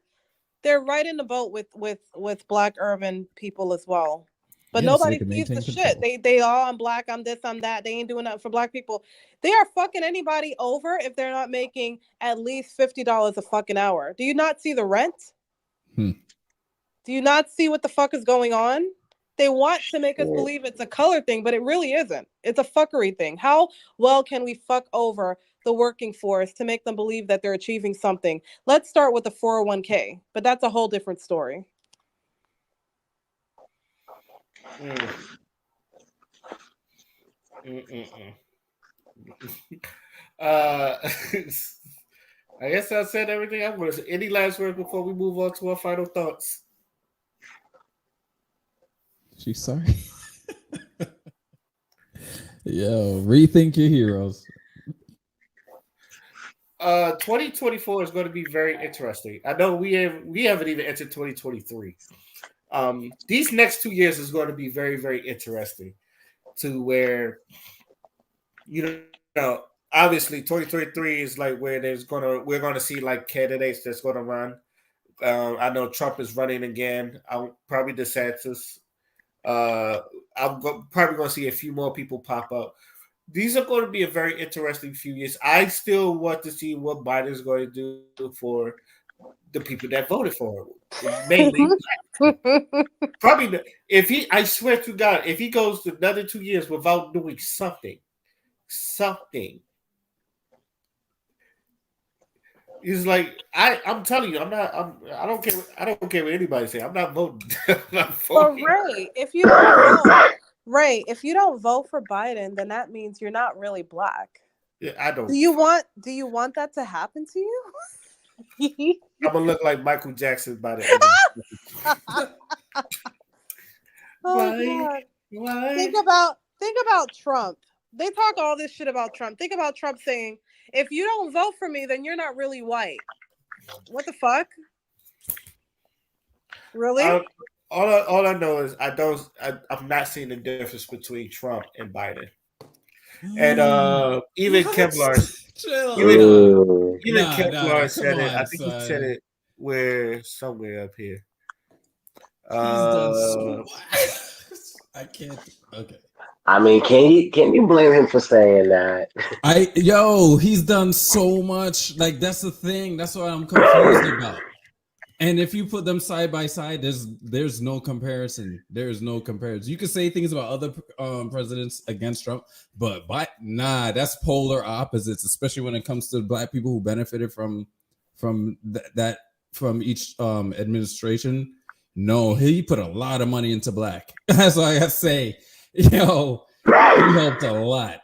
they're right in the boat with Black urban people as well. But nobody sees the shit. They all, I'm Black, I'm this, I'm that. They ain't doing nothing for Black people. They are fucking anybody over if they're not making at least $50 a fucking hour. Do you not see the rent? Do you not see what the fuck is going on? They want to make us believe it's a color thing, but it really isn't. It's a fuckery thing. How well can we fuck over the working force to make them believe that they're achieving something? Let's start with the 401k, but that's a whole different story. I guess I said everything I want to say. Any last words before we move on to our final thoughts? She's sorry. Yo, rethink your heroes. 2024 is going to be very interesting. I know we haven't even entered 2023. These next 2 years is going to be very, very interesting, to where, you know, obviously 2023 is like where we're gonna see like candidates that's gonna run. I know Trump is running again. Probably DeSantis. Probably gonna see a few more people pop up. These are going to be a very interesting few years. I still want to see what Biden's going to do for the people that voted for him. Mainly, probably I swear to God, if he goes to another 2 years without doing something, he's like, I'm telling you, I don't care what anybody say. I'm not voting. Well, Ray, if you don't vote, if you don't vote for Biden, then that means you're not really Black. Yeah, I don't. Do you want that to happen to you? I'm gonna look like Michael Jackson by the end. God. Think about Trump. They talk all this shit about Trump. Think about Trump saying, if you don't vote for me, then you're not really white. What the fuck? Really? All I know is I'm not seeing the difference between Trump and Biden. And even Kevlar, even Kevlar said it. I think he said it somewhere up here. I can't. Okay. I mean, can you blame him for saying that? He's done so much. Like, that's the thing. That's what I'm confused about. And if you put them side by side, there's no comparison. There is no comparison. You can say things about other presidents against Trump, but that's polar opposites, especially when it comes to Black people who benefited from each administration. No, he put a lot of money into Black. That's all I gotta say. He helped a lot.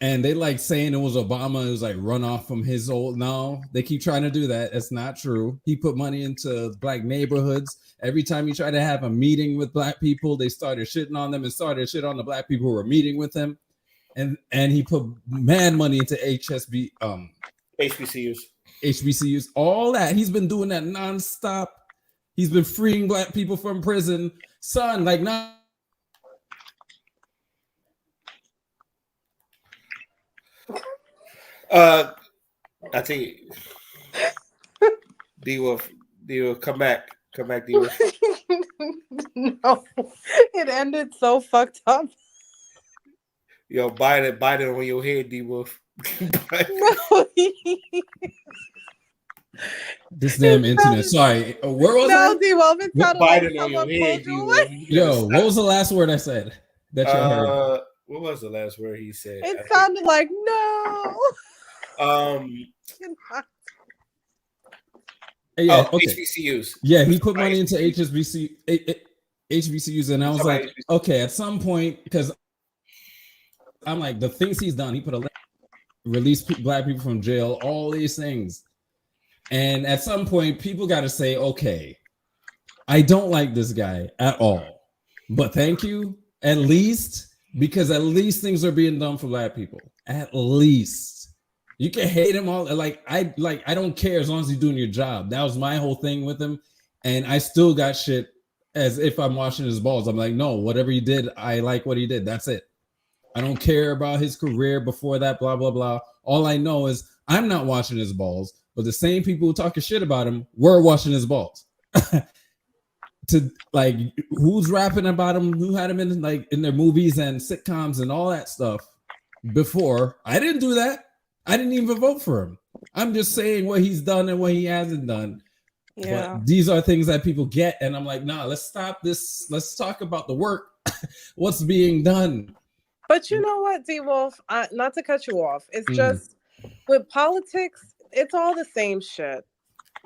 And they like saying it was Obama. It was like runoff from his old. No, they keep trying to do that. It's not true. He put money into Black neighborhoods. Every time he tried to have a meeting with Black people, they started shitting on them and started shit on the Black people who were meeting with him. And he put mad money into HBCUs, all that. He's been doing that nonstop. He's been freeing Black people from prison. Son, like not. I think D-Wolf, come back, D-Wolf. No, it ended so fucked up. Yo, Biden on your head, D-Wolf. No. This damn internet. Sorry, where was I? D-Wolf, it sounded Biden like on your head, D-Wolf. Yo, what was the last word I said that you heard? What was the last word he said? It sounded like no. Yeah, okay. HBCUs. Yeah, he put money into HBCUs, and I was like, okay, at some point, because I'm like, the things he's done, he put release Black people from jail, all these things. And at some point, people got to say, okay, I don't like this guy at all, but thank you at least, because at least things are being done for black people. At least you can hate him all. I don't care as long as you're doing your job. That was my whole thing with him. And I still got shit as if I'm washing his balls. I'm like, no, whatever he did, I like what he did. That's it. I don't care about his career before that, blah, blah, blah. All I know is I'm not washing his balls, but the same people who talking shit about him were washing his balls. To like, who's rapping about him, who had him in their movies and sitcoms and all that stuff before. I didn't do that. I didn't even vote for him. I'm just saying what he's done and what he hasn't done. Yeah. But these are things that people get, and I'm like, nah, let's stop this. Let's talk about the work. What's being done. But you know what, D-Wolf, not to cut you off, it's just with politics, it's all the same shit.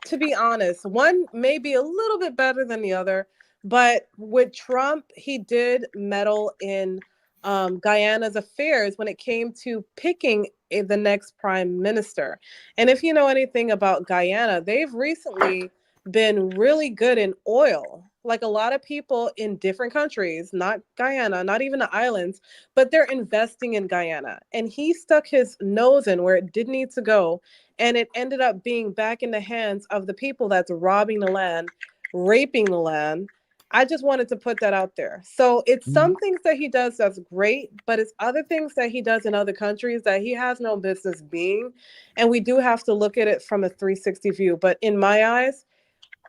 To be honest, one may be a little bit better than the other, but with Trump, he did meddle in Guyana's affairs when it came to picking the next prime minister. And if you know anything about Guyana, they've recently been really good in oil. Like a lot of people in different countries, not Guyana, not even the islands, but they're investing in Guyana. And he stuck his nose in where it didn't need to go. And it ended up being back in the hands of the people that's robbing the land, raping the land. I just wanted to put that out there. So it's some things that he does that's great, but it's other things that he does in other countries that he has no business being. And we do have to look at it from a 360 view. But in my eyes,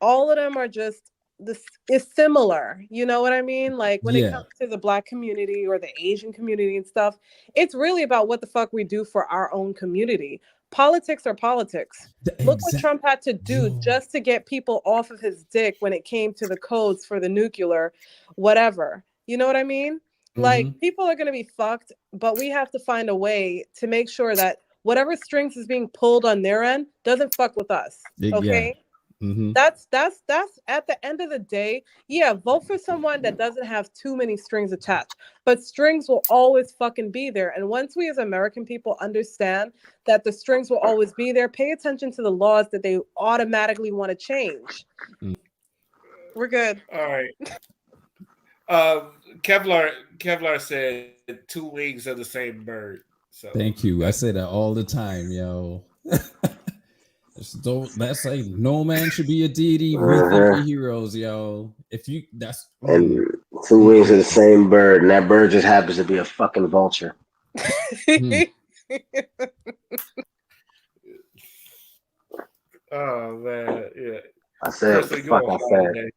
all of them are just this is similar. You know what I mean? Like when it comes to the Black community or the Asian community and stuff, it's really about what the fuck we do for our own community. Politics are politics. Look what Trump had to do just to get people off of his dick when it came to the codes for the nuclear, whatever. You know what I mean? Like people are going to be fucked, but we have to find a way to make sure that whatever strings is being pulled on their end doesn't fuck with us. Okay? That's at the end of the day, vote for someone that doesn't have too many strings attached, but strings will always fucking be there. And once we as American people understand that the strings will always be there, pay attention to the laws that they automatically want to change. We're good. All right. Kevlar said 2 wings of the same bird. So thank you. I say that all the time, yo. That's like no man should be a deity. We think we're heroes, yo. If you and 2 wings of the same bird, and that bird just happens to be a fucking vulture. Oh man, yeah. I said, fuck, I said.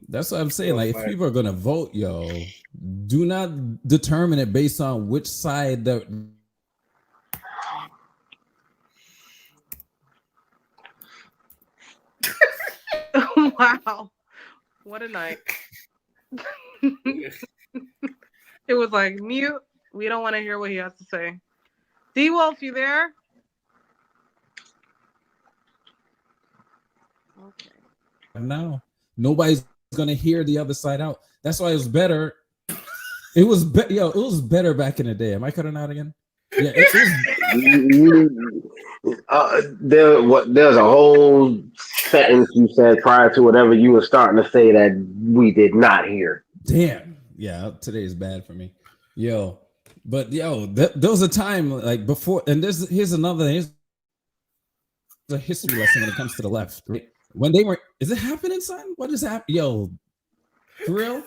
That's what I'm saying. Like, if people are gonna vote, yo, do not determine it based on which side that. Wow, what a night. It was like mute. We don't want to hear what he has to say. D-Wolf, you there? Okay. No, nobody's gonna hear the other side out. That's why it was better. It was it was better back in the day. Am I cutting out again? Yeah, there's a whole sentence you said prior to whatever you were starting to say that we did not hear. Damn. Yeah, today is bad for me. Yo, but there was a time like before, and here's a history lesson when it comes to the left. Right? When they were, is it happening, son? What is happening? Yo, for real?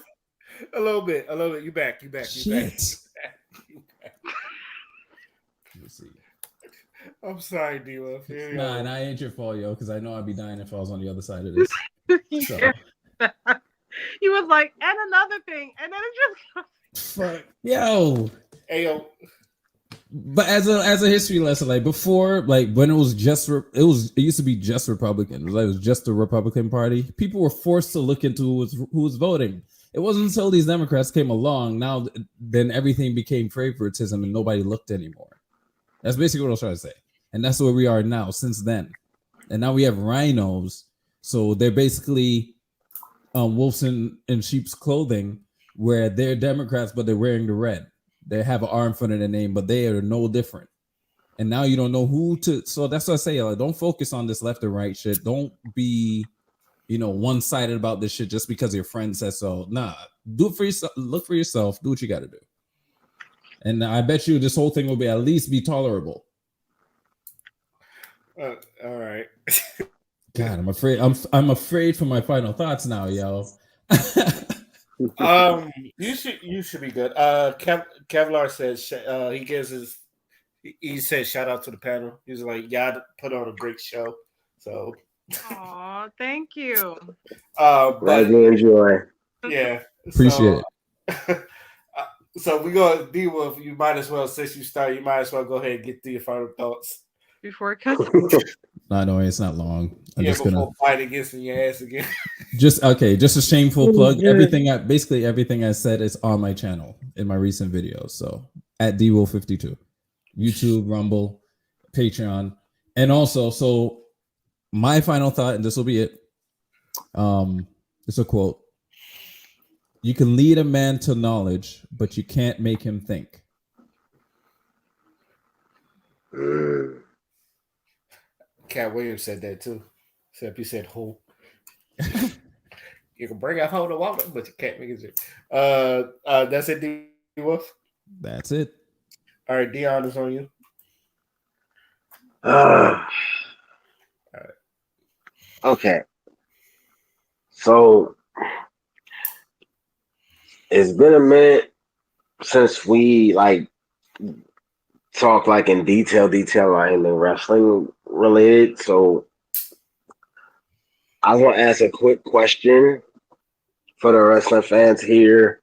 A little bit. You back. Shit. Let me see. I'm sorry, D-Wolf. Nah, I ain't your fault, yo, because I know I'd be dying if I was on the other side of this. So. He was like, and another thing, and then it just fuck. Yo. Hey, yo. But as a history lesson, like before, like when it used to be just Republicans. Like it was just the Republican Party. People were forced to look into who was voting. It wasn't until these Democrats came along. Now, then everything became favoritism and nobody looked anymore. That's basically what I was trying to say. And that's where we are now since then. And now we have rhinos. So they're basically wolves in sheep's clothing where they're Democrats, but they're wearing the red. They have an R in front of their name, but they are no different. and now you don't know who to. So that's what I say. Like, don't focus on this left and right shit. Don't be, one-sided about this shit just because your friend says so. Nah, do it for yourself. Look for yourself. Do what you got to do. And I bet you this whole thing will be at least be tolerable. All right. God, I'm afraid. I'm afraid for my final thoughts now, yo. You should be good. Kevlar says he said shout out to the panel. He's like, y'all put on a great show. So, aw, thank you. Glad you enjoy. Yeah, appreciate it. So we go D-Wolf. You might as well, since you started, you might as well go ahead and get through your final thoughts before it cuts. No, it's not long. I'm just before fight against your ass again. Just a shameful plug. Everything I said is on my channel in my recent videos. So at DWolf52, YouTube, Rumble, Patreon, and also so my final thought, and this will be it. It's a quote. You can lead a man to knowledge, but you can't make him think. Cat Williams said that too. Except he said who. You can bring a hoe to woman, but you can't make it. That's it, D-Wolf? That's it. All right, Dion is on you. All right. Okay. So it's been a minute since we talk in detail on the wrestling related. So I want to ask a quick question for the wrestling fans here.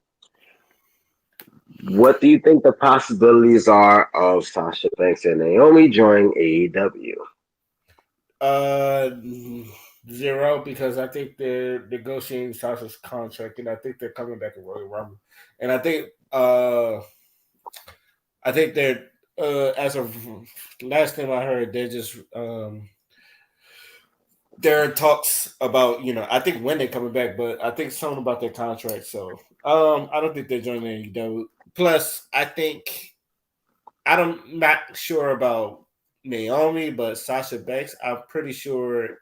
What do you think the possibilities are of Sasha Banks and Naomi joining AEW? 0, because I think they're negotiating Sasha's contract, and I think they're coming back in Royal Rumble. And I think they're as of last time I heard, they're just there are talks about, I think when they're coming back, but I think something about their contract. So I don't think they're joining AEW. Plus, I'm not sure about Naomi, but Sasha Banks, I'm pretty sure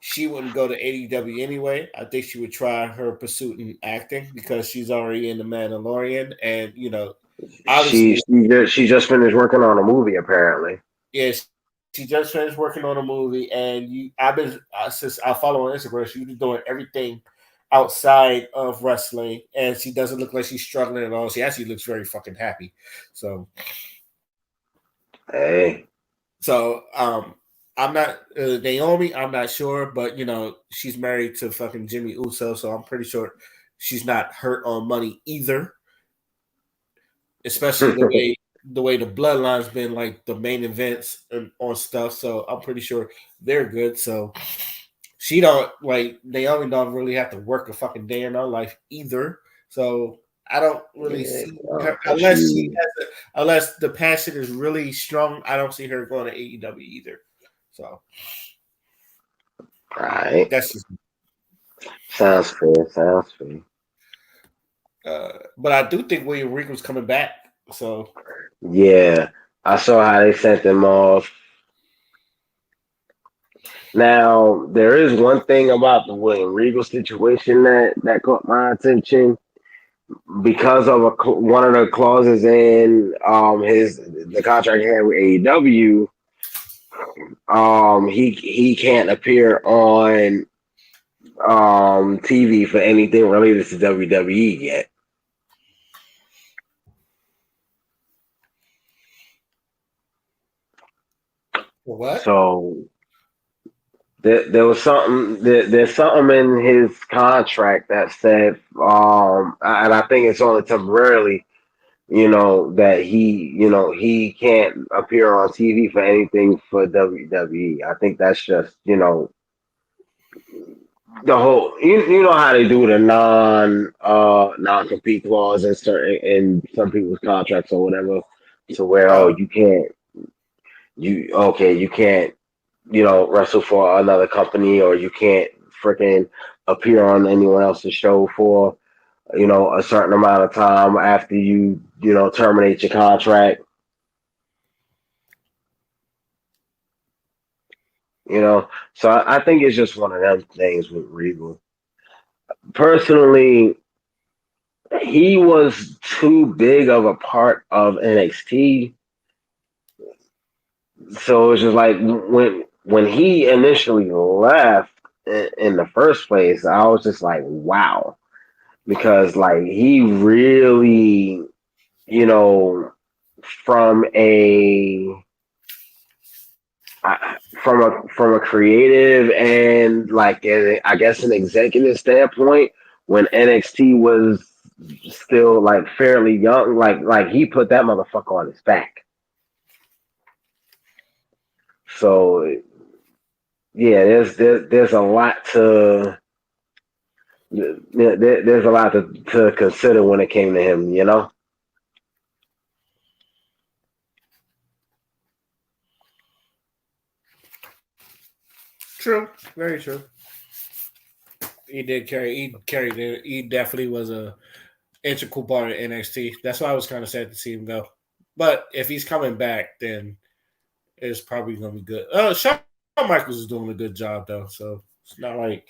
she wouldn't go to AEW anyway. I think she would try her pursuit in acting because she's already in The Mandalorian, and obviously she just finished working on a movie apparently. Yes. She just finished working on a movie, and I've been since I follow on Instagram. She's been doing everything outside of wrestling, and she doesn't look like she's struggling at all. She actually looks very fucking happy. So, hey, so I'm not Naomi. I'm not sure, but she's married to fucking Jimmy Uso, so I'm pretty sure she's not hurt on money either. Especially the way the bloodline's been the main events on stuff, so I'm pretty sure they're good. So Naomi don't really have to work a fucking day in her life either. So I don't really see her unless the passion is really strong. I don't see her going to AEW either. So, right, that's just sounds fair. But I do think William Regal's coming back. So yeah, I saw how they sent them off. Now there is one thing about the William Regal situation that caught my attention because of one of the clauses in the contract he had with AEW. He can't appear on TV for anything related to WWE yet. What? So there was something. There's something in his contract that said, and I think it's only temporarily, that he can't appear on TV for anything for WWE. I think that's just the whole. You know how they do the non-compete clause in some people's contracts or whatever, to where you can't. You can't, wrestle for another company, or you can't freaking appear on anyone else's show for, a certain amount of time after you terminate your contract. you know. So I think it's just one of them things with Regal. Personally, he was too big of a part of NXT. So it's just like when he initially left in the first place, I was just like, wow, because like he really, you know, from a from a creative and like I guess an executive standpoint, when NXT was still like fairly young, like he put that motherfucker on his back. So yeah, there's a lot to there's a lot to consider when it came to him, you know. True, very true. He did carry. He carried it. He definitely was a integral part of NXT. That's why I was kind of sad to see him go. But if he's coming back, then it's probably gonna be good. Shawn Michaels is doing a good job though, so it's not like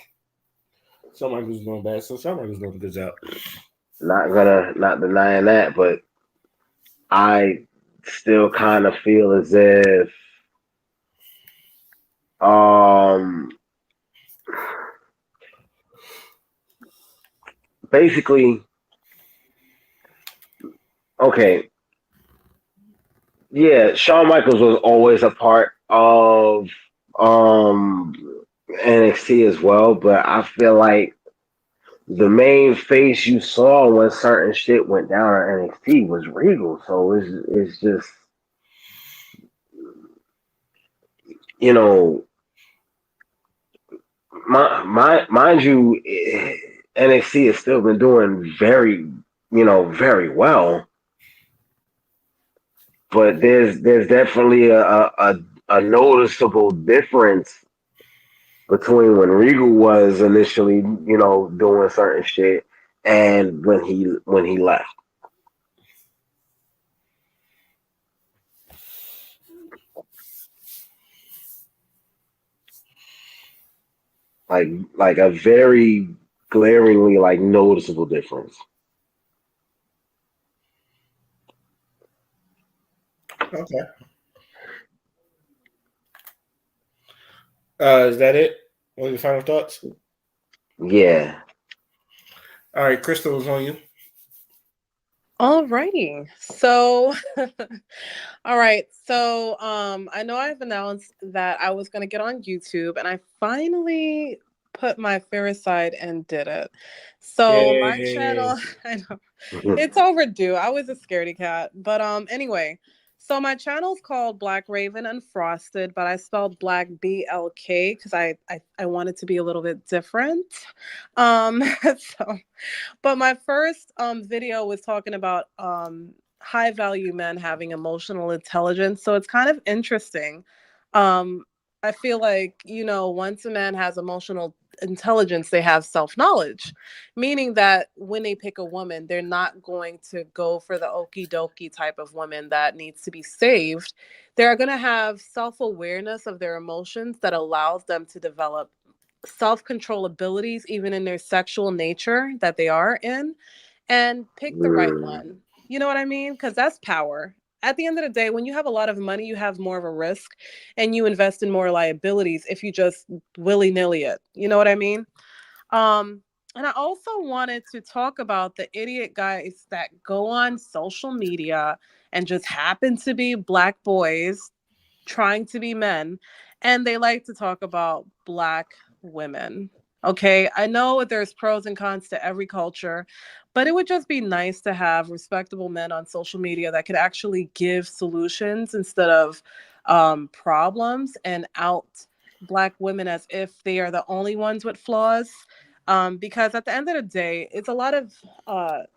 Shawn Michaels is doing bad. So Shawn Michaels is doing a good job. Not denying that, but I still kind of feel as if um basically okay, yeah, Shawn Michaels was always a part of um NXT as well, but I feel like the main face you saw when certain shit went down on NXT was Regal. So it's just, you know, mind you, NXT has still been doing very well, but there's definitely a noticeable difference between when Regal was initially, doing certain shit and when he left. Like a very glaringly like noticeable difference. Okay. Is that it? What are your final thoughts? Yeah. All right, Crystal is on you. Alrighty. So all right. So I know I've announced that I was gonna get on YouTube and I finally put my fear aside and did it. So my channel, I know it's overdue. I was a scaredy cat. But anyway, so my channel's called Black Raven Unfrosted, but I spelled Black BLK because I wanted to be a little bit different. So but my first video was talking about high value men having emotional intelligence. So it's kind of interesting. Um, I feel like, once a man has emotional intelligence, they have self knowledge, meaning that when they pick a woman, they're not going to go for the okie dokie type of woman that needs to be saved. They're going to have self awareness of their emotions that allows them to develop self-control abilities even in their sexual nature that they are in, and pick the right one. You know what I mean? Because that's power. At the end of the day, when you have a lot of money, you have more of a risk and you invest in more liabilities if you just willy-nilly it. You know what I mean? And I also wanted to talk about the idiot guys that go on social media and just happen to be Black boys trying to be men, and they like to talk about Black women. Okay, I know there's pros and cons to every culture, but it would just be nice to have respectable men on social media that could actually give solutions instead of problems and out Black women as if they are the only ones with flaws. Because at the end of the day, it's a lot of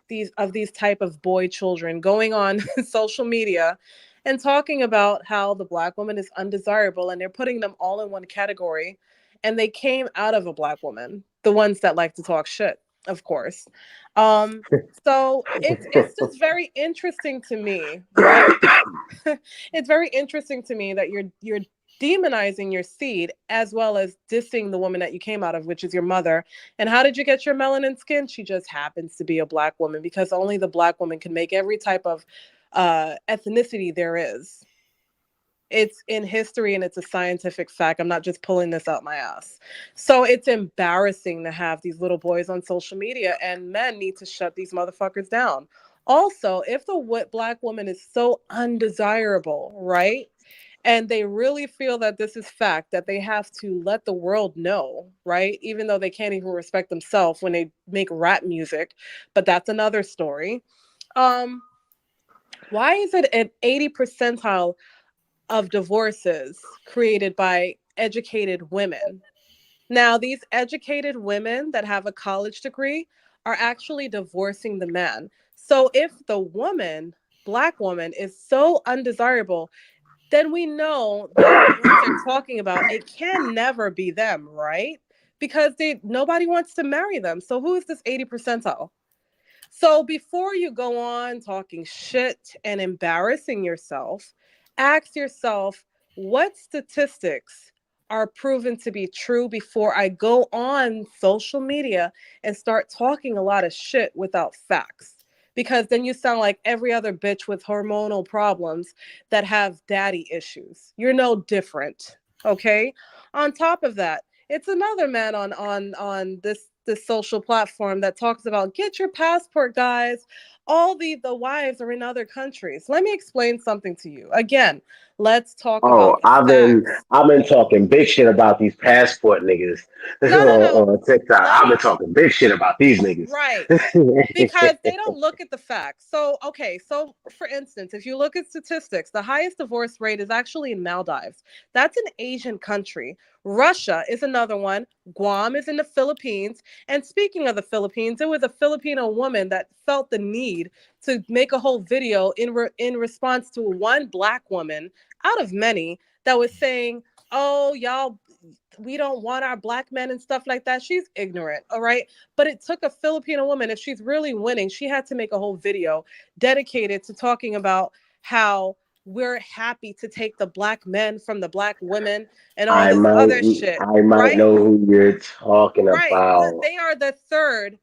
these type of boy children going on social media and talking about how the Black woman is undesirable, and they're putting them all in one category. And they came out of a Black woman, the ones that like to talk shit, of course. Um, so it's just very interesting to me, right? It's very interesting to me that you're demonizing your seed as well as dissing the woman that you came out of, which is your mother. And how did you get your melanin skin? She just happens to be a Black woman, because only the Black woman can make every type of ethnicity there is. It's in history and it's a scientific fact. I'm not just pulling this out my ass. So it's embarrassing to have these little boys on social media, and men need to shut these motherfuckers down. Also, if the Black woman is so undesirable, right? And they really feel that this is fact, that they have to let the world know, right? Even though they can't even respect themselves when they make rap music, but that's another story. Why is it an 80 percentile of divorces created by educated women? Now, these educated women that have a college degree are actually divorcing the man. So if the woman, Black woman, is so undesirable, then we know that the ones they're talking about, it can never be them, right? Because nobody wants to marry them. So who is this 80 percentile? So before you go on talking shit and embarrassing yourself, ask yourself, what statistics are proven to be true before I go on social media and start talking a lot of shit without facts? Because then you sound like every other bitch with hormonal problems that have daddy issues. You're no different, okay? On top of that, it's another man on this social platform that talks about, get your passport, guys. All the wives are in other countries. Let me explain something to you. Again, let's talk Oh, about the facts. I've been talking big shit about these passport niggas No. on TikTok. Let I've been me talking big shit about these niggas. Right. Because they don't look at the facts. So, okay, so for instance, if you look at statistics, the highest divorce rate is actually in Maldives. That's an Asian country. Russia is another one. Guam is in the Philippines. And speaking of the Philippines, it was a Filipino woman that felt the need to make a whole video in response to one Black woman out of many that was saying, oh, y'all, we don't want our Black men and stuff like that. She's ignorant, all right? But it took a Filipino woman, if she's really winning, she had to make a whole video dedicated to talking about how we're happy to take the Black men from the Black women and all I this might other shit, I might right? know who you're talking Right. about. They are the third.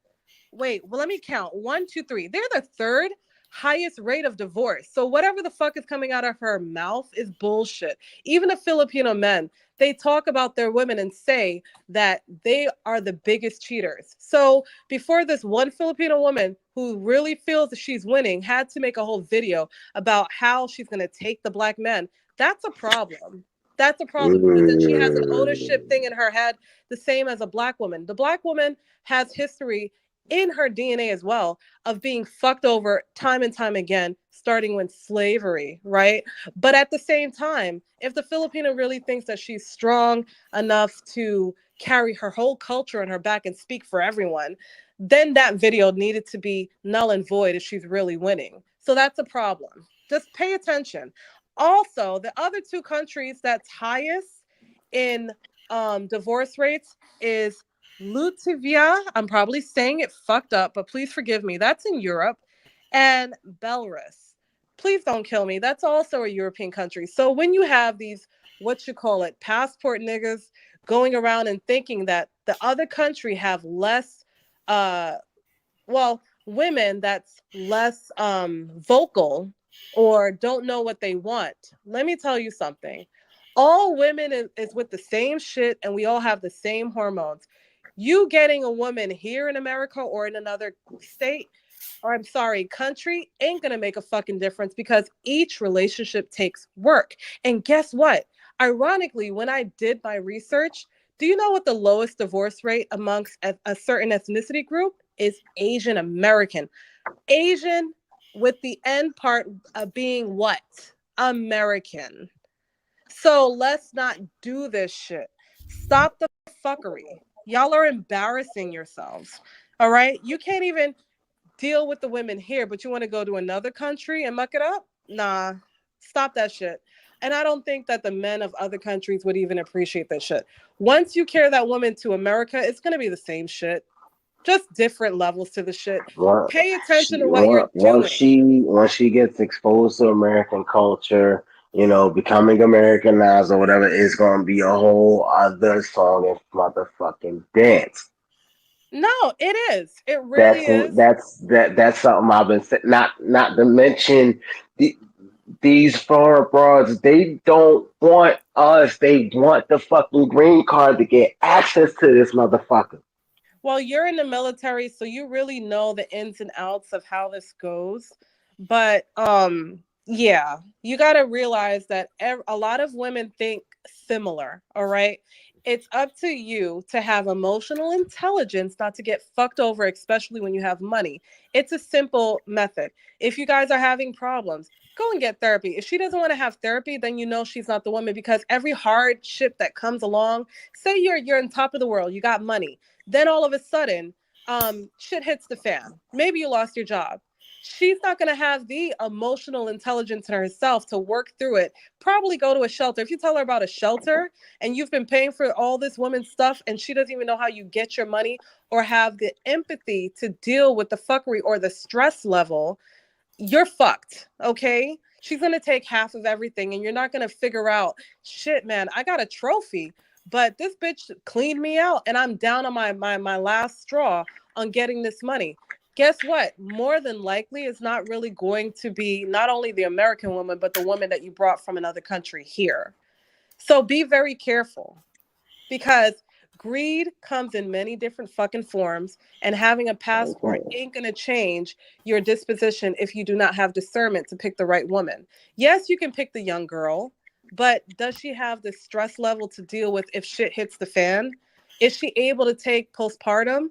Wait, well, let me count. 1, 2, 3. They're the third highest rate of divorce. So whatever the fuck is coming out of her mouth is bullshit. Even the Filipino men, they talk about their women and say that they are the biggest cheaters. So before, this one Filipino woman who really feels that she's winning had to make a whole video about how she's going to take the Black men. That's a problem. That's a problem, because then she has an ownership Mm, thing in her head, the same as a Black woman. The Black woman has history in her DNA as well of being fucked over time and time again, starting with slavery, right? But at the same time, if the Filipino really thinks that she's strong enough to carry her whole culture on her back and speak for everyone, then that video needed to be null and void if she's really winning. So that's a problem. Just pay attention. Also, the other two countries that's highest in divorce rates is Latvia. I'm probably saying it fucked up, but please forgive me. That's in Europe. And Belarus. Please don't kill me. That's also a European country. So when you have these, what you call it, passport niggas going around and thinking that the other country have less, uh, well, women that's less vocal or don't know what they want. Let me tell you something. All women is with the same shit, and we all have the same hormones. You getting a woman here in America or in another state, or I'm sorry, country, ain't gonna make a fucking difference, because each relationship takes work. And guess what? Ironically, when I did my research, do you know what the lowest divorce rate amongst a certain ethnicity group is? Asian American. Asian, with the end part being what? American. So let's not do this shit. Stop the fuckery. Y'all are embarrassing yourselves. All right? You can't even deal with the women here, but you want to go to another country and muck it up? Nah, stop that shit. And I don't think that the men of other countries would even appreciate that shit. Once you carry that woman to America, it's going to be the same shit, just different levels to the shit. Once Pay attention to what you're once doing. she gets exposed to American culture, you know, becoming Americanized or whatever is going to be a whole other song and motherfucking dance. No, it is. It really is. That's something I've been saying. Not to mention these foreign broads. They don't want us. They want the fucking green card to get access to this motherfucker. Well, you're in the military, so you really know the ins and outs of how this goes. But yeah, you got to realize that a lot of women think similar, all right? It's up to you to have emotional intelligence not to get fucked over, especially when you have money. It's a simple method. If you guys are having problems, go and get therapy. If she doesn't want to have therapy, then you know she's not the woman, because every hardship that comes along, say you're on top of the world, you got money. Then all of a sudden, shit hits the fan. Maybe you lost your job. She's not going to have the emotional intelligence in herself to work through it. Probably go to a shelter. If you tell her about a shelter and you've been paying for all this woman's stuff and she doesn't even know how you get your money or have the empathy to deal with the fuckery or the stress level, you're fucked, okay? She's going to take half of everything and you're not going to figure out, shit, man, I got a trophy, but this bitch cleaned me out and I'm down on my last straw on getting this money. Guess what? More than likely, it's not really going to be not only the American woman, but the woman that you brought from another country here. So be very careful, because greed comes in many different fucking forms, and having a passport ain't going to change your disposition if you do not have discernment to pick the right woman. Yes, you can pick the young girl, but does she have the stress level to deal with if shit hits the fan? Is she able to take postpartum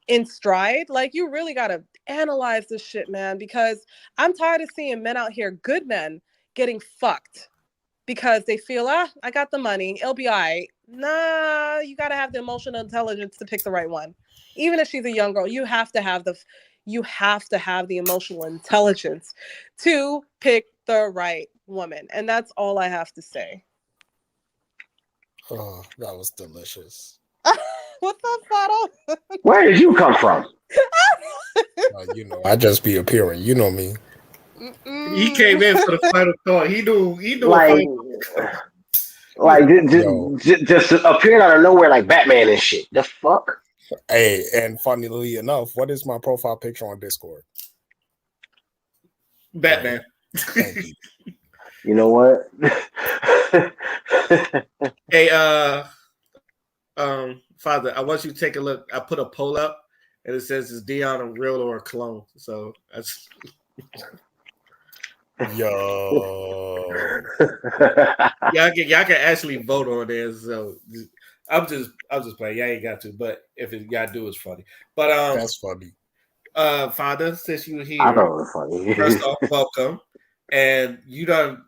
in stride? Like, you really got to analyze this shit, man, because I'm tired of seeing men out here, good men, getting fucked because they feel, I got the money, it'll be all right. Nah, you got to have the emotional intelligence to pick the right one. Even if she's a young girl, you have to have the emotional intelligence to pick the right woman. And that's all I have to say. Oh, that was delicious. What's up, Fado? Where did you come from? You know, I just be appearing. You know me. He came in for the final thought. He knew just appearing out of nowhere like Batman and shit. The fuck? Hey, and funnily enough, what is my profile picture on Discord? Batman. Thank you. You know what? Hey, Father, I want you to take a look. I put a poll up, and it says, "Is Dion a real or a clone?" So that's. Yo, y'all can actually vote on there. So I'm just playing. Y'all ain't got to, but if y'all do, it's funny. But that's funny. Father, since you're here, I thought it was funny. First off, welcome. And you done,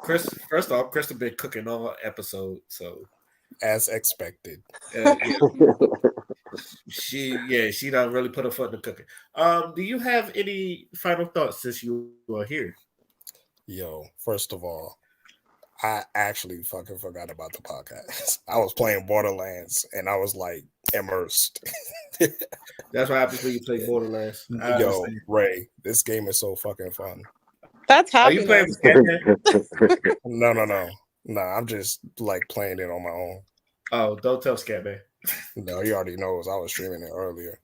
Chris. First off, Chris has been cooking all episode, so as expected. She done really put her foot in the cooking. Do you have any final thoughts since you are here? Yo, first of all, I actually fucking forgot about the podcast. I was playing Borderlands and I was like immersed. That's what happens when you play Borderlands. Yo, Ray, this game is so fucking fun. That's how you playing with No, I'm just like playing it on my own. Oh, don't tell Scatman. No, he already knows. I was streaming it earlier.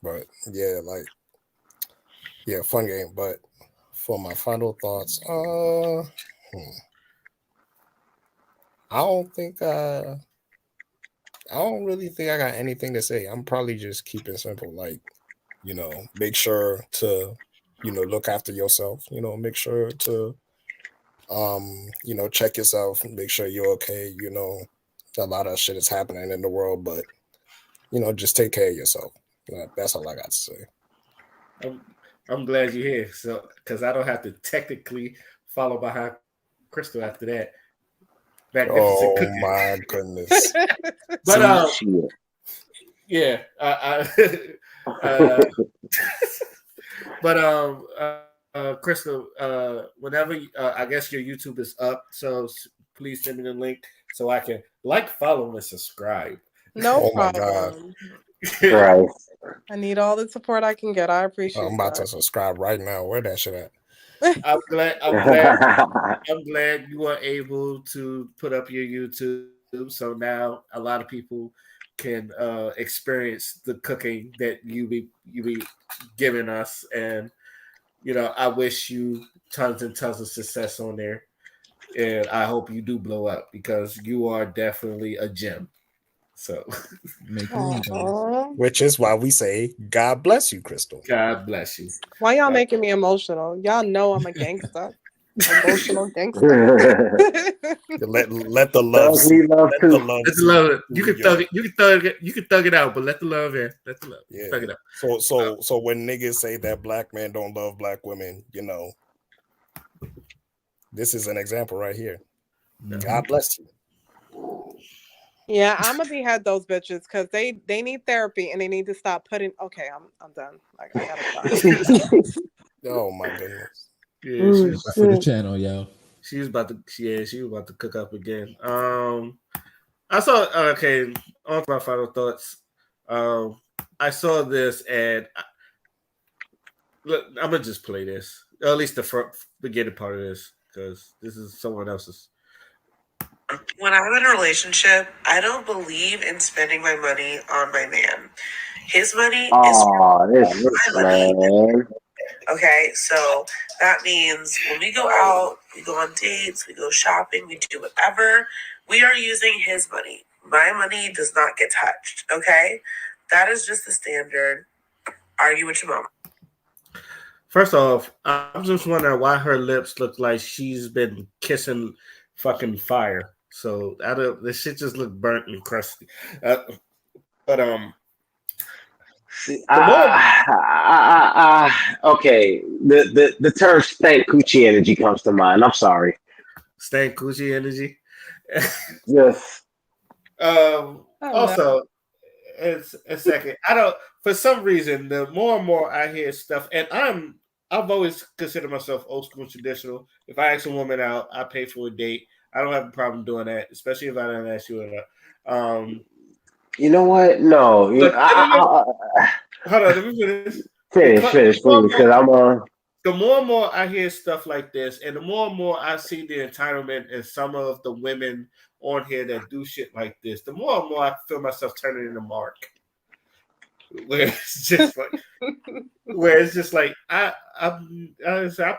But yeah, fun game. But for my final thoughts, I don't really think I got anything to say. I'm probably just keeping simple. Like, make sure to, look after yourself. Make sure to, check yourself and make sure you're okay. A lot of shit is happening in the world, but, just take care of yourself. That's all I got to say. I'm glad you're here. So, because I don't have to technically follow behind Crystal after that. Oh my goodness! But yeah, but Crystal, whenever I guess your YouTube is up, so please send me the link so I can follow, and subscribe. No problem. Right. I need all the support I can get. I appreciate. I'm about to subscribe right now. Where that shit at? I'm glad. I'm glad you are able to put up your YouTube. So now a lot of people can experience the cooking that you be giving us, and I wish you tons and tons of success on there, and I hope you do blow up because you are definitely a gem. So, Make room, guys. Which is why we say, God bless you, Crystal. God bless you. Why y'all making me emotional? Y'all know I'm a gangster. Emotional gangster. let the love see. love Let too. the love Let the see. love. You can thug it. You can thug it. You can thug it out, but let the love in. Let the love. Yeah. Thug it out. So when niggas say that black men don't love black women, this is an example right here. God bless you. Yeah, I'm gonna behead those bitches because they need therapy and they need to stop putting. Okay, I'm done. Like I gotta stop. Oh my goodness. Yeah, she was For the channel, yo. She was about to. Yeah, she was about to cook up again. I saw. Okay, on to my final thoughts. I saw this and look, I'm gonna just play this. Or at least the beginning part of this because this is someone else's. When I'm in a relationship, I don't believe in spending my money on my man. His money is my money. Man. Okay, so that means when we go out, we go on dates, we go shopping, we do whatever, we are using his money. My money does not get touched. Okay, that is just the standard. Argue with your mom. First off, I'm just wondering why her lips look like she's been kissing fucking fire. So this shit just look burnt and crusty. But okay. The term stank coochie energy comes to mind. I'm sorry. Stank coochie energy. Yes. Also, it's a second. I don't. For some reason, the more and more I hear stuff, and I've always considered myself old school traditional. If I ask a woman out, I pay for a date. I don't have a problem doing that, especially if I don't ask you out. You know what? No. Hold on, let me finish. Finish, please, because I'm on. The more and more I hear stuff like this, and the more and more I see the entitlement in some of the women on here that do shit like this, the more and more I feel myself turning into Mark. Where it's just like, I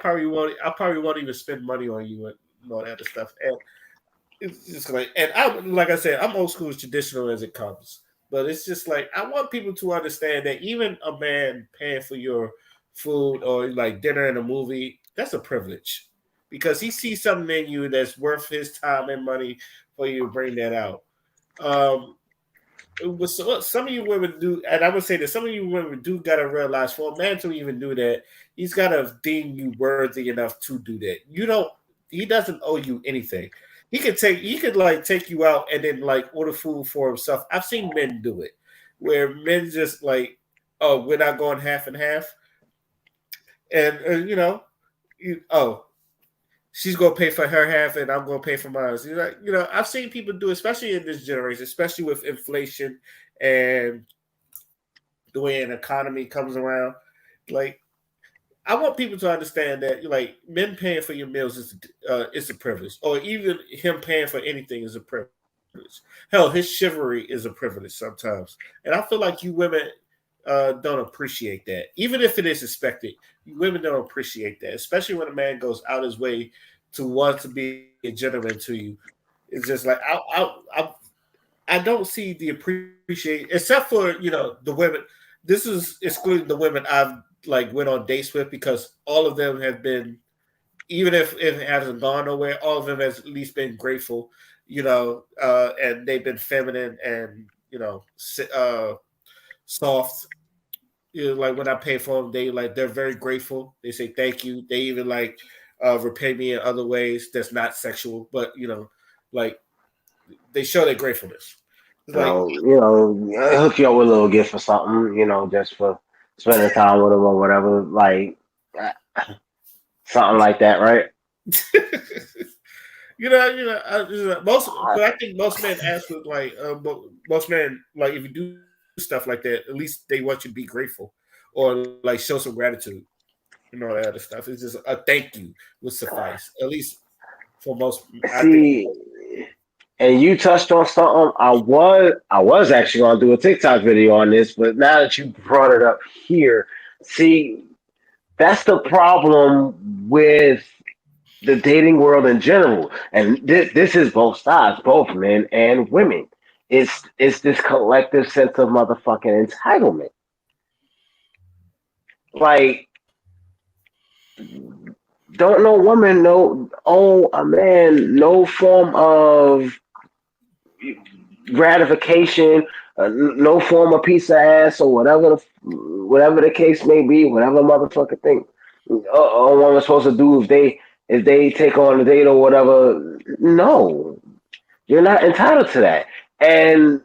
probably won't even spend money on you and all that other stuff. And it's just like, and like I said, I'm old school as traditional as it comes. But it's just like I want people to understand that even a man paying for your food or like dinner and a movie, that's a privilege. Because he sees something in you that's worth his time and money for you to bring that out. Some of you women do, and I would say that some of you women do gotta realize for a man to even do that, he's gotta deem you worthy enough to do that. He doesn't owe you anything. He could take you out and then like order food for himself. I've seen men do it, where men just like, oh, we're not going half and half, and she's gonna pay for her half and I'm gonna pay for mine. I've seen people do, especially in this generation, especially with inflation and the way an economy comes around. Like, I want people to understand that, like, men paying for your meals is a privilege, or even him paying for anything is a privilege. Hell, his chivalry is a privilege sometimes, and I feel like you women don't appreciate that, even if it is expected. You women don't appreciate that, especially when a man goes out his way to want to be a gentleman to you. It's just like I don't see the appreciation, except for the women. This is excluding the women I've like went on dates with, because all of them have been, even if it hasn't gone nowhere, all of them has at least been grateful, and they've been feminine and soft. Like when I pay for them, they're very grateful. They say thank you. They even repay me in other ways that's not sexual, but like they show their gratefulness. It's Hook you up with a little gift or something, just for spending time with them or whatever, like something like that, right? But I think most men ask with most men, like, if you do stuff like that, at least they want you to be grateful or like show some gratitude. and all that other stuff. It's just a thank you would suffice, at least for most. I think. See, and you touched on something. I was actually gonna do a TikTok video on this, but now that you brought it up here, see, that's the problem with the dating world in general, and this is both sides, both men and women. It's this collective sense of motherfucking entitlement. Like, don't no woman know owe a man no form of gratification, no form of piece of ass or whatever the case may be, whatever motherfucking thing a woman's supposed to do if they take on a date or whatever. No, you're not entitled to that, and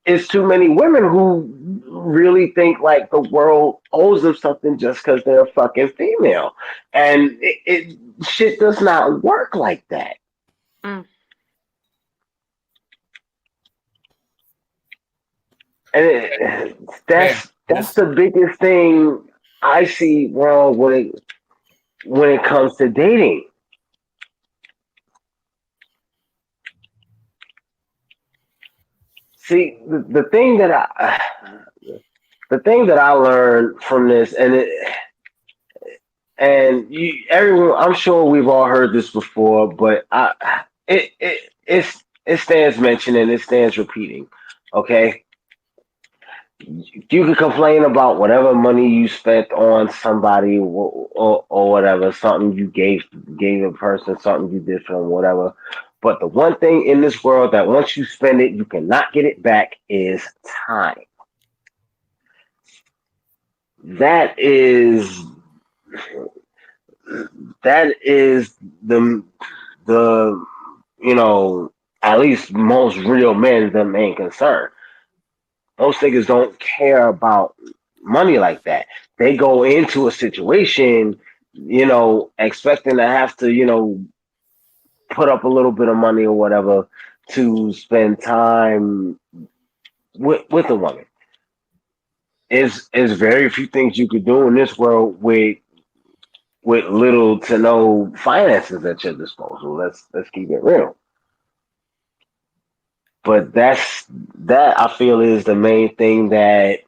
it's too many women who really think like the world owes them something just because they're a fucking female, and it shit does not work like that. Mm. And that's the biggest thing I see wrong when it comes to dating. See, the thing that I learned from this, everyone, I'm sure we've all heard this before, but it stands mentioning, it stands repeating. Okay, you can complain about whatever money you spent on somebody or whatever, something you gave a person, something you did for them, whatever. But the one thing in this world that once you spend it, you cannot get it back is time. That is the at least most real men, the main concern. Most niggas don't care about money like that. They go into a situation, expecting to have to, put up a little bit of money or whatever to spend time with a woman. Is very few things you could do in this world with little to no finances at your disposal. Let's keep it real. But that I feel is the main thing that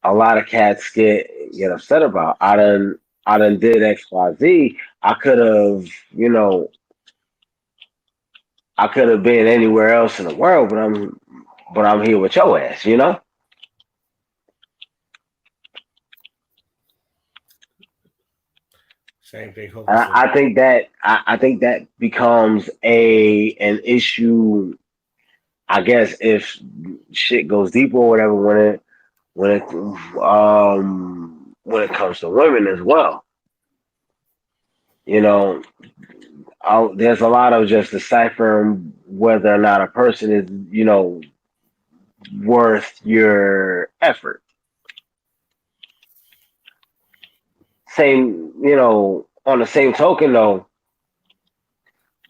a lot of cats get upset about. I done did XYZ. I could have, I could have been anywhere else in the world, but I'm here with your ass, Same thing. I think that becomes an issue. I guess if shit goes deep or whatever when it comes to women as well. There's a lot of just deciphering whether or not a person is worth your effort. Same, on the same token though,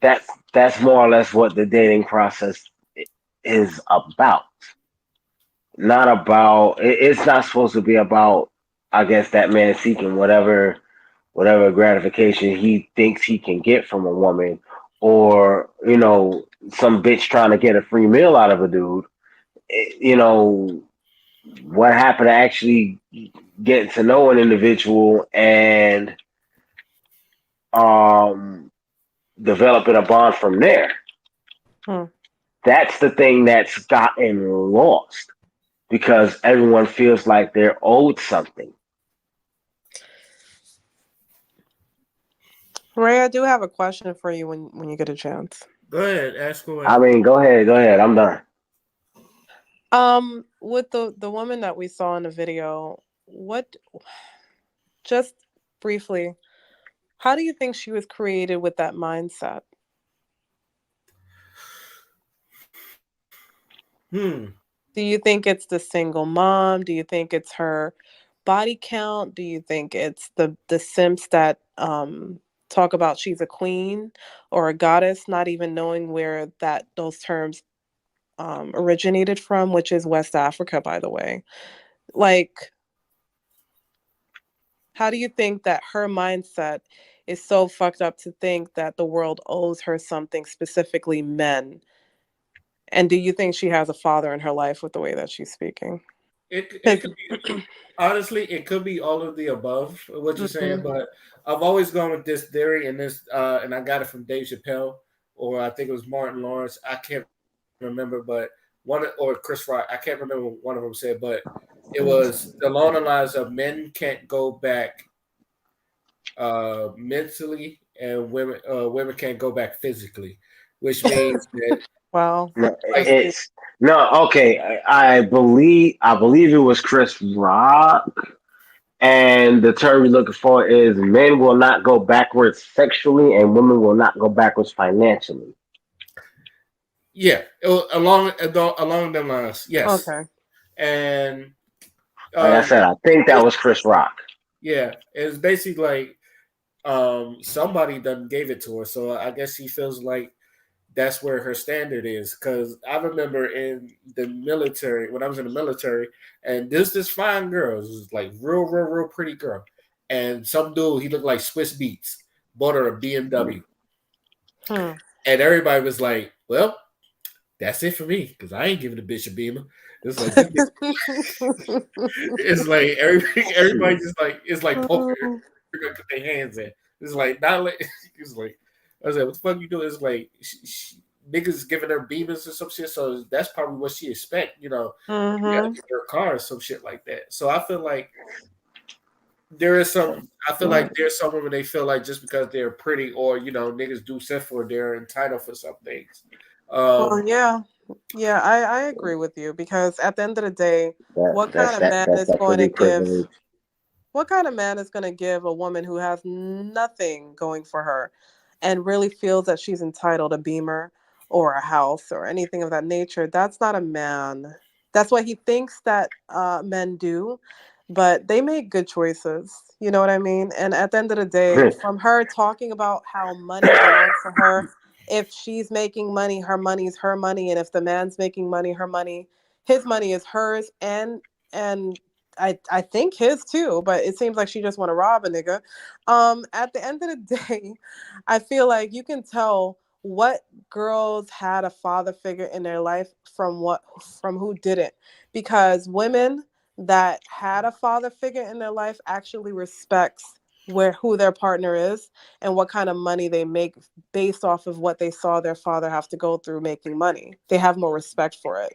that's more or less what the dating process is about. Not about it's not supposed to be about, I guess, that man seeking whatever gratification he thinks he can get from a woman, or some bitch trying to get a free meal out of a dude. What happened to actually getting to know an individual and developing a bond from there. That's the thing that's gotten lost because everyone feels like they're owed something. Ray, I do have a question for you when you get a chance. Go ahead, ask away. I mean, go ahead. I'm done. With the woman that we saw in the video, just briefly, how do you think she was created with that mindset? Do you think it's the single mom? Do you think it's her body count? Do you think it's the simps that talk about she's a queen or a goddess, not even knowing where those terms originated from, which is West Africa, by the way? Like, how do you think that her mindset is so fucked up to think that the world owes her something, specifically men? And do you think she has a father in her life with the way that she's speaking? It could be, honestly, it could be all of the above, what you're saying, but I've always gone with this theory, and and I got it from Dave Chappelle, or I think it was Martin Lawrence. I can't remember, but or Chris Rock. I can't remember what one of them said, but it was along the lines of men can't go back mentally, and women can't go back physically, which means that wow, okay. I believe it was Chris Rock, and the term you're looking for is men will not go backwards sexually, and women will not go backwards financially. Yeah, along them lines. Yes. Okay. And like I said, I think that was Chris Rock. Yeah, it's basically like somebody done gave it to her, so I guess she feels like that's where her standard is. Because I remember in the military, when I was in the military, and this fine girl, this was like real pretty girl, and some dude, he looked like Swiss Beats, bought her a BMW, and everybody was like, "Well, that's it for me, because I ain't giving a bitch a Beamer." It's like it's like everybody just like it's like poker. They're gonna put their hands in. It's like not like it's like I was like, what the fuck you doing? It's like niggas giving her Beamers or some shit. So that's probably what she expect. You know, you gotta get her car or some shit like that. So I feel like there's some women they feel like just because they're pretty or niggas do set for, they're entitled for some things. Well, yeah, I agree with you, because at the end of the day, what kind of man is going to give a woman who has nothing going for her and really feels that she's entitled a Beamer or a house or anything of that nature? That's not a man. That's what he thinks that men do, but they make good choices. You know what I mean? And at the end of the day, from her talking about how money belongs to her, if she's making money, her money's her money, and if the man's making money, his money is hers, and I think his too, but it seems like she just want to rob a nigga. At the end of the day, I feel like you can tell what girls had a father figure in their life from who didn't, because women that had a father figure in their life actually respects who their partner is and what kind of money they make based off of what they saw their father have to go through making money. They have more respect for it.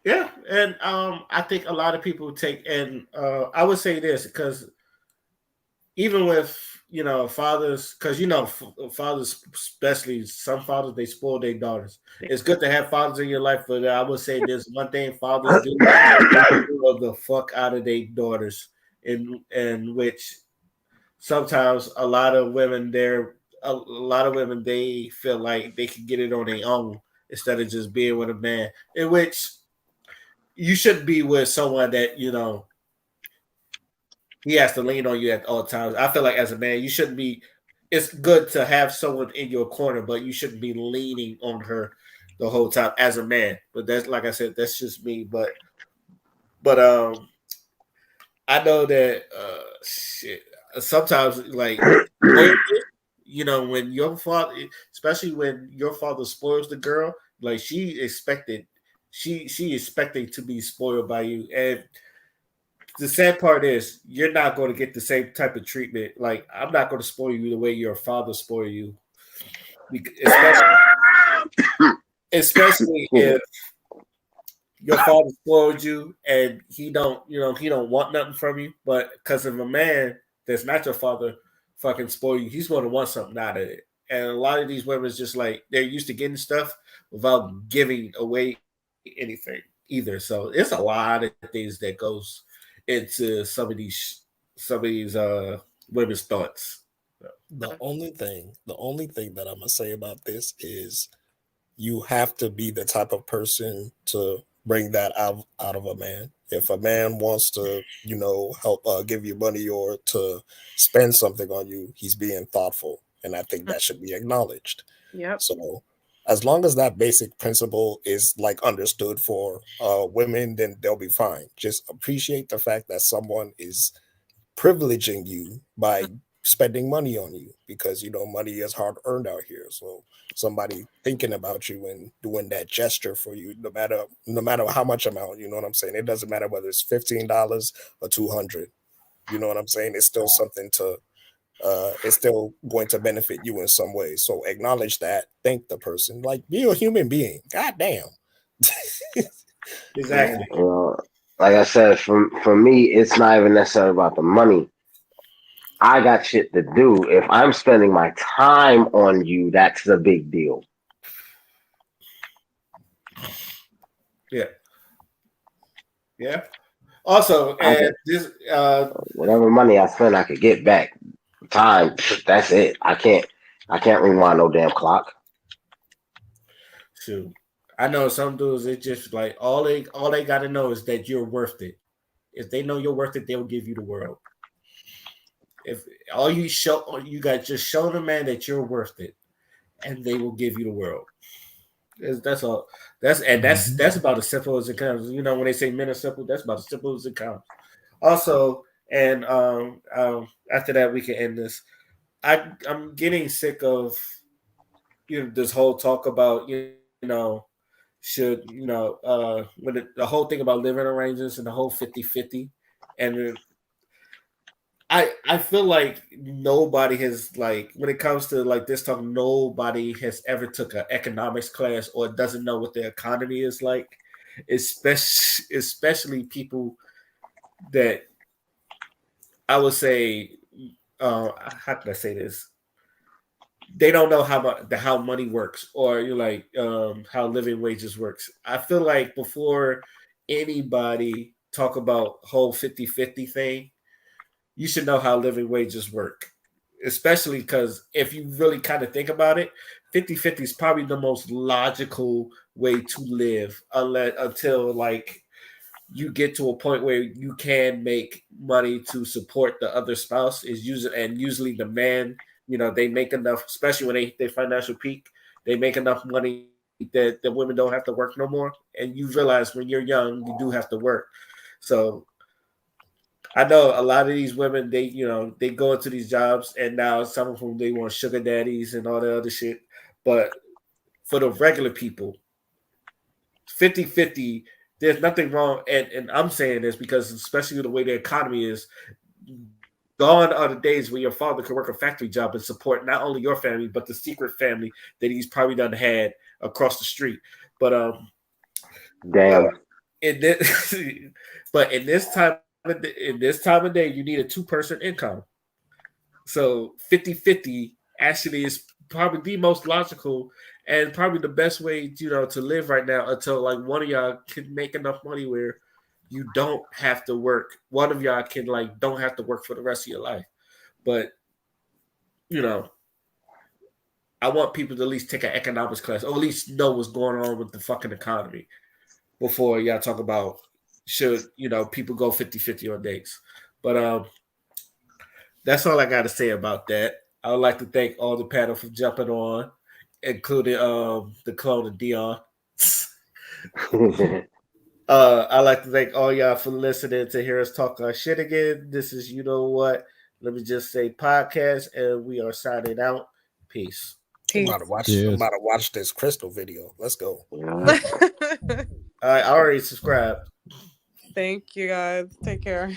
Yeah, and I think a lot of people take, and I would say this, because even with fathers, because fathers, especially some fathers, they spoil their daughters. It's good to have fathers in your life, but I would say there's one thing fathers do: spoil the fuck out of their daughters, in which sometimes a lot of women they feel like they can get it on their own instead of just being with a man, in which you should be with someone that he has to lean on you at all times. I feel like as a man, you shouldn't be. It's good to have someone in your corner, but you shouldn't be leaning on her the whole time as a man. But that's, like I said, that's just me. But I know that shit. Sometimes, like when your father, especially when your father spoils the girl, like she expecting to be spoiled by you. And the sad part is you're not going to get the same type of treatment. Like, I'm not going to spoil you the way your father spoiled you, especially if your father spoiled you and he don't want nothing from you. But because of a man that's not your father fucking spoil you, he's going to want something out of it. And a lot of these women is just like, they're used to getting stuff without giving away anything either. So it's a lot of things that goes into some of these women's thoughts. The only thing that I'm gonna say about this is you have to be the type of person to bring that out of a man. If a man wants to, help give you money or to spend something on you, he's being thoughtful, and I think that should be acknowledged. Yep. So as long as that basic principle is like understood for women, then they'll be fine. Just appreciate the fact that someone is privileging you by spending money on you, because money is hard earned out here. So somebody thinking about you and doing that gesture for you, no matter how much amount, you know what I'm saying? It doesn't matter whether it's $15 or 200. You know what I'm saying? It's still something to it's still going to benefit you in some way. So acknowledge that, thank the person, like be a human being. God damn. Exactly. Like I said, for me, it's not even necessarily about the money. I got shit to do. If I'm spending my time on you, that's the big deal. Yeah. Yeah. Also, and this whatever money I spend, I could get back. Time, that's it. I can't rewind no damn clock. Shoot. I know some dudes, it's just like all they got to know is that you're worth it. If they know you're worth it, they'll give you the world. If all you got, just show the man that you're worth it, and they will give you the world. That's all. That's about as simple as it comes. When they say men are simple, that's about as simple as it comes. Also, and after that, we can end this. I'm getting sick of this whole talk about should when the whole thing about living arrangements and the whole 50-50, and I feel like nobody has, like, when it comes to like this talk, nobody has ever took an economics class or doesn't know what the economy is like, especially people that I would say how can I say this? They don't know how money works, or how living wages works. I feel like before anybody talk about whole 50-50 thing, you should know how living wages work. Especially because if you really kind of think about it, 50-50 is probably the most logical way to live until like you get to a point where you can make money to support the other spouse. Usually the man, they make enough, especially when they financial peak, they make enough money that the women don't have to work no more. And you realize when you're young, you do have to work. So I know a lot of these women, they go into these jobs, and now some of them, they want sugar daddies and all that other shit. But for the regular people, 50-50, there's nothing wrong. And I'm saying this because, especially the way the economy is, gone are the days where your father could work a factory job and support not only your family, but the secret family that he's probably done had across the street. But damn. But in this time of day, you need a 2-person income. So 50-50 actually is probably the most logical and probably the best way, to live right now, until like one of y'all can make enough money where you don't have to work. One of y'all can don't have to work for the rest of your life. But I want people to at least take an economics class, or at least know what's going on with the fucking economy before y'all talk about should people go 50-50 on dates. But that's all I got to say about that. I would like to thank all the panel for jumping on, including the clone of Dion. I'd like to thank all y'all for listening to hear us talk our shit again. This is Let Me Just Say podcast, and we are signing out. Peace. I'm about to watch this Crystal video. Let's go. I already subscribed. Thank you guys. Take care.